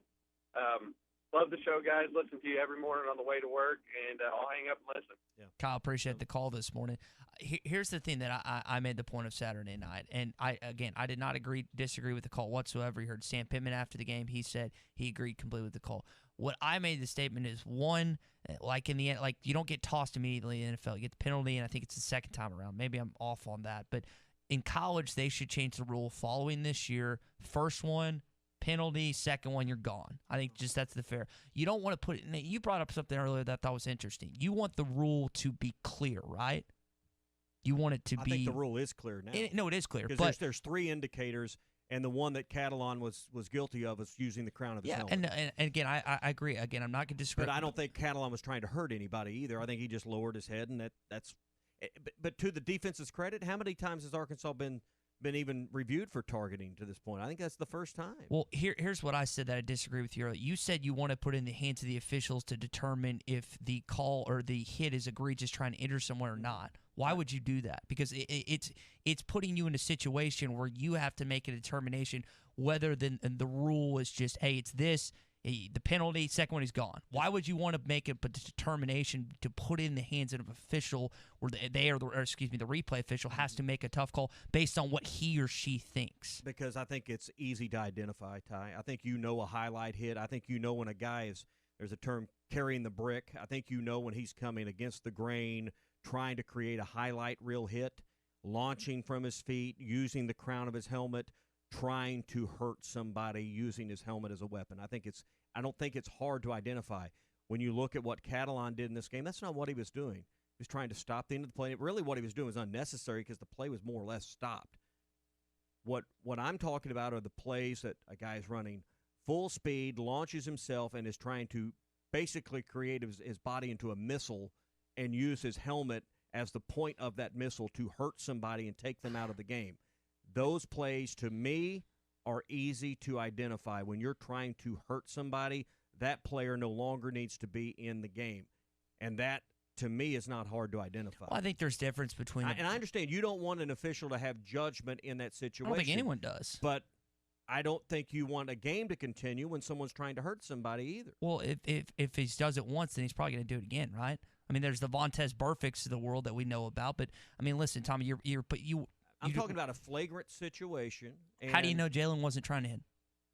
love the show, guys. Listen to you every morning on the way to work, and I'll hang up and listen. Yeah. Kyle, appreciate the call this morning. Here's the thing that I made the point of Saturday night, and I did not disagree with the call whatsoever. You heard Sam Pittman after the game. He said he agreed completely with the call. What I made the statement is, one, like in the end, like you don't get tossed immediately in the NFL. You get the penalty, and I think it's the second time around. Maybe I'm off on that. But in college, they should change the rule following this year. First one, penalty. Second one, you're gone. I think just that's the fair. You don't want to put it – you brought up something earlier that I thought was interesting. You want the rule to be clear, right? You want it to be – I think the rule is clear now. No, it is clear. Because there's 3 indicators, and the one that Catalan was guilty of is using the crown of his helmet. And again, I agree. Again, I'm not going to disagree. But I don't think Catalan was trying to hurt anybody either. I think he just lowered his head, and that's – but to the defense's credit, how many times has Arkansas been even reviewed for targeting to this point? I think that's the first time. Well, here's what I said that I disagree with you earlier. You said you want to put in the hands of the officials to determine if the call or the hit is egregious trying to enter somewhere or not. Why would you do that? Because it's putting you in a situation where you have to make a determination whether the rule is just, hey, it's this, the penalty, second one is gone. Why would you want to make a determination to put in the hands of an official where the replay official has to make a tough call based on what he or she thinks? Because I think it's easy to identify, Ty. I think you know a highlight hit. I think you know when a guy is, there's a term, carrying the brick. I think you know when he's coming against the grain, trying to create a highlight reel hit, launching from his feet, using the crown of his helmet, trying to hurt somebody using his helmet as a weapon. I don't think it's hard to identify. When you look at what Catalan did in this game, that's not what he was doing. He was trying to stop the end of the play. Really what he was doing was unnecessary because the play was more or less stopped. What I'm talking about are the plays that a guy is running full speed, launches himself, and is trying to basically create his body into a missile and use his helmet as the point of that missile to hurt somebody and take them out of the game. Those plays, to me, are easy to identify. When you're trying to hurt somebody, that player no longer needs to be in the game. And that, to me, is not hard to identify. Well, I think there's difference between and I understand you don't want an official to have judgment in that situation. I don't think anyone does. But I don't think you want a game to continue when someone's trying to hurt somebody either. Well, if he does it once, then he's probably going to do it again, right? I mean, there's the Vontaze Burficts of the world that we know about, but I mean, listen, Tommy, I'm talking about a flagrant situation. How do you know Jalen wasn't trying to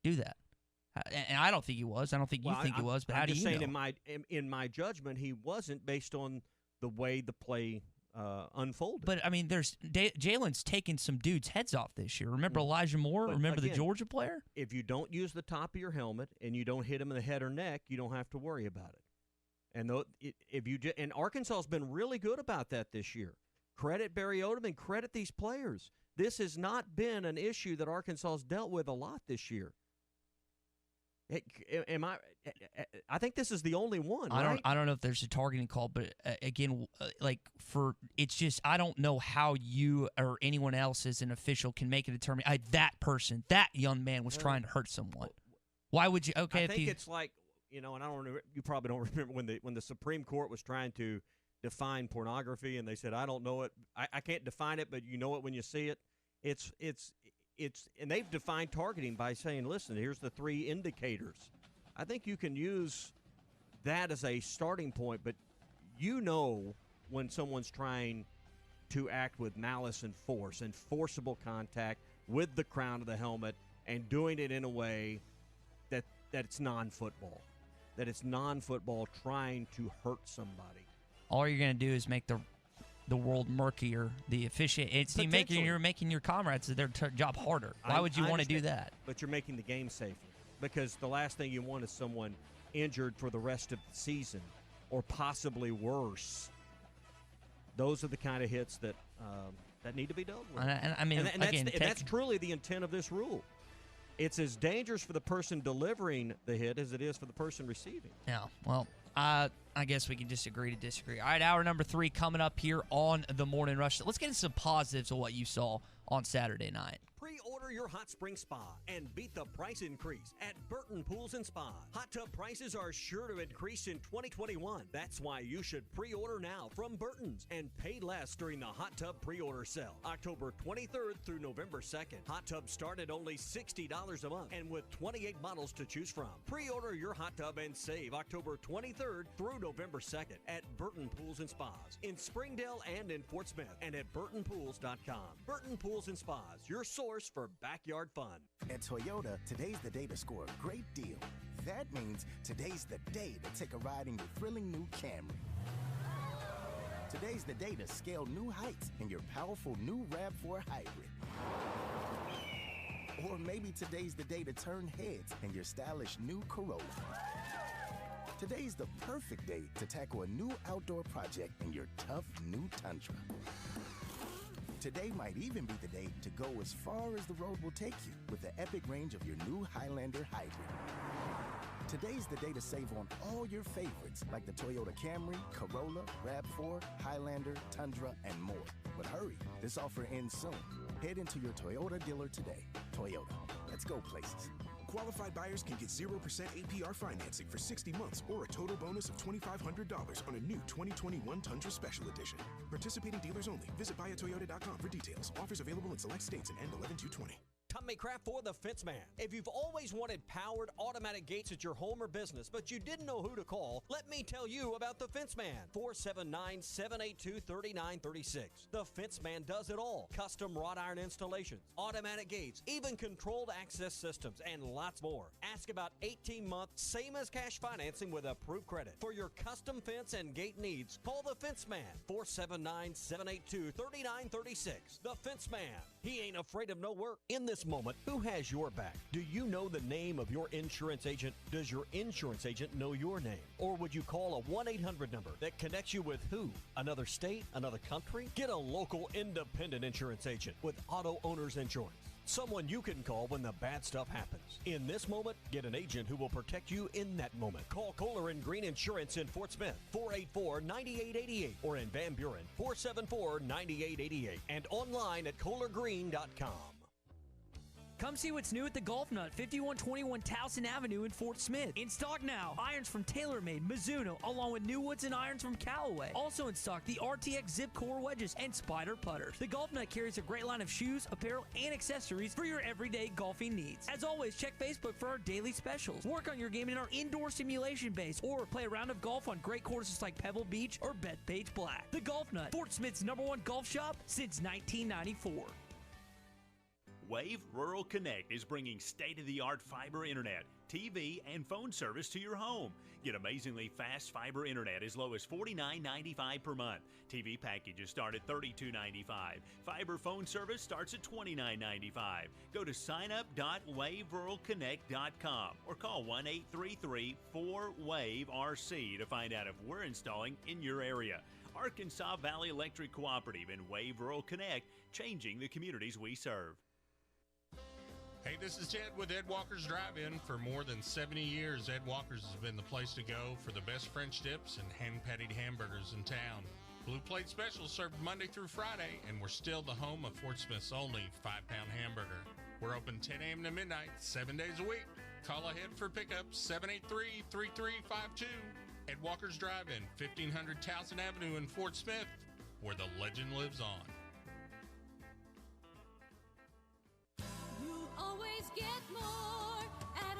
do that? And I don't think he was. I don't think you think he was. But how do you know? I'm just saying, in my judgment, he wasn't based on the way the play unfolded. But I mean, Jalen's taken some dudes' heads off this year. Remember Elijah Moore? Remember the Georgia player? If you don't use the top of your helmet and you don't hit him in the head or neck, you don't have to worry about it. And and Arkansas has been really good about that this year. Credit Barry Odom and credit these players. This has not been an issue that Arkansas has dealt with a lot this year. I think this is the only one. Right? I don't know if there's a targeting call, but again, it's just I don't know how you or anyone else as an official can make a determination. That young man was trying to hurt someone. Why would you? Okay, I think it's like. And I don't remember, you probably don't remember when the Supreme Court was trying to define pornography, and they said, I don't know it. I can't define it, but you know it when you see it. It's and they've defined targeting by saying, listen, here's the 3 indicators. I think you can use that as a starting point, but you know when someone's trying to act with malice and force and forcible contact with the crown of the helmet and doing it in a way that it's non-football, that it's non-football trying to hurt somebody. All you're going to do is make the world murkier. The you're making your comrades their job harder. Why would you want to do that? But you're making the game safer, because the last thing you want is someone injured for the rest of the season or possibly worse. Those are the kind of hits that need to be dealt with. And that's truly the intent of this rule. It's as dangerous for the person delivering the hit as it is for the person receiving. Yeah, well, I guess we can disagree to disagree. All right, hour number 3 coming up here on the Morning Rush. Let's get into some positives of what you saw on Saturday night. Pre-order your hot spring spa and beat the price increase at Burton Pools and Spa. Hot tub prices are sure to increase in 2021. That's why you should pre-order now from Burton's and pay less during the hot tub pre-order sale. October 23rd through November 2nd. Hot tubs start at only $60 a month and with 28 models to choose from. Pre-order your hot tub and save October 23rd through November 2nd at Burton Pools and Spas in Springdale and in Fort Smith and at burtonpools.com. Burton Pools and Spas, your source for backyard fun. At Toyota, today's the day to score a great deal. That means today's the day to take a ride in your thrilling new Camry. Today's the day to scale new heights in your powerful new RAV4 Hybrid. Or maybe today's the day to turn heads in your stylish new Corolla. Today's the perfect day to tackle a new outdoor project in your tough new Tundra. Today might even be the day to go as far as the road will take you with the epic range of your new Highlander Hybrid. Today's the day to save on all your favorites like the Toyota Camry, Corolla, RAV4, Highlander, Tundra, and more. But hurry, this offer ends soon. Head into your Toyota dealer today. Toyota, let's go places. Qualified buyers can get 0% APR financing for 60 months or a total bonus of $2,500 on a new 2021 Tundra Special Edition. Participating dealers only. Visit buyatoyota.com for details. Offers available in select states and end 11/2/20. Tommy Kraft for the Fence Man. If you've always wanted powered automatic gates at your home or business, but you didn't know who to call, let me tell you about the Fence Man. 479-782-3936. The Fence Man does it all. Custom wrought iron installations, automatic gates, even controlled access systems, and lots more. Ask about 18-month, same as cash financing with approved credit. For your custom fence and gate needs, call the Fence Man. 479-782-3936. The Fence Man. He ain't afraid of no work. In this moment, who has your back? Do you know the name of your insurance agent? Does your insurance agent know your name? Or would you call a 1-800 number that connects you with who? Another state? Another country? Get a local independent insurance agent with Auto Owners Insurance. Someone you can call when the bad stuff happens. In this moment, get an agent who will protect you in that moment. Call Kohler and Green Insurance in Fort Smith, 484-9888, or in Van Buren, 474-9888, and online at KohlerGreen.com. Come see what's new at the Golf Nut, 5121 Towson Avenue in Fort Smith. In stock now, irons from TaylorMade, Mizuno, along with new woods and irons from Callaway. Also in stock, the RTX Zip Core wedges and Spider putters. The Golf Nut carries a great line of shoes, apparel, and accessories for your everyday golfing needs. As always, check Facebook for our daily specials. Work on your game in our indoor simulation base, or play a round of golf on great courses like Pebble Beach or Bethpage Black. The Golf Nut, Fort Smith's #1 golf shop since 1994. Wave Rural Connect is bringing state-of-the-art fiber internet, TV, and phone service to your home. Get amazingly fast fiber internet as low as $49.95 per month. TV packages start at $32.95. Fiber phone service starts at $29.95. Go to signup.waveruralconnect.com or call 1-833-4WAVE-RC to find out if we're installing in your area. Arkansas Valley Electric Cooperative and Wave Rural Connect, changing the communities we serve. Hey, this is Ted with Ed Walker's Drive-In. For more than 70 years, Ed Walker's has been the place to go for the best French dips and hand-patted hamburgers in town. Blue Plate Specials served Monday through Friday, and we're still the home of Fort Smith's only 5-pound hamburger. We're open 10 a.m. to midnight, 7 days a week. Call ahead for pickup, 783-3352. Ed Walker's Drive-In, 1500 Towson Avenue in Fort Smith, where the legend lives on. Always get more at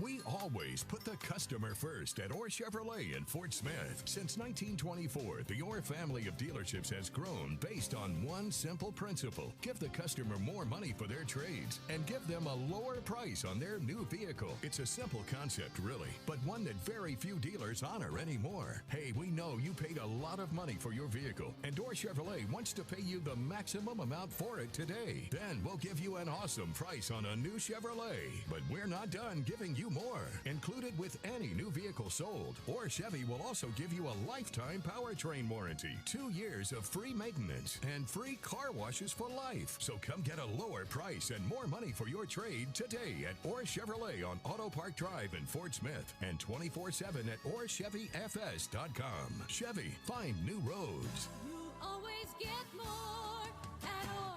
We always put the customer first at Orr Chevrolet in Fort Smith. Since 1924, the Orr family of dealerships has grown based on one simple principle. Give the customer more money for their trades and give them a lower price on their new vehicle. It's a simple concept, really, but one that very few dealers honor anymore. Hey, we know you paid a lot of money for your vehicle, and Orr Chevrolet wants to pay you the maximum amount for it today. Then we'll give you an awesome price on a new Chevrolet. But we're not done giving you more. Included with any new vehicle sold, Orr Chevy will also give you a lifetime powertrain warranty, 2 years of free maintenance, and free car washes for life. So come get a lower price and more money for your trade today at Orr Chevrolet on Auto Park Drive in Fort Smith and 24/7 at OrChevyFS.com. Chevy, find new roads. You always get more at Orr.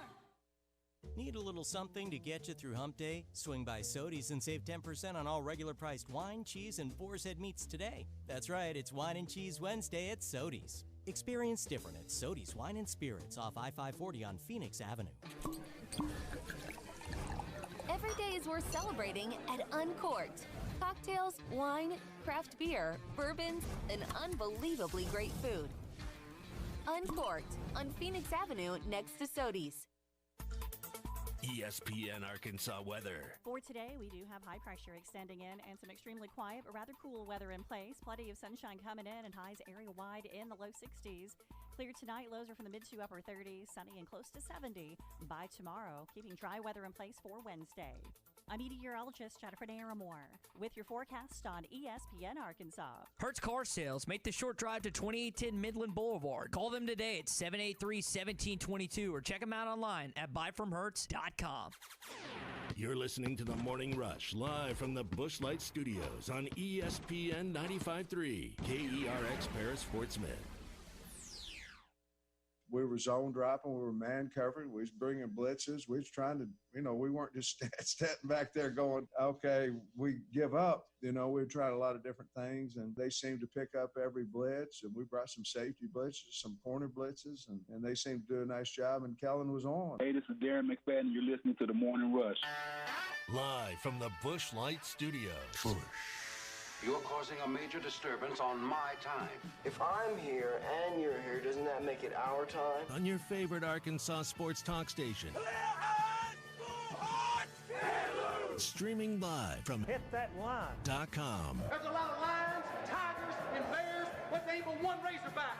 Need a little something to get you through hump day? Swing by Sody's and save 10% on all regular priced wine, cheese, and Boar's Head meats today. That's right, it's Wine and Cheese Wednesday at Sody's. Experience different at Sody's Wine and Spirits off I-540 on Phoenix Avenue. Every day is worth celebrating at Uncorked. Cocktails, wine, craft beer, bourbons, and unbelievably great food. Uncorked on Phoenix Avenue next to Sody's. ESPN Arkansas weather. For today, we do have high pressure extending in and some extremely quiet but rather cool weather in place. Plenty of sunshine coming in and highs area-wide in the low 60s. Clear tonight, lows are from the mid to upper 30s, sunny and close to 70 by tomorrow, keeping dry weather in place for Wednesday. I'm meteorologist Jennifer Naramore with your forecast on ESPN Arkansas. Hertz Car Sales. Make the short drive to 2810 Midland Boulevard. Call them today at 783-1722 or check them out online at buyfromhertz.com. You're listening to the Morning Rush live from the Busch Light Studios on ESPN 95.3 KERX Paris Fort Smith. We were zone dropping. We were man covered. We was bringing blitzes. We was trying to, we weren't just standing back there going, okay, we give up. We tried a lot of different things, and they seemed to pick up every blitz. And we brought some safety blitzes, some corner blitzes, and they seemed to do a nice job. And Kellen was on. Hey, this is Darren McFadden. You're listening to the Morning Rush. Live from the Busch Light Studios. You're causing a major disturbance on my time. If I'm here and you're here, doesn't that make it our time? On your favorite Arkansas sports talk station. Streaming live from HitThatLine.com. There's a lot of lions, tigers, and bears, but there ain't but one razorback.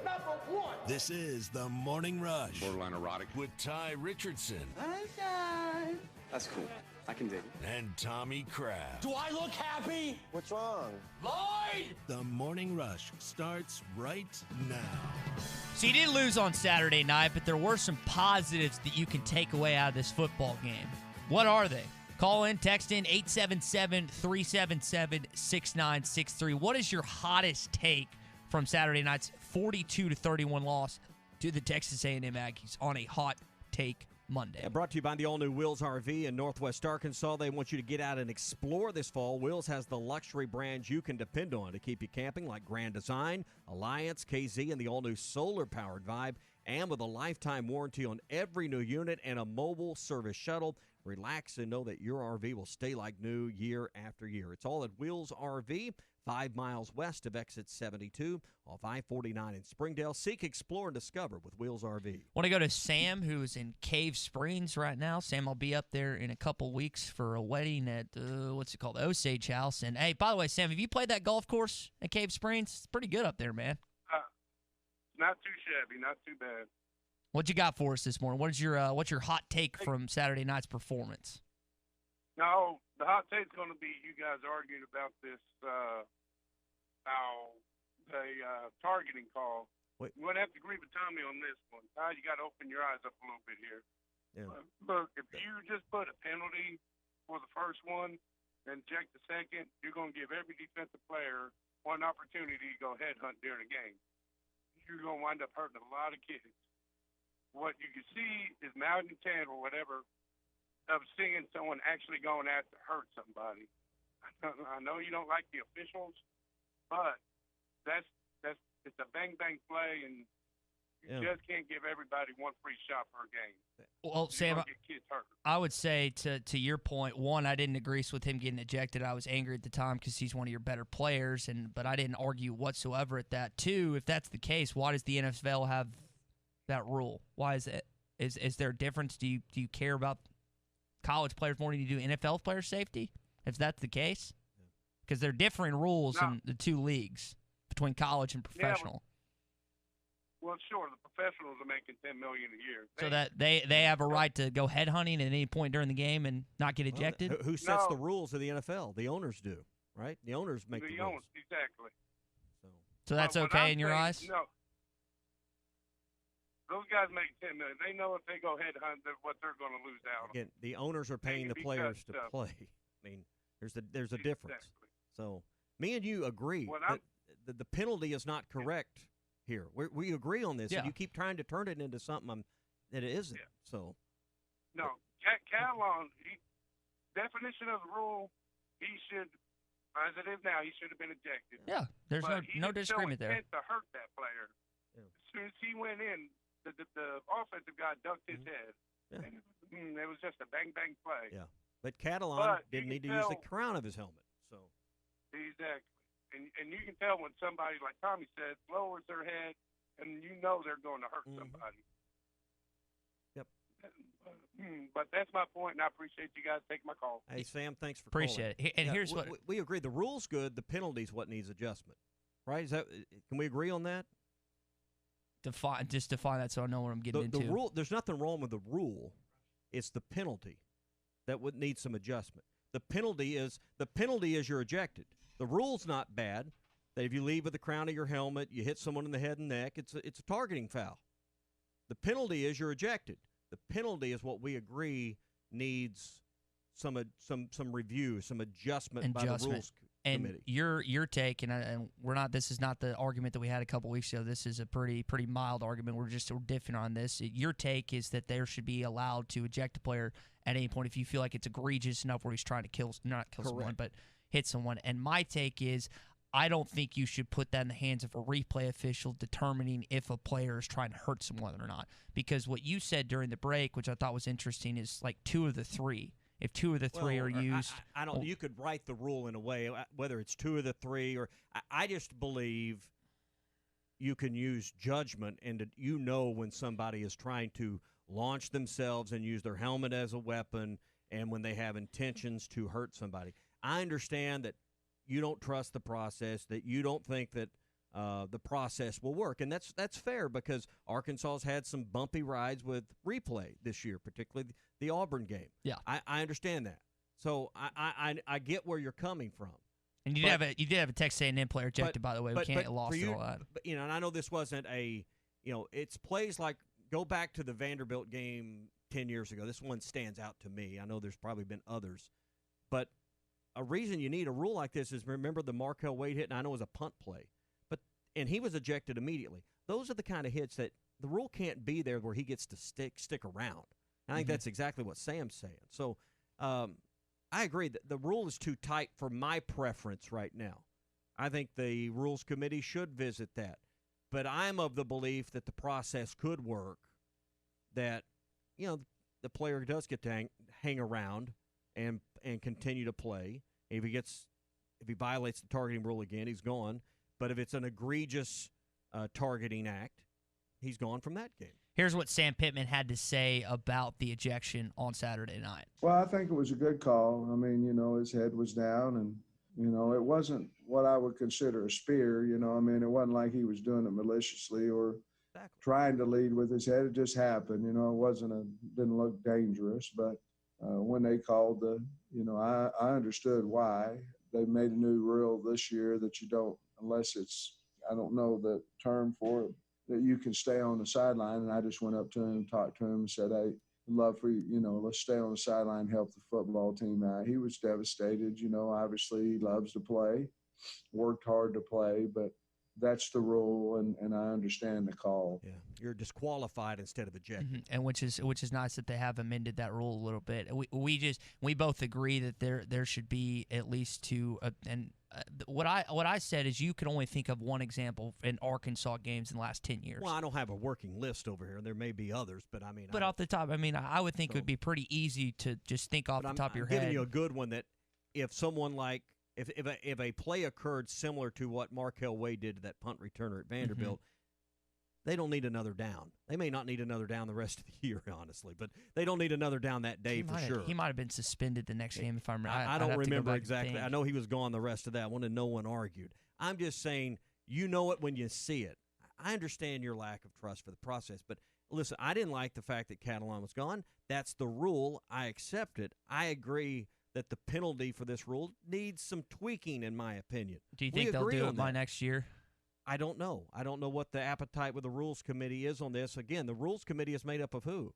Number one. This is the Morning Rush. Borderline erotic. With Ty Richardson. Okay. That's cool. I can dig it. And Tommy Kraft. Do I look happy? What's wrong? Lloyd! The Morning Rush starts right now. So you did lose on Saturday night, but there were some positives that you can take away out of this football game. What are they? Call in, text in 877-377-6963. What is your hottest take from Saturday night's 42-31 loss to the Texas A&M Aggies on a Hot Take Monday? Brought to you by the all-new Wills RV in Northwest Arkansas. They want you to get out and explore this fall. Wills has the luxury brands you can depend on to keep you camping, like Grand Design, Alliance, KZ, and the all-new solar-powered Vibe. And with a lifetime warranty on every new unit and a mobile service shuttle, relax and know that your RV will stay like new year after year. It's all at Wills RV, 5 miles west of Exit 72 off I-49 in Springdale. Seek, explore, and discover with Wills RV. Want to go to Sam, who's in Cave Springs right now. Sam, I'll be up there in a couple weeks for a wedding at, Osage House. And, hey, by the way, Sam, have you played that golf course at Cave Springs? It's pretty good up there, man. Not too shabby, not too bad. What you got for us this morning? What's your hot take from Saturday night's performance? No, the hot take's going to be you guys arguing about this targeting call. Wait. You wouldn't have to agree with Tommy on this one. You got to open your eyes up a little bit here. Yeah. Look, if you just put a penalty for the first one and check the second, you're going to give every defensive player one opportunity to go headhunt during the game. You're going to wind up hurting a lot of kids. What you can see is malintent or whatever of seeing someone actually going out to hurt somebody. I know you don't like the officials, but it's a bang-bang play, and You just can't give everybody one free shot per game. Well, Sam, Get kids hurt. I would say to your point, one, I didn't agree with him getting ejected. I was angry at the time because he's one of your better players, but I didn't argue whatsoever at that. Two, if that's the case, why does the NFL have that rule? Why is it? Is there a difference? Do you care about college players more than you do NFL players' safety? If that's the case, because there are differing rules in the two leagues between college and professional. Well, sure, the professionals are making $10 million a year. So that they have a right to go headhunting at any point during the game and not get ejected? Well, who sets the rules of the NFL? The owners do, right? The owners make the rules. Exactly. So that's okay in your eyes? No. Those guys make $10 million. They know if they go headhunt, what they're going to lose out on. Again, the owners are paying the players to play. I mean, there's a difference. So me and you agree that the penalty is not correct here. We agree on this, and you keep trying to turn it into something that it isn't. Yeah. So no, Catalon, definition of the rule, he should, as it is now, he should have been ejected. Yeah, there's no disagreement there. To hurt that player. Yeah. As soon as he went in, the offensive guy ducked his head. Yeah. And it was just a bang bang play. Yeah, but Catalon didn't need to use the crown of his helmet. So exactly. And you can tell when somebody, like Tommy said, lowers their head, and you know they're going to hurt somebody. Yep. But that's my point, and I appreciate you guys taking my call. Hey, Sam, thanks for Appreciate calling. it. And here's what we agree: the rule's good, the penalty's what needs adjustment. Right? Can we agree on that? Define that so I know what I'm getting into. The rule. There's nothing wrong with the rule. It's the penalty that would need some adjustment. The penalty is you're ejected. The rule's not bad. That if you leave with the crown of your helmet, you hit someone in the head and neck, it's a targeting foul. The penalty is you're ejected. The penalty is what we agree needs some review, some adjustment by the rules committee. Your take, and we're not. This is not the argument that we had a couple weeks ago. This is a pretty mild argument. We're different on this. Your take is that there should be allowed to eject a player at any point if you feel like it's egregious enough where he's trying to not kill someone, but hit someone. And my take is, I don't think you should put that in the hands of a replay official determining if a player is trying to hurt someone or not. Because what you said during the break, which I thought was interesting, is like 2 of the 3. If 2 of the 3 are used, I don't. You could write the rule in a way whether it's 2 of the 3 or. I just believe you can use judgment, and you know when somebody is trying to launch themselves and use their helmet as a weapon, and when they have intentions to hurt somebody. I understand that you don't trust the process, that you don't think that the process will work, and that's fair because Arkansas's had some bumpy rides with replay this year, particularly the Auburn game. Yeah, I understand that. So I get where you're coming from. And you did have a Texas A&M player ejected, by the way. We can't get lost in all that. But, and I know this wasn't it's plays like go back to the Vanderbilt game 10 years ago. This one stands out to me. I know there's probably been others, but a reason you need a rule like this is remember the Markel Wade hit, and I know it was a punt play, and he was ejected immediately. Those are the kind of hits that the rule can't be there where he gets to stick around. And I think that's exactly what Sam's saying. So I agree that the rule is too tight for my preference right now. I think the Rules Committee should visit that. But I'm of the belief that the process could work, that the player does get to hang around and continue to play. If he violates the targeting rule again, he's gone. But if it's an egregious targeting act, he's gone from that game. Here's what Sam Pittman had to say about the ejection on Saturday night. Well, I think it was a good call. I mean, his head was down, and it wasn't what I would consider a spear. It wasn't like he was doing it maliciously or trying to lead with his head. It just happened. It didn't look dangerous, but when they called I understood why. They made a new rule this year that you don't, unless it's, I don't know the term for it, that you can stay on the sideline. And I just went up to him, talked to him, and said, hey, I'd love for you, let's stay on the sideline, help the football team out. He was devastated. Obviously he loves to play, worked hard to play, but that's the rule, and I understand the call. Yeah, you're disqualified instead of ejected. And which is nice that they have amended that rule a little bit. We both agree that there should be at least two. What I said is you could only think of one example in Arkansas games in the last 10 years. Well, I don't have a working list over here. There may be others, but I mean. But off the top, I mean, I would think it would be pretty easy to just think off the top of your head. I'm giving you a good one that if someone like if a play occurred similar to what Markel Wade did to that punt returner at Vanderbilt, they don't need another down. They may not need another down the rest of the year, honestly, but they don't need another down that day for sure. He might have been suspended the next game if I remember. I don't remember exactly. I know he was gone the rest of that one, and no one argued. I'm just saying, you know it when you see it. I understand your lack of trust for the process, but listen, I didn't like the fact that Catalan was gone. That's the rule. I accept it. I agree that the penalty for this rule needs some tweaking, in my opinion. Do you think they'll do it by next year? I don't know. I don't know what the appetite with the Rules Committee is on this. Again, the Rules Committee is made up of who?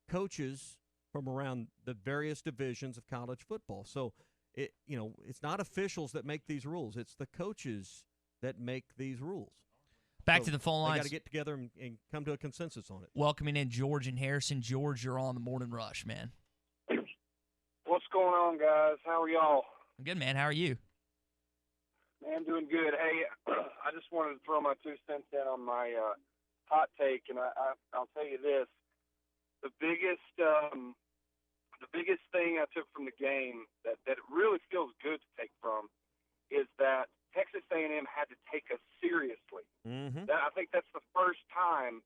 Coaches from around the various divisions of college football. So, it's not officials that make these rules. It's the coaches that make these rules. Back to the phone lines. They got to get together and come to a consensus on it. Welcoming in George and Harrison. George, you're on the Morning Rush, man. What's going on, guys? How are y'all? I'm good, man. How are you? Man, I'm doing good. Hey, I just wanted to throw my 2 cents in on my hot take, and I'll tell you this: the biggest thing I took from the game that really feels good to take from is that Texas A&M had to take us seriously. I think that's the first time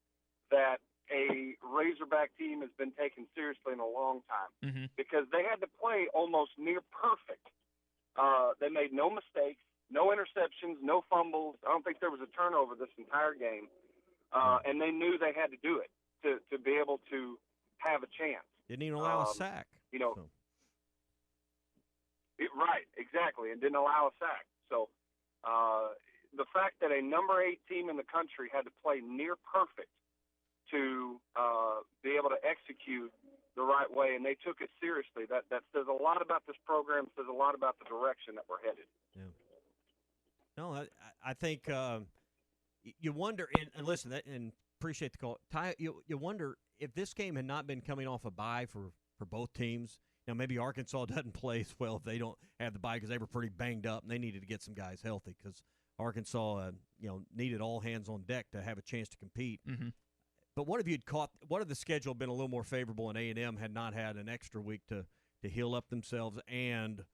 that a Razorback team has been taken seriously in a long time, because they had to play almost near perfect. They made no mistakes, no interceptions, no fumbles. I don't think there was a turnover this entire game, and they knew they had to do it to be able to have a chance. Didn't even allow a sack. Right, exactly, and didn't allow a sack. So the fact that a number 8 team in the country had to play near perfect to be able to execute the right way, and they took it seriously. That says a lot about this program, says a lot about the direction that we're headed. Yeah. No, I think you wonder, and listen, and appreciate the call. Ty, you wonder if this game had not been coming off a bye for both teams. Now, maybe Arkansas doesn't play as well if they don't have the bye because they were pretty banged up and they needed to get some guys healthy because Arkansas, needed all hands on deck to have a chance to compete. But what if the schedule been a little more favorable and A&M had not had an extra week to heal up themselves and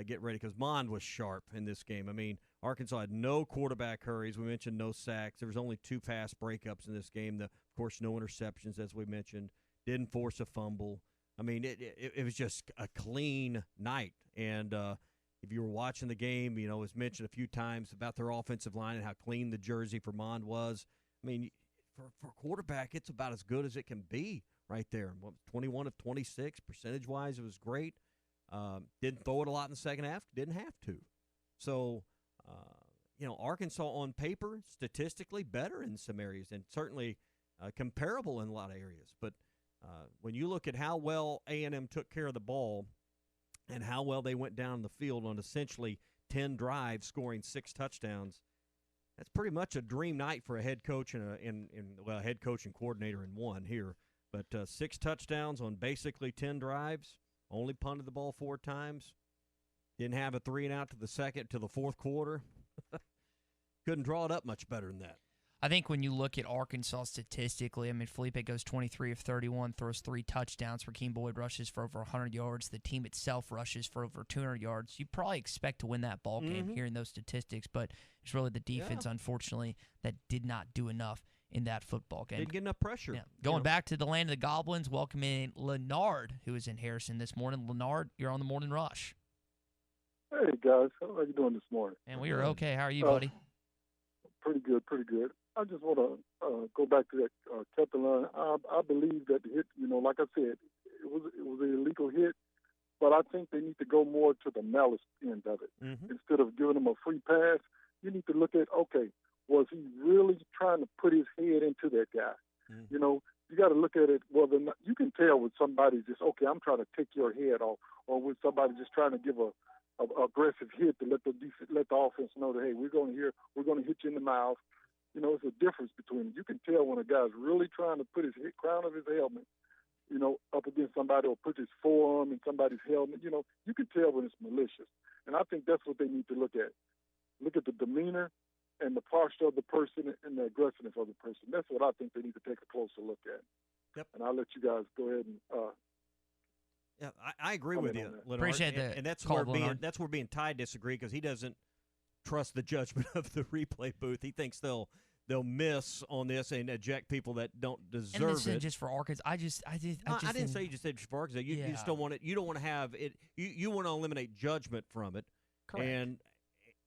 get ready? Because Mond was sharp in this game. I mean, Arkansas had no quarterback hurries. We mentioned no sacks. There was only 2 pass breakups in this game. Of course, no interceptions, as we mentioned. Didn't force a fumble. I mean, it was just a clean night. And if you were watching the game, it was mentioned a few times about their offensive line and how clean the jersey for Mond was. I mean, for a quarterback, it's about as good as it can be right there. 21 of 26, percentage-wise, it was great. Didn't throw it a lot in the second half. Didn't have to. So, Arkansas on paper, statistically better in some areas and certainly comparable in a lot of areas. But when you look at how well A&M took care of the ball and how well they went down the field on essentially 10 drives, scoring 6 touchdowns, that's pretty much a dream night for a head coach and head coach and coordinator in one here. But 6 touchdowns on basically 10 drives, only punted the ball 4 times, didn't have a 3-and-out to the fourth quarter. Couldn't draw it up much better than that. I think when you look at Arkansas statistically, I mean, Felipe goes 23 of 31, throws 3 touchdowns. Rakeem Boyd rushes for over 100 yards. The team itself rushes for over 200 yards. You probably expect to win that ball game hearing those statistics, but it's really the defense, unfortunately, that did not do enough in that football game. Didn't get enough pressure. Yeah. Going back to the land of the Goblins, welcoming Leonard, who is in Harrison this morning. Leonard, you're on the Morning Rush. Hey, guys. How are you doing this morning? And we are okay. How are you, buddy? Pretty good, pretty good. I just want to go back to that Catalan. I believe that the hit, like I said, it was an illegal hit, but I think they need to go more to the malice end of it. Instead of giving him a free pass, you need to look at, okay, was he really trying to put his head into that guy? You got to look at it whether or not, you can tell when somebody's just, okay, I'm trying to take your head off, or when somebody just trying to give a aggressive hit to let the offense know that, hey, we're going to hit you in the mouth. You know, it's a difference between, you can tell when a guy's really trying to put his crown of his helmet, you know, up against somebody, or put his forearm in somebody's helmet. You know, you can tell when it's malicious. And I think that's what they need to look at. Look at the demeanor and the posture of the person and the aggressiveness of the person. That's what I think they need to take a closer look at. Yep. And I'll let you guys go ahead and yeah, I agree with you, Lenore. Appreciate that. And that's call, where being Ty disagree, because he doesn't trust the judgment of the replay booth. He thinks they'll miss on this and eject people that don't deserve and this it. Isn't just for Arkansas. I didn't say you just said for Arkansas. You just don't want it. You don't want to have it. You want to eliminate judgment from it. Correct.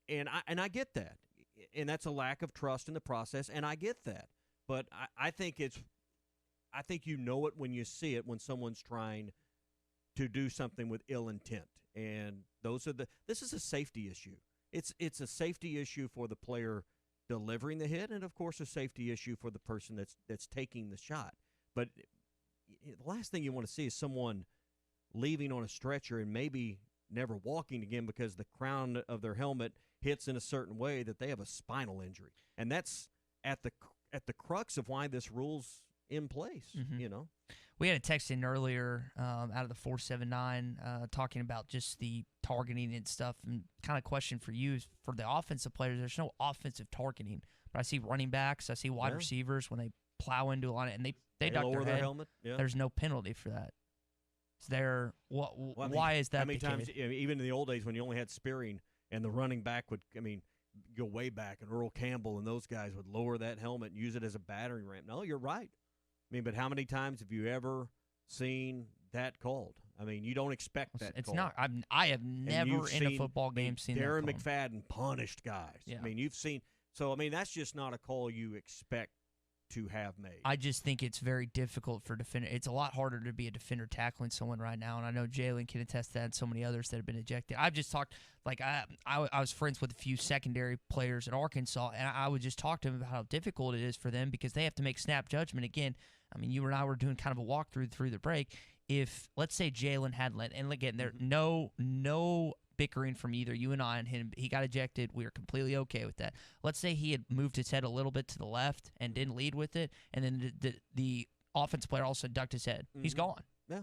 And I get that. And that's a lack of trust in the process, and I get that. But I think you know it when you see it, when someone's trying to do something with ill intent. And this is a safety issue. It's a safety issue for the player delivering the hit, and of course a safety issue for the person that's taking the shot. But the last thing you want to see is someone leaving on a stretcher and maybe never walking again because the crown of their helmet hits in a certain way that they have a spinal injury. And that's at the crux of why this rule's in place, you know. We had a text in earlier out of the 479 talking about just the targeting and stuff, and kind of question for you is, for the offensive players, there's no offensive targeting. But I see running backs, I see wide receivers when they plow into a line and they duck lower their head. helmet. Yeah. There's no penalty for that. Why is that? How many the times, case? even in the old days when you only had spearing and the running back would, go way back, and Earl Campbell and those guys would lower that helmet and use it as a battering ram. No, you're right. But how many times have you ever seen that called? You don't expect that. It's called. not. I have never in a football game seen Darren that called. McFadden punished guys. Yeah. You've seen. So that's just not a call you expect to have made. I just think it's very difficult for defender. It's a lot harder to be a defender tackling someone right now, and I know Jalen can attest to that, and so many others that have been ejected. I've just talked, I was friends with a few secondary players at Arkansas, and I would just talk to them about how difficult it is for them because they have to make snap judgment. Again, you and I were doing kind of a walkthrough through the break. If, let's say, Jalen had let, and again, there no bickering from either you and I and him. He got ejected. We are completely okay with that. Let's say he had moved his head a little bit to the left and didn't lead with it, and then the offensive player also ducked his head. He's gone. Yeah,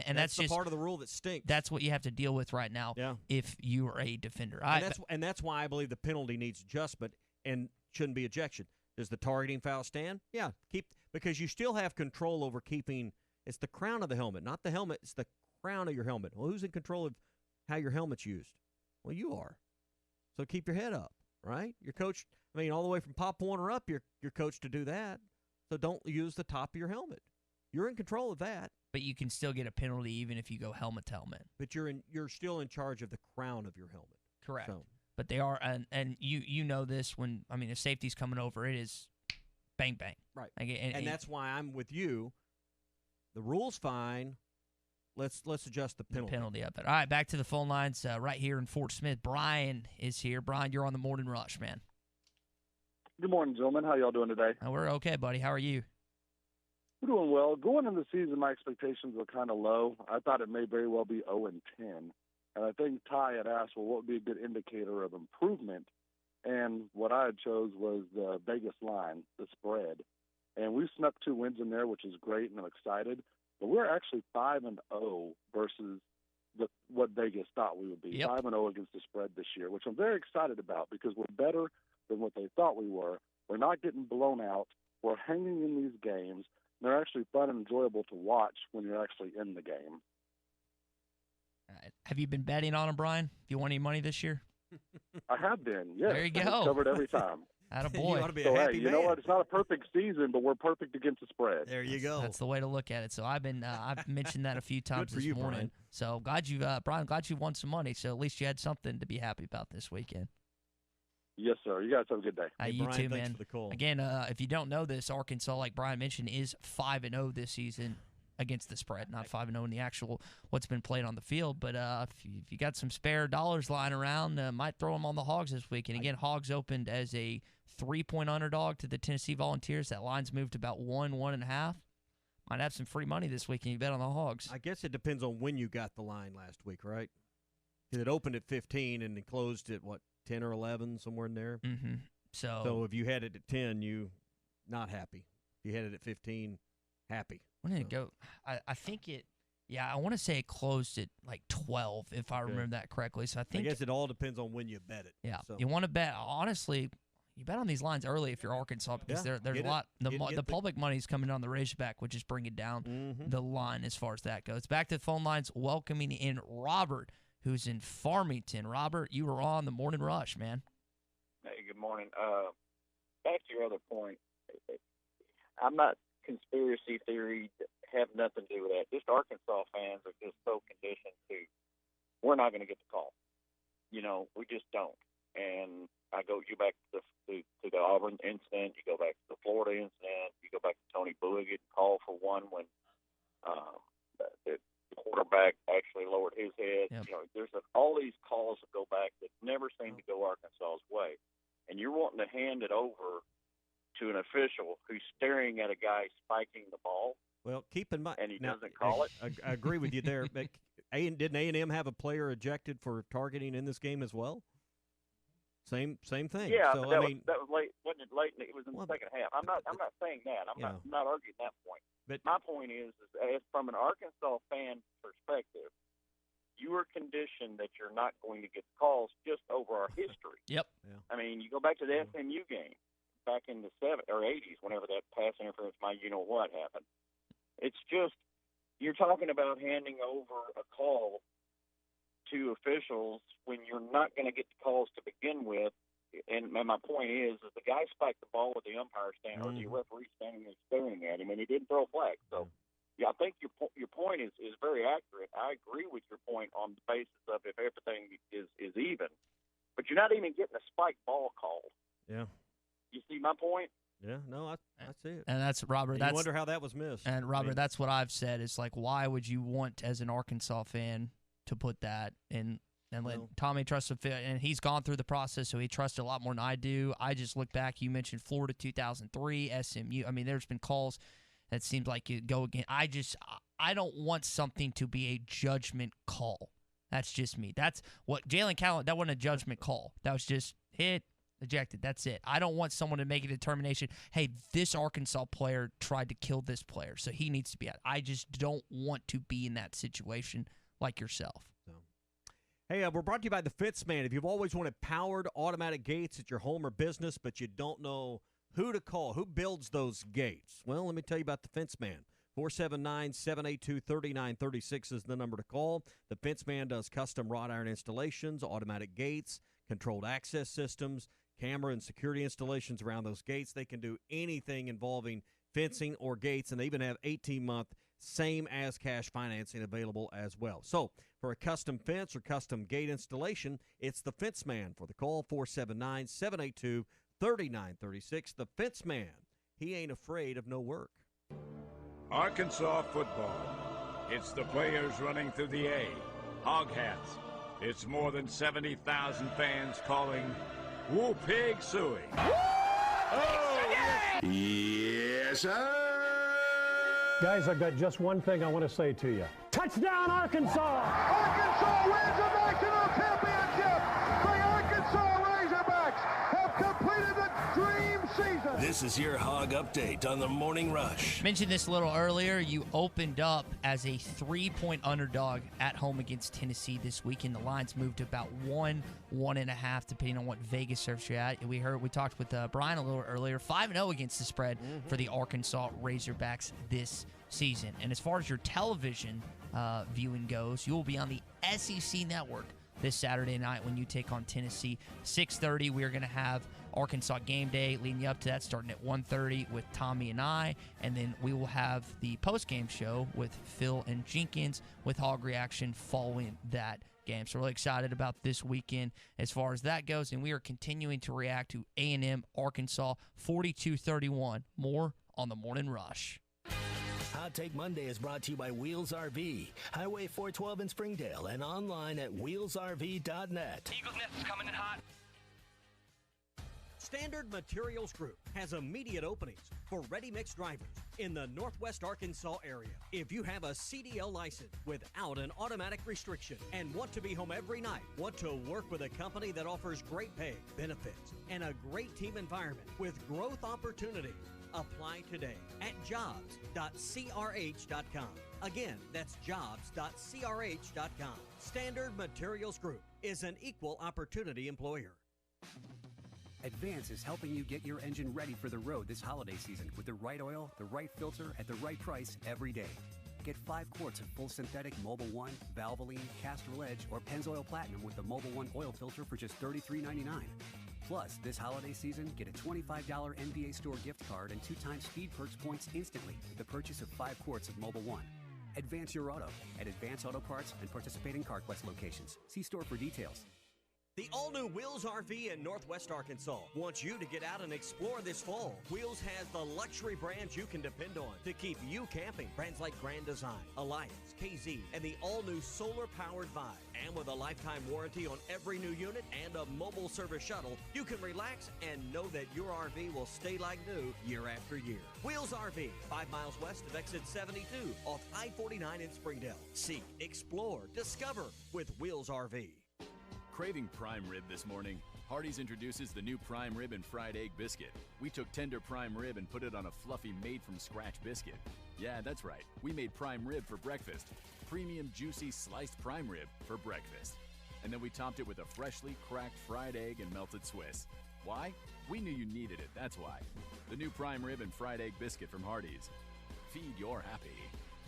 and that's the just part of the rule that stinks. That's what you have to deal with right now. Yeah. If you are a defender, and that's why I believe the penalty needs adjustment and shouldn't be ejection. Does the targeting foul stand? Yeah, because you still have control over keeping. It's the crown of the helmet, not the helmet. It's the crown of your helmet. Well, who's in control of how your helmet's used? Well, you are. So keep your head up, right? You're coached. All the way from Pop Warner up, you're coached to do that. So don't use the top of your helmet. You're in control of that. But you can still get a penalty even if you go helmet to helmet. But you're still in charge of the crown of your helmet. Correct. So. But they are, and you know this when if safety's coming over, it is bang bang. Right. And that's why I'm with you. The rule's fine. Let's adjust the penalty. The penalty of it. All right, back to the phone lines right here in Fort Smith. Brian is here. Brian, you're on the Morning Rush, man. Good morning, gentlemen. How y'all doing today? We're okay, buddy. How are you? We're doing well. Going into the season, my expectations were kind of low. I thought it may very well be 0-10. And I think Ty had asked, well, what would be a good indicator of improvement? And what I had chose was the Vegas line, the spread. And we snuck 2 wins in there, which is great, and I'm excited. But we're actually 5-0 versus what Vegas thought we would be. Yep. 5-0 against the spread this year, which I'm very excited about because we're better than what they thought we were. We're not getting blown out. We're hanging in these games. They're actually fun and enjoyable to watch when you're actually in the game. Have you been betting on them, Brian? Do you want any money this year? I have been, yes. There you go. It's covered every time. Attaboy. You ought to be So, a happy hey, you man. know what? It's not a perfect season, but we're perfect against the spread. There you go. That's the way to look at it. So I've mentioned that a few times for this you, morning. Brian. So glad Brian, glad you won some money. So at least you had something to be happy about this weekend. Yes, sir. You guys have a good day. You Brian, too, thanks man. for the call. Again, if you don't know this, Arkansas, like Brian mentioned, is 5-0 this season against the spread, not 5-0 in the actual what's been played on the field. But if you got some spare dollars lying around, might throw them on the Hogs this week. And again, Hogs opened as a 3-point underdog to the Tennessee Volunteers. That line's moved to about 1.5. Might have some free money this week, and you bet on the Hogs. I guess it depends on when you got the line last week, right? It opened at 15 and it closed at, 10 or 11, somewhere in there? Mm-hmm. So if you had it at 10, you not happy. If you had it at 15, happy. When did it go? I think it. Yeah, I want to say it closed at like 12, if I remember that correctly. So I think. I guess it all depends on when you bet it. Yeah, so. You want to bet. Honestly, you bet on these lines early if you're Arkansas because there's a lot. The public money's coming on the Razorback, which is bringing down the line as far as that goes. Back to the phone lines, welcoming in Robert, who's in Farmington. Robert, you were on the Morning Rush, man. Hey, good morning. Back to your other point, I'm not conspiracy theory, have nothing to do with that. Just Arkansas fans are just so conditioned to, we're not going to get the call. We just don't. And I go back to the Auburn incident, you go back to the Florida incident, you go back to Tony Bowie getting called for one when the quarterback actually lowered his head. Yep. There's all these calls that go back that never seem to go Arkansas's way. And you're wanting to hand it over to an official who's staring at a guy spiking the ball. Well, keep in mind, and he doesn't call it. I agree with you there. But didn't A&M have a player ejected for targeting in this game as well? Same thing. Yeah, so, that was late, wasn't it? Late. It was in the second half. I'm not saying that. I'm not arguing that point. But my point is as from an Arkansas fan perspective, you are conditioned that you're not going to get calls just over our history. Yep. Yeah. I mean, you go back to the SMU game back in the 70s or 80s, whenever that pass interference, what happened. It's just you're talking about handing over a call to officials when you're not going to get the calls to begin with. And my point is the guy spiked the ball with the umpire standing or the referee standing there staring at him, and he didn't throw a flag. So, yeah, I think your point is very accurate. I agree with your point on the basis of if everything is even, but you're not even getting a spiked ball called. Yeah. You see my point? Yeah, no, I see it. And that's Robert. I wonder how that was missed. And Robert, that's what I've said. It's like, why would you want as an Arkansas fan to put that in and let Tommy trust him? And he's gone through the process, so he trusts a lot more than I do. I just look back. You mentioned Florida 2003, SMU. I mean, there's been calls that seemed like you go again. I don't want something to be a judgment call. That's just me. That's what Jalen Catlin. That wasn't a judgment call. That was just hit. Ejected. That's it. I don't want someone to make a determination, hey, this Arkansas player tried to kill this player, so he needs to be out. I just don't want to be in that situation like yourself. Hey, we're brought to you by the Fence Man. If you've always wanted powered automatic gates at your home or business, but you don't know who to call, who builds those gates, well, let me tell you about the Fence Man. 479-782-3936 is the number to call. The Fence Man does custom wrought iron installations, automatic gates, controlled access systems, camera and security installations around those gates. They can do anything involving fencing or gates, and they even have 18-month same-as-cash financing available as well. So for a custom fence or custom gate installation, it's the Fence Man. For the call, 479-782-3936. The Fence Man. He ain't afraid of no work. Arkansas football. It's the players running through the A. Hog hats. It's more than 70,000 fans calling Woo Pig Suey. Oh, yes, sir. Guys, I've got just one thing I want to say to you. Touchdown, Arkansas! Arkansas wins the national championship! The Arkansas Razorbacks have completed the dream season! This is your Hog Update on the Morning Rush. Mentioned this a little earlier. You opened up as a 3-point underdog at home against Tennessee this weekend. The lines moved to about 1.5, depending on what Vegas serves you at. We talked with Brian a little earlier. 5-0 against the spread for the Arkansas Razorbacks this season. And as far as your television viewing goes, you will be on the SEC Network this Saturday night when you take on Tennessee. 6:30, we are going to have Arkansas Game Day leading you up to that, starting at 1:30 with Tommy and I, and then we will have the post-game show with Phil and Jenkins with Hog Reaction following that game. So really excited about this weekend as far as that goes, and we are continuing to react to A&M Arkansas 42-31. More on the Morning Rush. Hot Take Monday is brought to you by Wheels RV, Highway 412 in Springdale, and online at wheelsrv.net. Eagles Nest is coming in hot. Standard Materials Group has immediate openings for ready-mix drivers in the Northwest Arkansas area. If you have a CDL license without an automatic restriction and want to be home every night, want to work with a company that offers great pay, benefits, and a great team environment with growth opportunity, apply today at jobs.crh.com. Again, that's jobs.crh.com. Standard Materials Group is an equal opportunity employer. Advance is helping you get your engine ready for the road this holiday season with the right oil, the right filter, at the right price every day. Get 5 quarts of full synthetic Mobil 1, Valvoline, Castrol Edge, or Pennzoil Platinum with the Mobil 1 oil filter for just $33.99. Plus, this holiday season, get a $25 NBA Store gift card and 2 times Speed Perks points instantly with the purchase of 5 quarts of Mobil 1. Advance your auto at Advance Auto Parts and participating CarQuest locations. See store for details. The all-new Wheels RV in Northwest Arkansas wants you to get out and explore this fall. Wheels has the luxury brands you can depend on to keep you camping. Brands like Grand Design, Alliance, KZ, and the all-new solar-powered Vibe. And with a lifetime warranty on every new unit and a mobile service shuttle, you can relax and know that your RV will stay like new year after year. Wheels RV, 5 miles west of exit 72 off I-49 in Springdale. See, explore, discover with Wheels RV. Craving prime rib this morning? Hardee's introduces the new prime rib and fried egg biscuit. We took tender prime rib and put it on a fluffy made-from-scratch biscuit. Yeah, that's right. We made prime rib for breakfast. Premium, juicy, sliced prime rib for breakfast. And then we topped it with a freshly cracked fried egg and melted Swiss. Why? We knew you needed it, that's why. The new prime rib and fried egg biscuit from Hardee's. Feed your happy.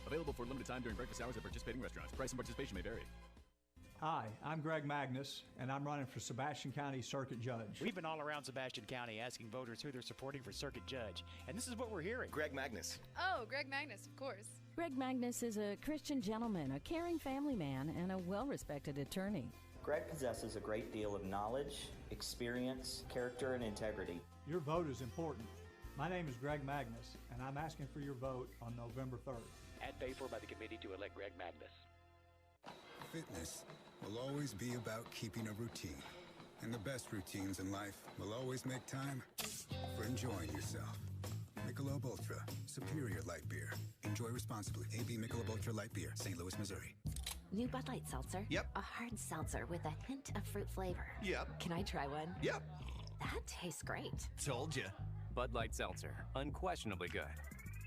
Available for limited time during breakfast hours at participating restaurants. Price and participation may vary. Hi, I'm Greg Magnus, and I'm running for Sebastian County Circuit Judge. We've been all around Sebastian County asking voters who they're supporting for Circuit Judge, and this is what we're hearing. Greg Magnus. Oh, Greg Magnus, of course. Greg Magnus is a Christian gentleman, a caring family man, and a well-respected attorney. Greg possesses a great deal of knowledge, experience, character, and integrity. Your vote is important. My name is Greg Magnus, and I'm asking for your vote on November 3rd. And paid for by the committee to elect Greg Magnus. Fitness will always be about keeping a routine. And the best routines in life will always make time for enjoying yourself. Michelob Ultra, superior light beer. Enjoy responsibly. AB Michelob Ultra Light Beer, St. Louis, Missouri. New Bud Light Seltzer? Yep. A hard seltzer with a hint of fruit flavor. Yep. Can I try one? Yep. That tastes great. Told ya. Bud Light Seltzer, unquestionably good.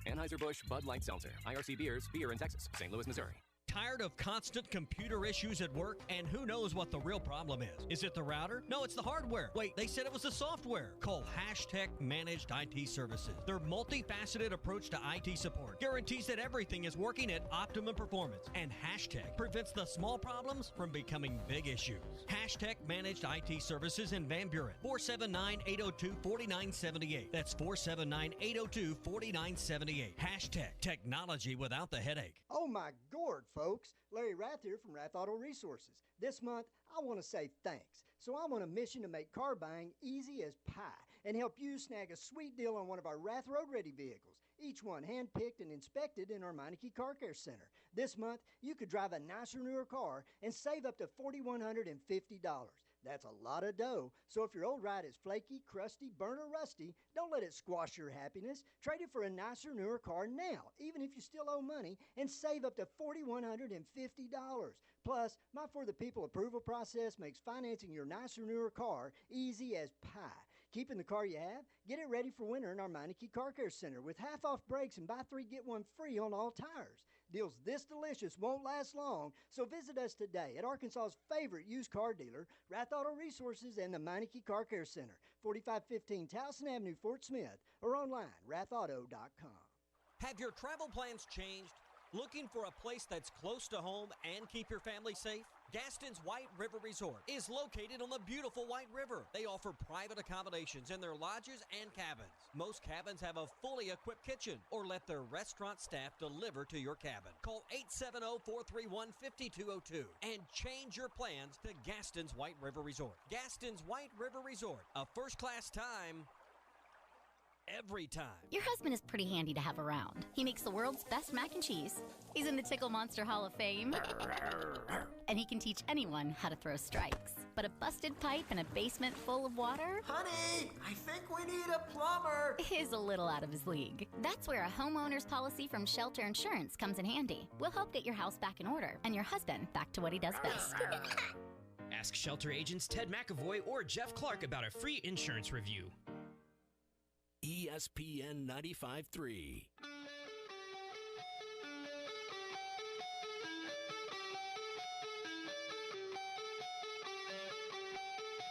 Anheuser-Busch Bud Light Seltzer, IRC Beers, beer in Texas, St. Louis, Missouri. Tired of constant computer issues at work? And who knows what the real problem is? Is it the router? No, it's the hardware. Wait, they said it was the software. Call Hashtag Managed IT Services. Their multifaceted approach to IT support guarantees that everything is working at optimum performance. And Hashtag prevents the small problems from becoming big issues. Hashtag Managed IT Services in Van Buren. 479-802-4978. That's 479-802-4978. Hashtag Technology without the headache. Oh my gourd, folks. Larry Rath here from Rath Auto Resources. This month, I want to say thanks. So I'm on a mission to make car buying easy as pie and help you snag a sweet deal on one of our Rath Road Ready vehicles, each one hand-picked and inspected in our Meineke Car Care Center. This month, you could drive a nicer, newer car and save up to $4,150. That's a lot of dough. So if your old ride is flaky, crusty, burnt, or rusty, don't let it squash your happiness. Trade it for a nicer, newer car now, even if you still owe money, and save up to $4,150. Plus, my For the People approval process makes financing your nicer, newer car easy as pie. Keeping the car you have? Get it ready for winter in our Meineke Car Care Center with half-off brakes and buy 3, get 1 free on all tires. Deals this delicious won't last long, so visit us today at Arkansas's favorite used car dealer, Rath Auto Resources and the Meineke Car Care Center, 4515 Towson Avenue, Fort Smith, or online, rathauto.com. Have your travel plans changed? Looking for a place that's close to home and keep your family safe? Gaston's White River Resort is located on the beautiful White River. They offer private accommodations in their lodges and cabins. Most cabins have a fully equipped kitchen or let their restaurant staff deliver to your cabin. Call 870-431-5202 and change your plans to Gaston's White River Resort. Gaston's White River Resort, a first-class time every time. Your husband is pretty handy to have around. He makes the world's best mac and cheese. He's in the Tickle Monster Hall of Fame. And he can teach anyone how to throw strikes. But a busted pipe in a basement full of water? Honey, I think we need a plumber. Is a little out of his league. That's where a homeowner's policy from Shelter Insurance comes in handy. We'll help get your house back in order and your husband back to what he does best. Ask Shelter agents Ted McAvoy or Jeff Clark about a free insurance review. ESPN 95.3.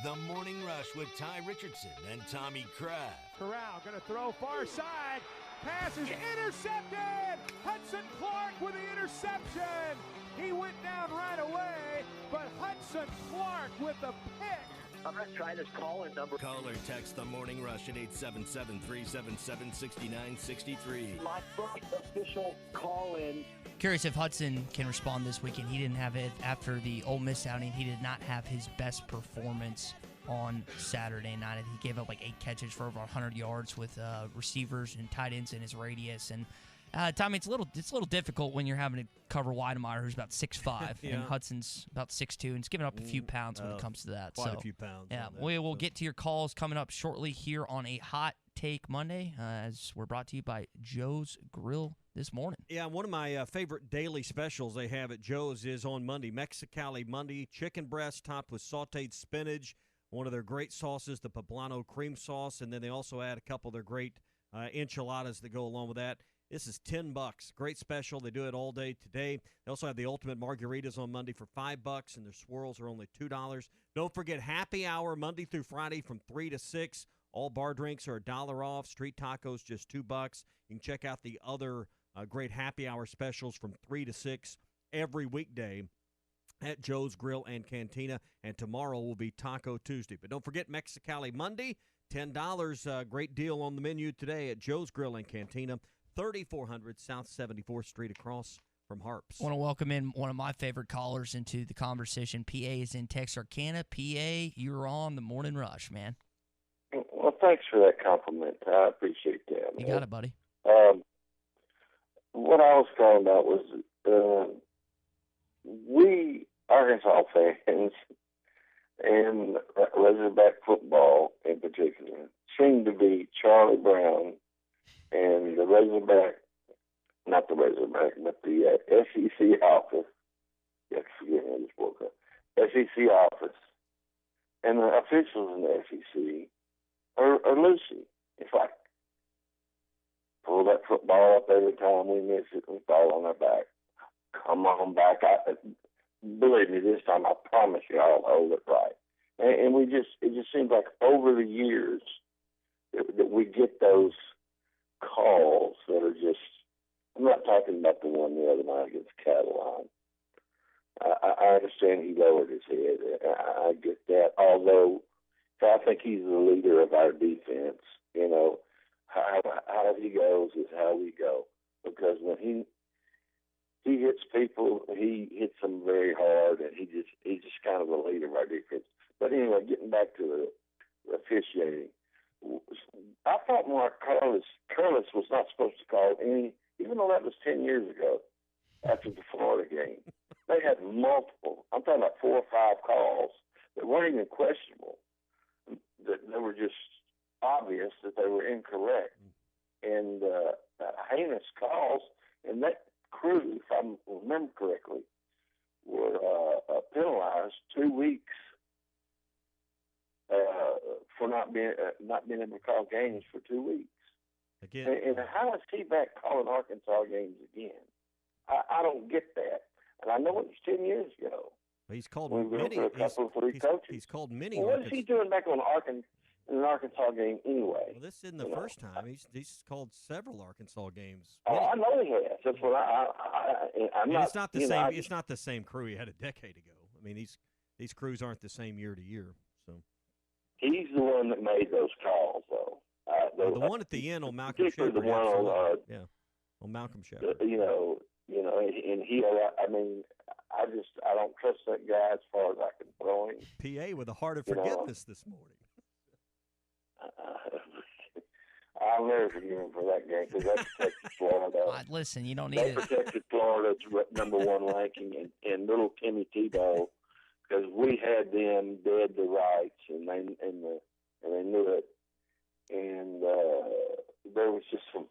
The Morning Rush with Ty Richardson and Tommy Kraft. Corral going to throw far side. Pass is intercepted. Hudson Clark with the interception. He went down right away, but Hudson Clark with the pick. I'm going to try this call-in number. Call or text The Morning Rush at 877-377-6963. My first official call-in. Curious if Hudson can respond this weekend. He didn't have it after the Ole Miss outing. He did not have his best performance on Saturday night. He gave up like 8 catches for over 100 yards with receivers and tight ends in his radius. And Tommy, it's a little difficult when you're having to cover Weidemeyer, who's about 6'5", Yeah. and Hudson's about 6'2", and it's giving up a few pounds when it comes to that. Quite so a few pounds. Yeah, on that, we will get to your calls coming up shortly here on a Hot Take Monday, as we're brought to you by Joe's Grill this morning. Yeah, one of my favorite daily specials they have at Joe's is on Monday, Mexicali Monday, chicken breast topped with sautéed spinach, one of their great sauces, the poblano cream sauce, and then they also add a couple of their great enchiladas that go along with that. This is $10. Great special. They do it all day today. They also have the ultimate margaritas on Monday for $5, and their swirls are only $2. Don't forget happy hour Monday through Friday from 3 to 6. All bar drinks are $1 off. Street tacos just $2. You can check out the other great happy hour specials from 3 to 6 every weekday at Joe's Grill and Cantina. And tomorrow will be Taco Tuesday. But don't forget Mexicali Monday, $10. Great deal on the menu today at Joe's Grill and Cantina. 3400 South 74th Street across from Harps. I want to welcome in one of my favorite callers into the conversation. PA is in Texarkana. PA, you're on the Morning Rush, man. Well, thanks for that compliment. I appreciate that. You got it, buddy. What I was talking about was we Arkansas fans and Razorback football in particular seem to be Charlie Brown and the Razorback, not the Razorback, but the SEC office. You have to forgive me, I just woke up. SEC office and the officials in the SEC are loosey. It's like, pull that football up every time we miss it, we fall on our back. Come on back. Believe me, this time I promise you I'll hold it right. And it just seems like over the years that we get those calls that are just, I'm not talking about the one the other night against Catalan. I understand he lowered his head. I get that. Although I think he's the leader of our defense. You know, how he goes is how we go. Because when he hits people, he hits them very hard, and he's just kind of the leader of our defense. But anyway, getting back to the officiating. I thought Mark Curtis was not supposed to call any, even though that was 10 years ago after the Florida game. They had multiple, I'm talking about 4 or 5 calls that weren't even questionable, that they were just obvious that they were incorrect. And heinous calls, and that crew, if I remember correctly, were penalized 2 weeks for not being able to call games for 2 weeks. Again, and how is he back calling Arkansas games again? I don't get that. And I know it was 10 years ago. He's called many. He's called many. Well, what is he doing back on an Arkansas game anyway? Well, this isn't the first time. He's called several Arkansas games. I know he has. That's what I'm not. It's not the same. It's not the same crew he had a decade ago. I mean, these crews aren't the same year to year. So he's the one that made those calls, though. The one at the end on Malcolm Shepard. The one on Malcolm Shepard. And he. I mean, I don't trust that guy as far as I can throw him. PA with a heart of forgiveness this morning. I'll never forgive him for that game because they protected Florida. Listen, you don't need They it. protected Florida's #1 ranking and little Timmy Tebow because we had them dead to rights and they knew it. And there was just some.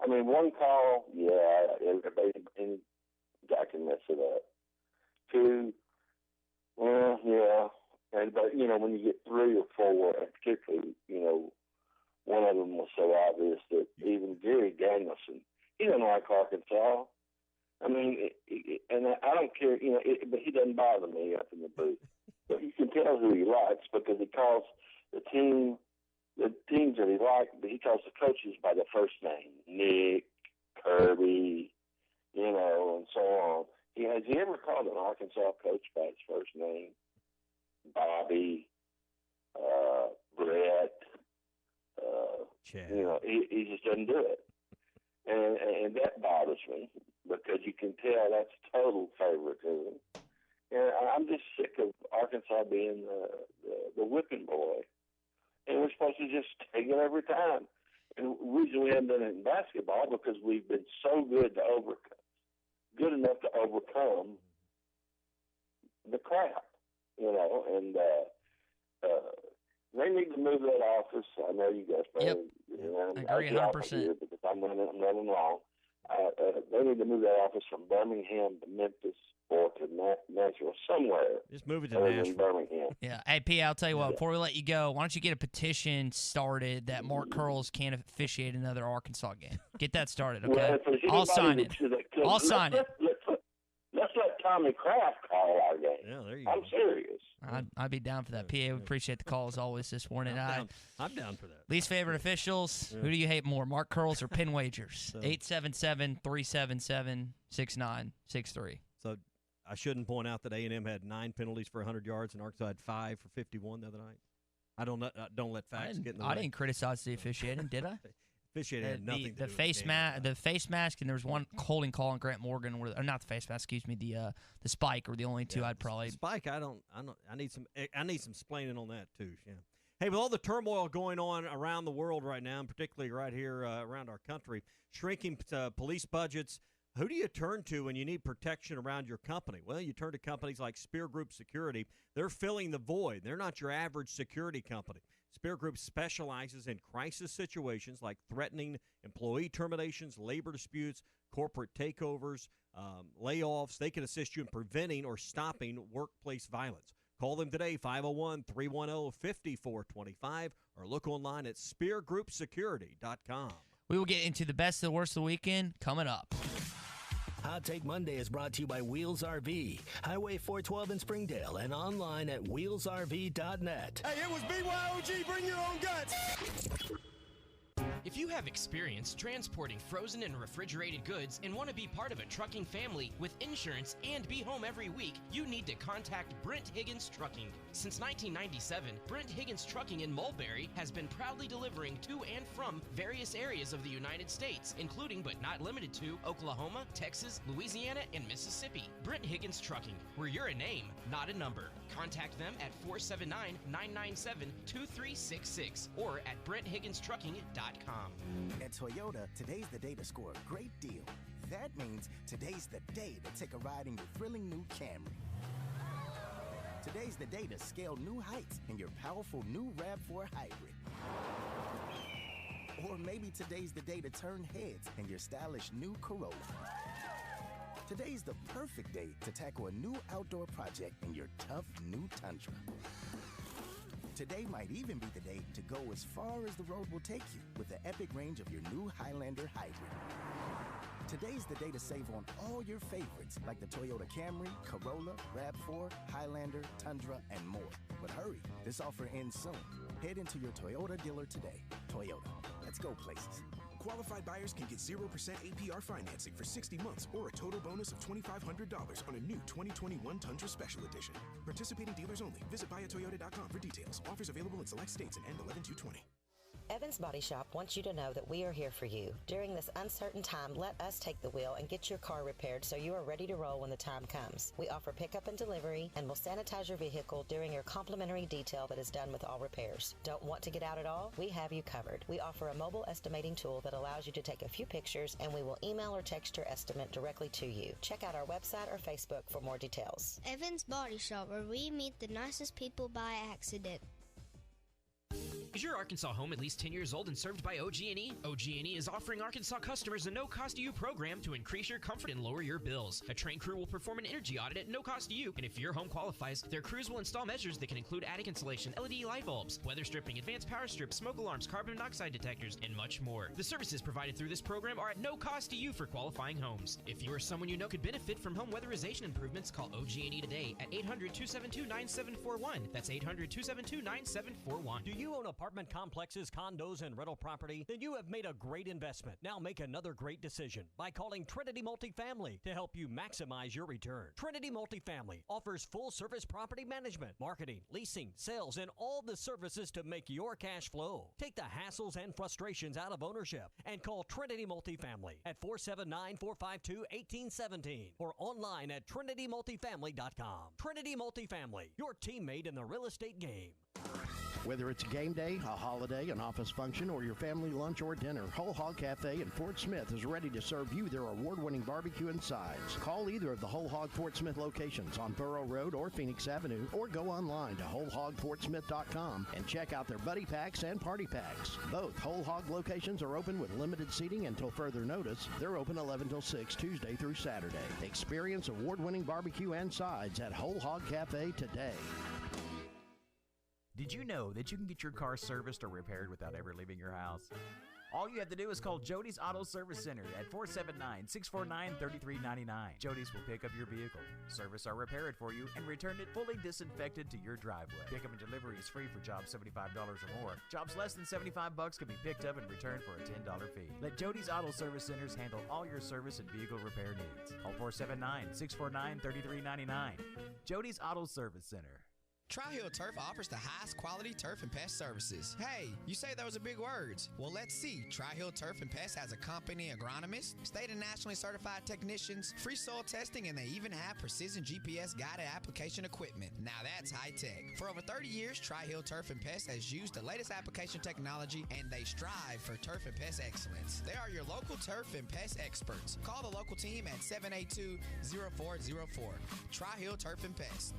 I mean, one call, and guy can mess it up. Two, well, yeah. But, when you get 3 or 4, and particularly, one of them was so obvious that even Gary Danielson, he doesn't like Arkansas. I mean, and I don't care, but he doesn't bother me up in the booth. But you can tell who he likes because he calls the teams that he likes, but he calls the coaches by their first name, Nick, Kirby, and so on. Has he ever called an Arkansas coach by his first name? Bobby, Brett, he just doesn't do it. And that bothers me because you can tell that's total favoritism. And I'm just sick of Arkansas being the whipping boy. And we're supposed to just take it every time. And the reason we haven't done it in basketball because we've been so good enough to overcome the crap, and they need to move that office. I know you guys probably, agree 100%. Because I'm running long. They need to move that office from Birmingham to Memphis or to Nashville, somewhere. Just move it to other than Nashville. Birmingham. Yeah. Hey, P, I'll tell you what, before we let you go, why don't you get a petition started that Mark Curls can't officiate another Arkansas game? Get that started, okay? Well, if there's I'll anybody sign it. I'll sign it. Let's let Tommy Kraft call our game. Yeah, there you I'm go. serious. I'd be down for that. PA, we appreciate the call as always this morning. I'm down for that. Least favorite officials, who do you hate more, Mark Curls or Pin Wagers? 877-377-6963. So I shouldn't point out that A&M had 9 penalties for 100 yards and Arkansas had 5 for 51 the other night. I don't let facts get in the way. I didn't criticize the officiating, did I? Officiating had nothing to do the with face the mask, the face mask, and there was one holding call on Grant Morgan, or not the face mask, excuse me, the spike were the only two I'd probably. Spike, I need some explaining on that too. Yeah. Hey, with all the turmoil going on around the world right now, and particularly right here around our country, shrinking police budgets, who do you turn to when you need protection around your company? Well, you turn to companies like Spear Group Security. They're filling the void. They're not your average security company. Spear Group specializes in crisis situations like threatening employee terminations, labor disputes, corporate takeovers, layoffs. They can assist you in preventing or stopping workplace violence. Call them today, 501-310-5425, or look online at speargroupsecurity.com. We will get into the best and the worst of the weekend coming up. Hot Take Monday is brought to you by Wheels RV, Highway 412 in Springdale, and online at wheelsrv.net. Hey, it was BYOG, bring your own guts. If you have experience transporting frozen and refrigerated goods and want to be part of a trucking family with insurance and be home every week, you need to contact Brent Higgins Trucking. Since 1997, Brent Higgins Trucking in Mulberry has been proudly delivering to and from various areas of the United States, including but not limited to Oklahoma, Texas, Louisiana, and Mississippi. Brent Higgins Trucking, where you're a name, not a number. Contact them at 479-997-2366 or at BrentHigginsTrucking.com. At Toyota, today's the day to score a great deal. That means today's the day to take a ride in your thrilling new Camry. Today's the day to scale new heights in your powerful new RAV4 Hybrid. Or maybe today's the day to turn heads in your stylish new Corolla. Today's the perfect day to tackle a new outdoor project in your tough new Tundra. Today might even be the day to go as far as the road will take you with the epic range of your new Highlander Hybrid. Today's the day to save on all your favorites like the Toyota Camry, Corolla, RAV4, Highlander, Tundra, and more. But hurry, this offer ends soon. Head into your Toyota dealer today. Toyota, let's go places. Qualified buyers can get 0% APR financing for 60 months or a total bonus of $2,500 on a new 2021 Tundra Special Edition. Participating dealers only. Visit buyatoyota.com for details. Offers available in select states and end 11/2/20. Evans Body Shop wants you to know that we are here for you. During this uncertain time, let us take the wheel and get your car repaired so you are ready to roll when the time comes. We offer pickup and delivery and will sanitize your vehicle during your complimentary detail that is done with all repairs. Don't want to get out at all? We have you covered. We offer a mobile estimating tool that allows you to take a few pictures and we will email or text your estimate directly to you. Check out our website or Facebook for more details. Evans Body Shop, where we meet the nicest people by accident. Is your Arkansas home at least 10 years old and served by OG&E? OG&E is offering Arkansas customers a no-cost-to-you program to increase your comfort and lower your bills. A trained crew will perform an energy audit at no cost to you, and if your home qualifies, their crews will install measures that can include attic insulation, LED light bulbs, weather stripping, advanced power strips, smoke alarms, carbon monoxide detectors, and much more. The services provided through this program are at no cost to you for qualifying homes. If you or someone you know could benefit from home weatherization improvements, call OG&E today at 800-272-9741. That's 800-272-9741. Do you own apartment complexes, condos, and rental property? Then you have made a great investment. Now make another great decision by calling Trinity Multifamily to help you maximize your return. Trinity Multifamily offers full-service property management, marketing, leasing, sales, and all the services to make your cash flow. Take the hassles and frustrations out of ownership and call Trinity Multifamily at 479-452-1817 or online at trinitymultifamily.com. Trinity Multifamily, your teammate in the real estate game. Whether it's a game day, a holiday, an office function, or your family lunch or dinner, Whole Hog Cafe in Fort Smith is ready to serve you their award-winning barbecue and sides. Call either of the Whole Hog Fort Smith locations on Borough Road or Phoenix Avenue, or go online to wholehogfortsmith.com and check out their buddy packs and party packs. Both Whole Hog locations are open with limited seating until further notice. They're open 11 till 6 Tuesday through Saturday. Experience award-winning barbecue and sides at Whole Hog Cafe today. Did you know that you can get your car serviced or repaired without ever leaving your house? All you have to do is call Jody's Auto Service Center at 479-649-3399. Jody's will pick up your vehicle, service or repair it for you, and return it fully disinfected to your driveway. Pickup and delivery is free for jobs $75 or more. Jobs less than $75 can be picked up and returned for a $10 fee. Let Jody's Auto Service Centers handle all your service and vehicle repair needs. Call 479-649-3399. Jody's Auto Service Center. Tri-Hill Turf offers the highest quality turf and pest services. Hey, you say those are big words. Well, let's see. Tri-Hill Turf and Pest has a company agronomist, state and nationally certified technicians, free soil testing, and they even have precision GPS guided application equipment. Now that's high tech. For over 30 years, Tri-Hill Turf and Pest has used the latest application technology, and they strive for turf and pest excellence. They are your local turf and pest experts. Call the local team at 782-0404. Tri-Hill Turf and Pest.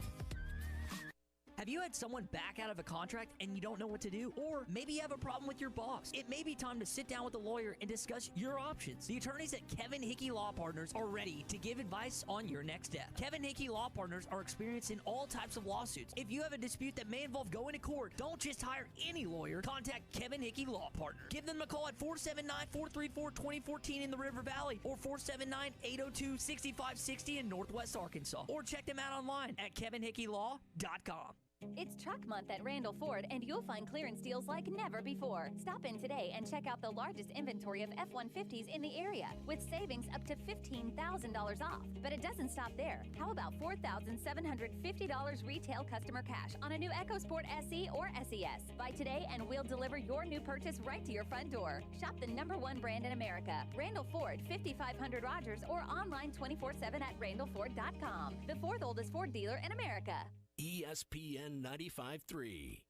Have you had someone back out of a contract and you don't know what to do? Or maybe you have a problem with your boss. It may be time to sit down with a lawyer and discuss your options. The attorneys at Kevin Hickey Law Partners are ready to give advice on your next step. Kevin Hickey Law Partners are experienced in all types of lawsuits. If you have a dispute that may involve going to court, don't just hire any lawyer. Contact Kevin Hickey Law Partners. Give them a call at 479-434-2014 in the River Valley or 479-802-6560 in Northwest Arkansas. Or check them out online at kevinhickeylaw.com. It's Truck Month at Randall Ford, and you'll find clearance deals like never before. Stop in today and check out the largest inventory of F-150s in the area, with savings up to $15,000 off. But it doesn't stop there. How about $4,750 retail customer cash on a new EcoSport SE or SES? Buy today and we'll deliver your new purchase right to your front door. Shop the #1 brand in America, Randall Ford, 5500 Rogers, or online 24/7 at randallford.com. The fourth oldest Ford dealer in America. ESPN 95.3.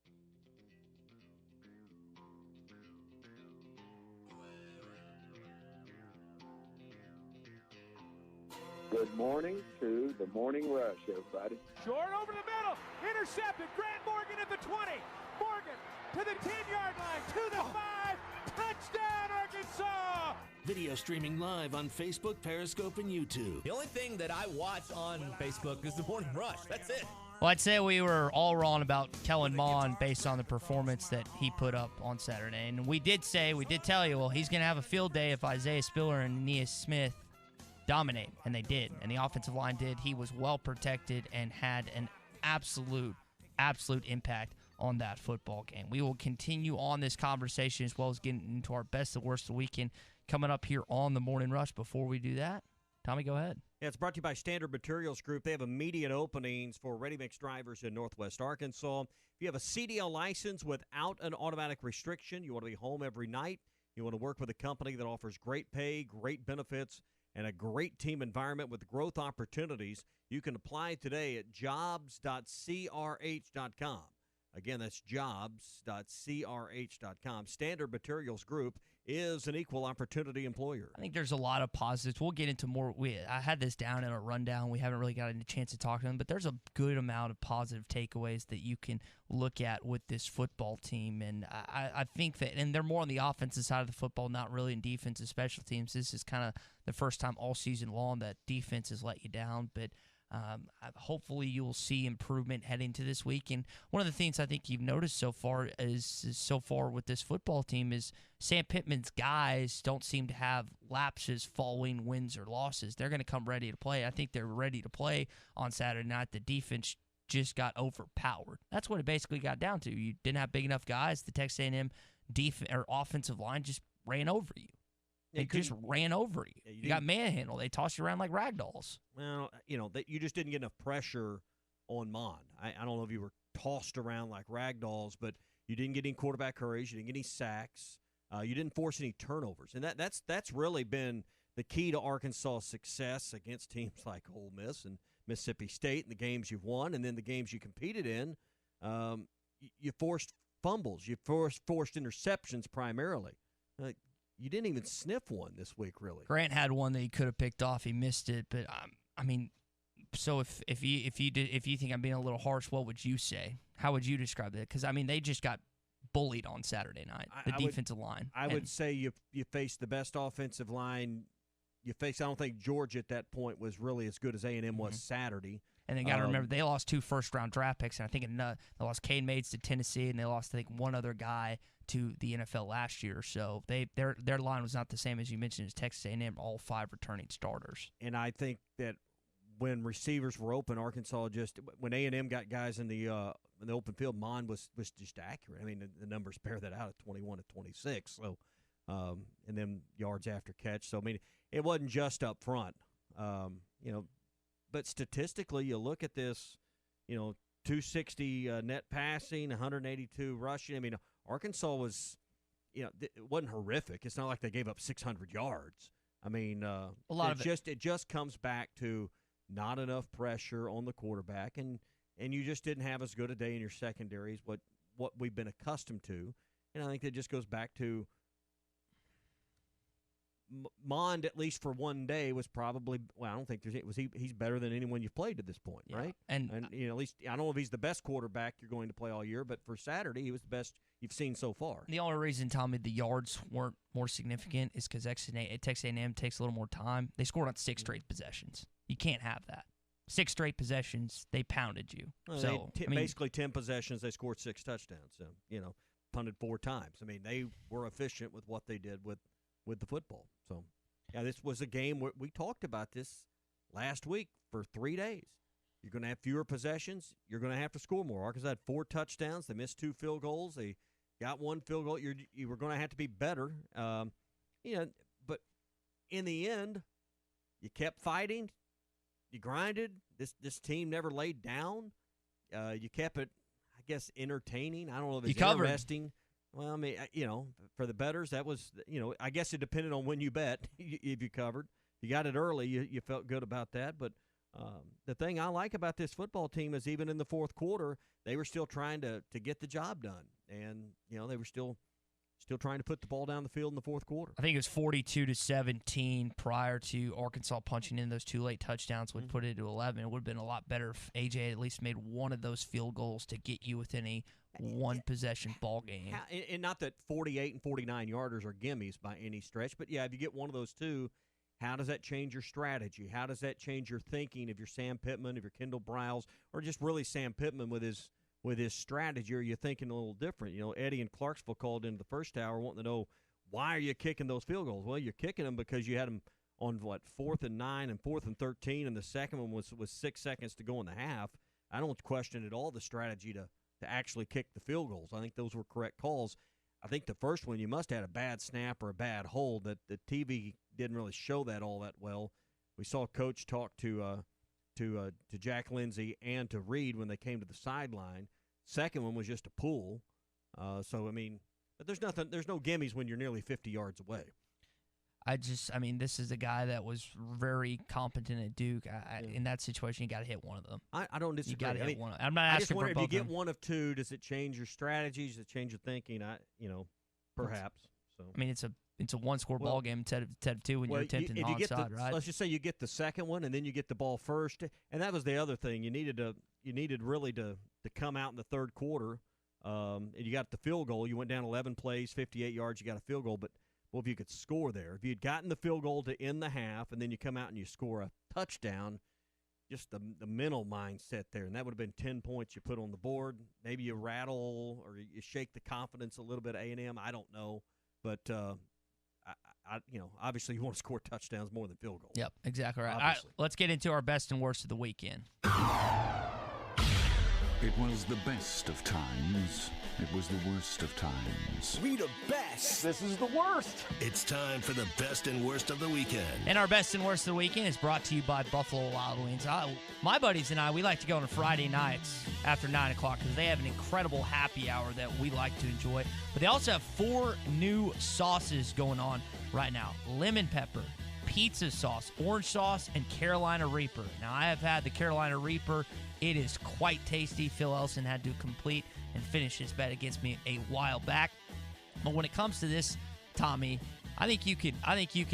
Good morning to the Morning Rush, everybody. Short over the middle, intercepted. Grant Morgan at the 20. Morgan to the 10-yard line, to the 5. Touchdown, Arkansas! Video streaming live on Facebook, Periscope, and YouTube. The only thing that I watch on Facebook is the Morning Rush. That's it. Well, I'd say we were all wrong about Kellen Mond based on the performance that he put up on Saturday. And we did tell you, well, he's going to have a field day if Isaiah Spiller and Aeneas Smith dominate. And they did. And the offensive line did. He was well protected and had an absolute impact on that football game. We will continue on this conversation as well as getting into our best and worst of the weekend coming up here on the Morning Rush. Before we do that, Tommy, go ahead. Yeah, it's brought to you by Standard Materials Group. They have immediate openings for ready-mix drivers in Northwest Arkansas. If you have a CDL license without an automatic restriction, you want to be home every night, you want to work with a company that offers great pay, great benefits, and a great team environment with growth opportunities, you can apply today at jobs.crh.com. Again, that's jobs.crh.com. Standard Materials Group is an equal opportunity employer. I think there's a lot of positives. We'll get into more. I had this down in a rundown. We haven't really gotten a chance to talk to them, but there's a good amount of positive takeaways that you can look at with this football team. And I think that, and they're more on the offensive side of the football, not really in defensive special teams. This is kind of the first time all season long that defense has let you down, but hopefully you will see improvement heading to this week. And one of the things I think you've noticed so far with this football team is Sam Pittman's guys don't seem to have lapses following wins or losses. They're going to come ready to play. I think they're ready to play on Saturday night. The defense just got overpowered. That's what it basically got down to. You didn't have big enough guys. The Texas A&M offensive line just ran over you. They just ran over you. Yeah, you got manhandled. They tossed you around like rag dolls. Well, you just didn't get enough pressure on Mond. I don't know if you were tossed around like rag dolls, but you didn't get any quarterback hurries. You didn't get any sacks. You didn't force any turnovers. And that's really been the key to Arkansas' success against teams like Ole Miss and Mississippi State and the games you've won and then the games you competed in. You forced fumbles. You forced interceptions primarily. You didn't even sniff one this week, really. Grant had one that he could have picked off. He missed it, but so if you think I'm being a little harsh, what would you say? How would you describe that? Because they just got bullied on Saturday night. The defensive line. I would say you faced the best offensive line you faced. I don't think Georgia at that point was really as good as A&M was Saturday. And they got to remember, they lost 2 first-round draft picks, and I think they lost Cade Mates to Tennessee, and they lost, I think, one other guy to the NFL last year. So their line was not the same, as you mentioned, as Texas A&M, all 5 returning starters. And I think that when receivers were open, Arkansas when A&M got guys in the open field, Mond was just accurate. The numbers bear that out at 21 to 26. So, and then yards after catch. So, it wasn't just up front, But statistically, you look at this, 260 net passing, 182 rushing. Arkansas was, it wasn't horrific. It's not like they gave up 600 yards. It just comes back to not enough pressure on the quarterback, and you just didn't have as good a day in your secondaries, what we've been accustomed to. And I think that just goes back to Mond, at least for one day, was probably I don't think he's better than anyone you've played to this point, right? And at least I don't know if he's the best quarterback you're going to play all year, but for Saturday he was the best you've seen so far. The only reason, Tommy, the yards weren't more significant is because Texas A&M takes a little more time. They scored on 6 straight possessions. You can't have that. 6 straight possessions, they pounded you. Well, basically 10 possessions, they scored 6 touchdowns. So punted 4 times. They were efficient with what they did with the football. So, yeah, this was a game where we talked about this last week for 3 days. You're going to have fewer possessions. You're going to have to score more. Arkansas had 4 touchdowns. They missed 2 field goals. They got 1 field goal. You were going to have to be better. But in the end, you kept fighting. You grinded. This team never laid down. You kept it, I guess, entertaining. I don't know if it's interesting. Well, for the bettors, that was, I guess it depended on when you bet, if you covered. If you got it early, you felt good about that. But the thing I like about this football team is even in the fourth quarter, they were still trying to get the job done. And, they were still trying to put the ball down the field in the fourth quarter. I think it was 42-17 prior to Arkansas punching in those 2 late touchdowns, which put it to 11. It would have been a lot better if A.J. had at least made one of those field goals to get you within a one-possession ball game. And not that 48 and 49-yarders are gimmies by any stretch, but, yeah, if you get one of those 2, how does that change your strategy? How does that change your thinking if you're Sam Pittman, if you're Kendall Briles, or just really Sam Pittman with his strategy? Are you thinking a little different? Eddie in Clarksville called into the first hour wanting to know, why are you kicking those field goals? Well, you're kicking them because you had them on, 4th and 9 and 4th and 13, and the second one was 6 seconds to go in the half. I don't question at all the strategy to actually kick the field goals. I think those were correct calls. I think the first one, you must have had a bad snap or a bad hold. That the TV didn't really show that all that well. We saw Coach talk to Jack Lindsey and to Reed when they came to the sideline. Second one was just a pull. So I mean, but there's no gimmies when you're nearly 50 yards away. This is a guy that was very competent at Duke. In that situation, you got to hit one of them. I don't disagree. You got to hit one of them. I'm not asking for both. If you get one of two, does it change your strategies? Does it change your thinking? Perhaps. So I mean, it's a one-score ball game instead of two when you're attempting the onside, right? Let's just say you get the second one and then you get the ball first, and that was the other thing. You needed really to come out in the third quarter, and you got the field goal. You went down 11 plays, 58 yards. You got a field goal, but if you could score there, if you had gotten the field goal to end the half, and then you come out and you score a touchdown, just the mental mindset there, and that would have been 10 points you put on the board. Maybe you rattle or you shake the confidence a little bit of A&M. I don't know, but obviously you want to score touchdowns more than field goals. Yep, exactly right. All right, let's get into our best and worst of the weekend. It was the best of times. It was the worst of times. We the best. This is the worst. It's time for the best and worst of the weekend. And our best and worst of the weekend is brought to you by Buffalo Wild Wings. My buddies and I, we like to go on Friday nights after 9 o'clock because they have an incredible happy hour that we like to enjoy. But they also have 4 new sauces going on right now. Lemon pepper, pizza sauce, orange sauce, and Carolina Reaper. Now, I have had the Carolina Reaper. It is quite tasty. Phil Elson had to complete and finish his bet against me a while back. But when it comes to this, Tommy, I think you could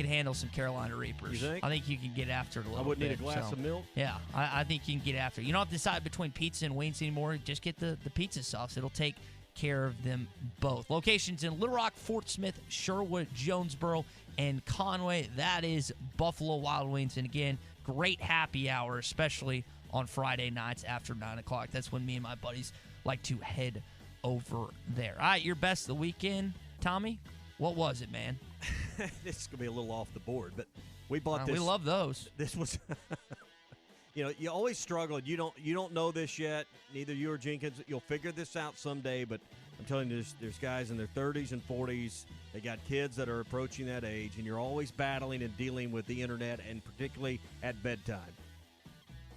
handle some Carolina Reapers. You think? I think you can get after it a little bit. I wouldn't need a glass of milk? Yeah, I think you can get after it. You don't have to decide between pizza and wings anymore. Just get the pizza sauce. It'll take care of them both. Locations in Little Rock, Fort Smith, Sherwood, Jonesboro, and Conway. That is Buffalo Wild Wings. And again, great happy hour, especially on Friday nights after 9 o'clock. That's when me and my buddies like to head over there. All right, your best of the weekend, Tommy? What was it, man? This is going to be a little off the board, but we bought this. We love those. This was, you always struggle. You don't know this yet. Neither you or Jenkins. You'll figure this out someday, but I'm telling you, there's guys in their 30s and 40s. They got kids that are approaching that age, and you're always battling and dealing with the internet, and particularly at bedtime.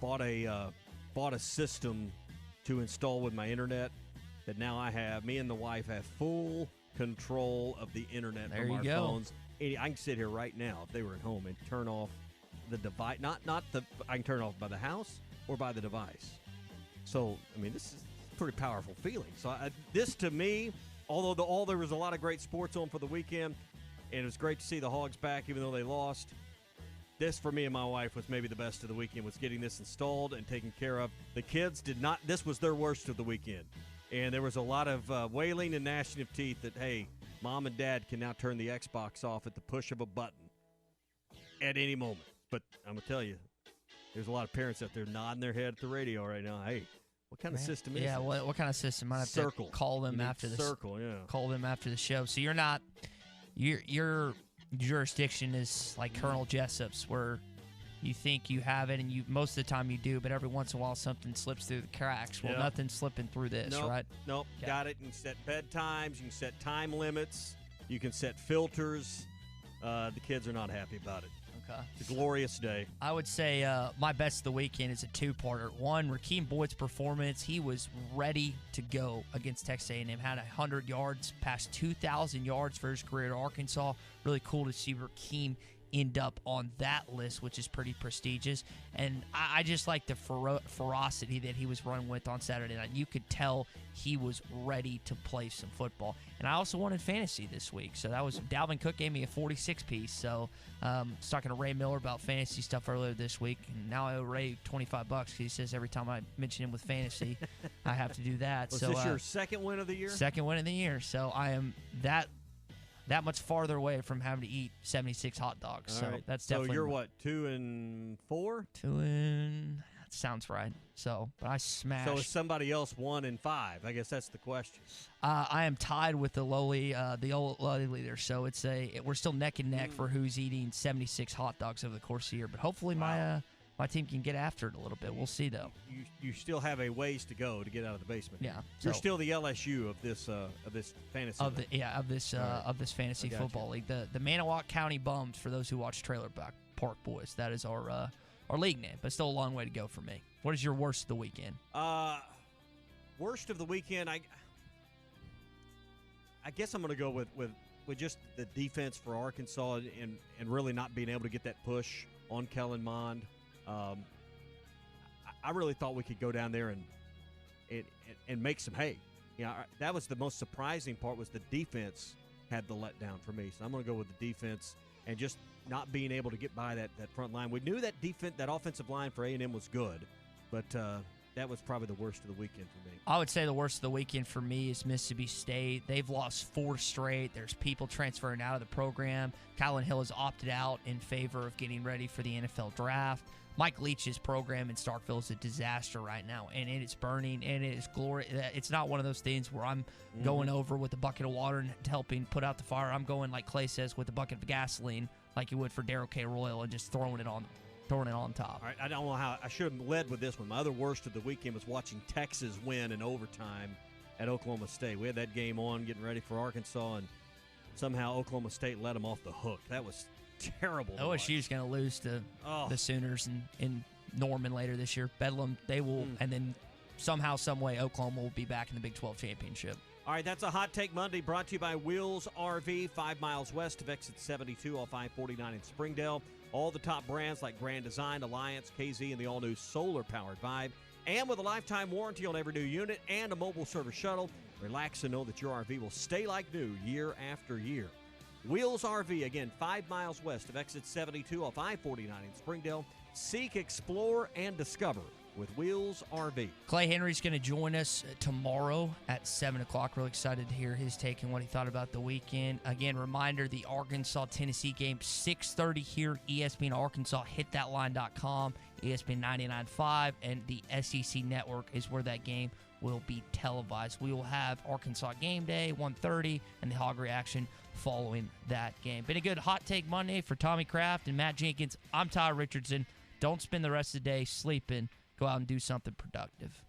Bought a system to install with my internet that now I have. Me and the wife have full control of the internet from our phones. I can sit here right now if they were at home and turn off the device. I can turn it off by the house or by the device. So I mean, this is a pretty powerful feeling. So this to me, although there was a lot of great sports on for the weekend, and it was great to see the Hogs back even though they lost. This, for me and my wife, was maybe the best of the weekend, was getting this installed and taken care of. The kids did not – this was their worst of the weekend. And there was a lot of wailing and gnashing of teeth that, hey, Mom and Dad can now turn the Xbox off at the push of a button at any moment. But I'm going to tell you, there's a lot of parents out there nodding their head at the radio right now. Hey, what kind of system is yeah, this? What kind of system? I have to call them after the Circle, yeah. Call them after the show. So you're not – your jurisdiction is like Colonel Jessup's, where you think you have it, and you most of the time you do, but every once in a while something slips through the cracks. Well, nothing's slipping through this, right? Nope, got it. You can set bedtimes. You can set time limits. You can set filters. The kids are not happy about it. Okay. It's a glorious day. I would say my best of the weekend is a two-parter. One, Rakeem Boyd's performance. He was ready to go against Texas A&M. Had 100 yards, passed 2,000 yards for his career at Arkansas. Really cool to see Rakeem end up on that list, which is pretty prestigious. And I just like the ferocity that he was running with on Saturday night. You could tell he was ready to play some football. And I also wanted fantasy this week. So that was Dalvin Cook gave me a 46-piece. So I was talking to Ray Miller about fantasy stuff earlier this week. And now I owe Ray $25 because he says every time I mention him with fantasy, I have to do that. Was this your second win of the year? Second win of the year. So I am that much farther away from having to eat 76 hot dogs. All so right. that's definitely. So you're what, 2-4? 2 that sounds right. So, but I smashed. So is somebody else 1-5? I guess that's the question. I am tied with the lowly leader. So we're still neck and neck for who's eating 76 hot dogs over the course of the year. But hopefully my team can get after it a little bit. We'll see though. You still have a ways to go to get out of the basement. Yeah, you're still the LSU of this fantasy. Of this fantasy football league. The Manawak County Bums, for those who watch Trailer Park Boys. That is our league name, but still a long way to go for me. What is your worst of the weekend? Worst of the weekend, I guess I'm going to go with just the defense for Arkansas and really not being able to get that push on Kellen Mond. I really thought we could go down there and make some hay. That was the most surprising part, was the defense had the letdown for me. So I'm going to go with the defense and just not being able to get by that front line. We knew that offensive line for A&M was good, but that was probably the worst of the weekend for me. I would say the worst of the weekend for me is Mississippi State. They've lost 4 straight. There's people transferring out of the program. Kylan Hill has opted out in favor of getting ready for the NFL draft. Mike Leach's program in Starkville is a disaster right now, and it is burning, and it is glory. It's not one of those things where I'm going over with a bucket of water and helping put out the fire. I'm going, like Clay says, with a bucket of gasoline, like you would for Darrell K. Royal, and just throwing it on top. All right, I don't know how I should have led with this one. My other worst of the weekend was watching Texas win in overtime at Oklahoma State. We had that game on, getting ready for Arkansas, and somehow Oklahoma State let them off the hook. That was terrible. OSU's going to lose to the Sooners in Norman later this year. Bedlam, they will, and then somehow, some way, Oklahoma will be back in the Big 12 championship. All right, that's a Hot Take Monday brought to you by Wheels RV, 5 miles west of exit 72 off I-49 in Springdale. All the top brands like Grand Design, Alliance, KZ, and the all-new solar-powered Vibe. And with a lifetime warranty on every new unit and a mobile service shuttle, relax and know that your RV will stay like new year after year. Wheels RV, again, 5 miles west of exit 72 off I-49 in Springdale. Seek, explore, and discover with Wheels RV. Clay Henry's going to join us tomorrow at 7 o'clock. Really excited to hear his take and what he thought about the weekend. Again, reminder, the Arkansas-Tennessee game, 6:30 here, ESPN Arkansas, hitthatline.com, ESPN 99.5, and the SEC Network is where that game will be televised. We will have Arkansas Game Day, 1:30, and the Hog Reaction following that game. Been a good Hot Take Monday for Tommy Kraft and Matt Jenkins. I'm Ty Richardson. Don't spend the rest of the day sleeping. Go out and do something productive.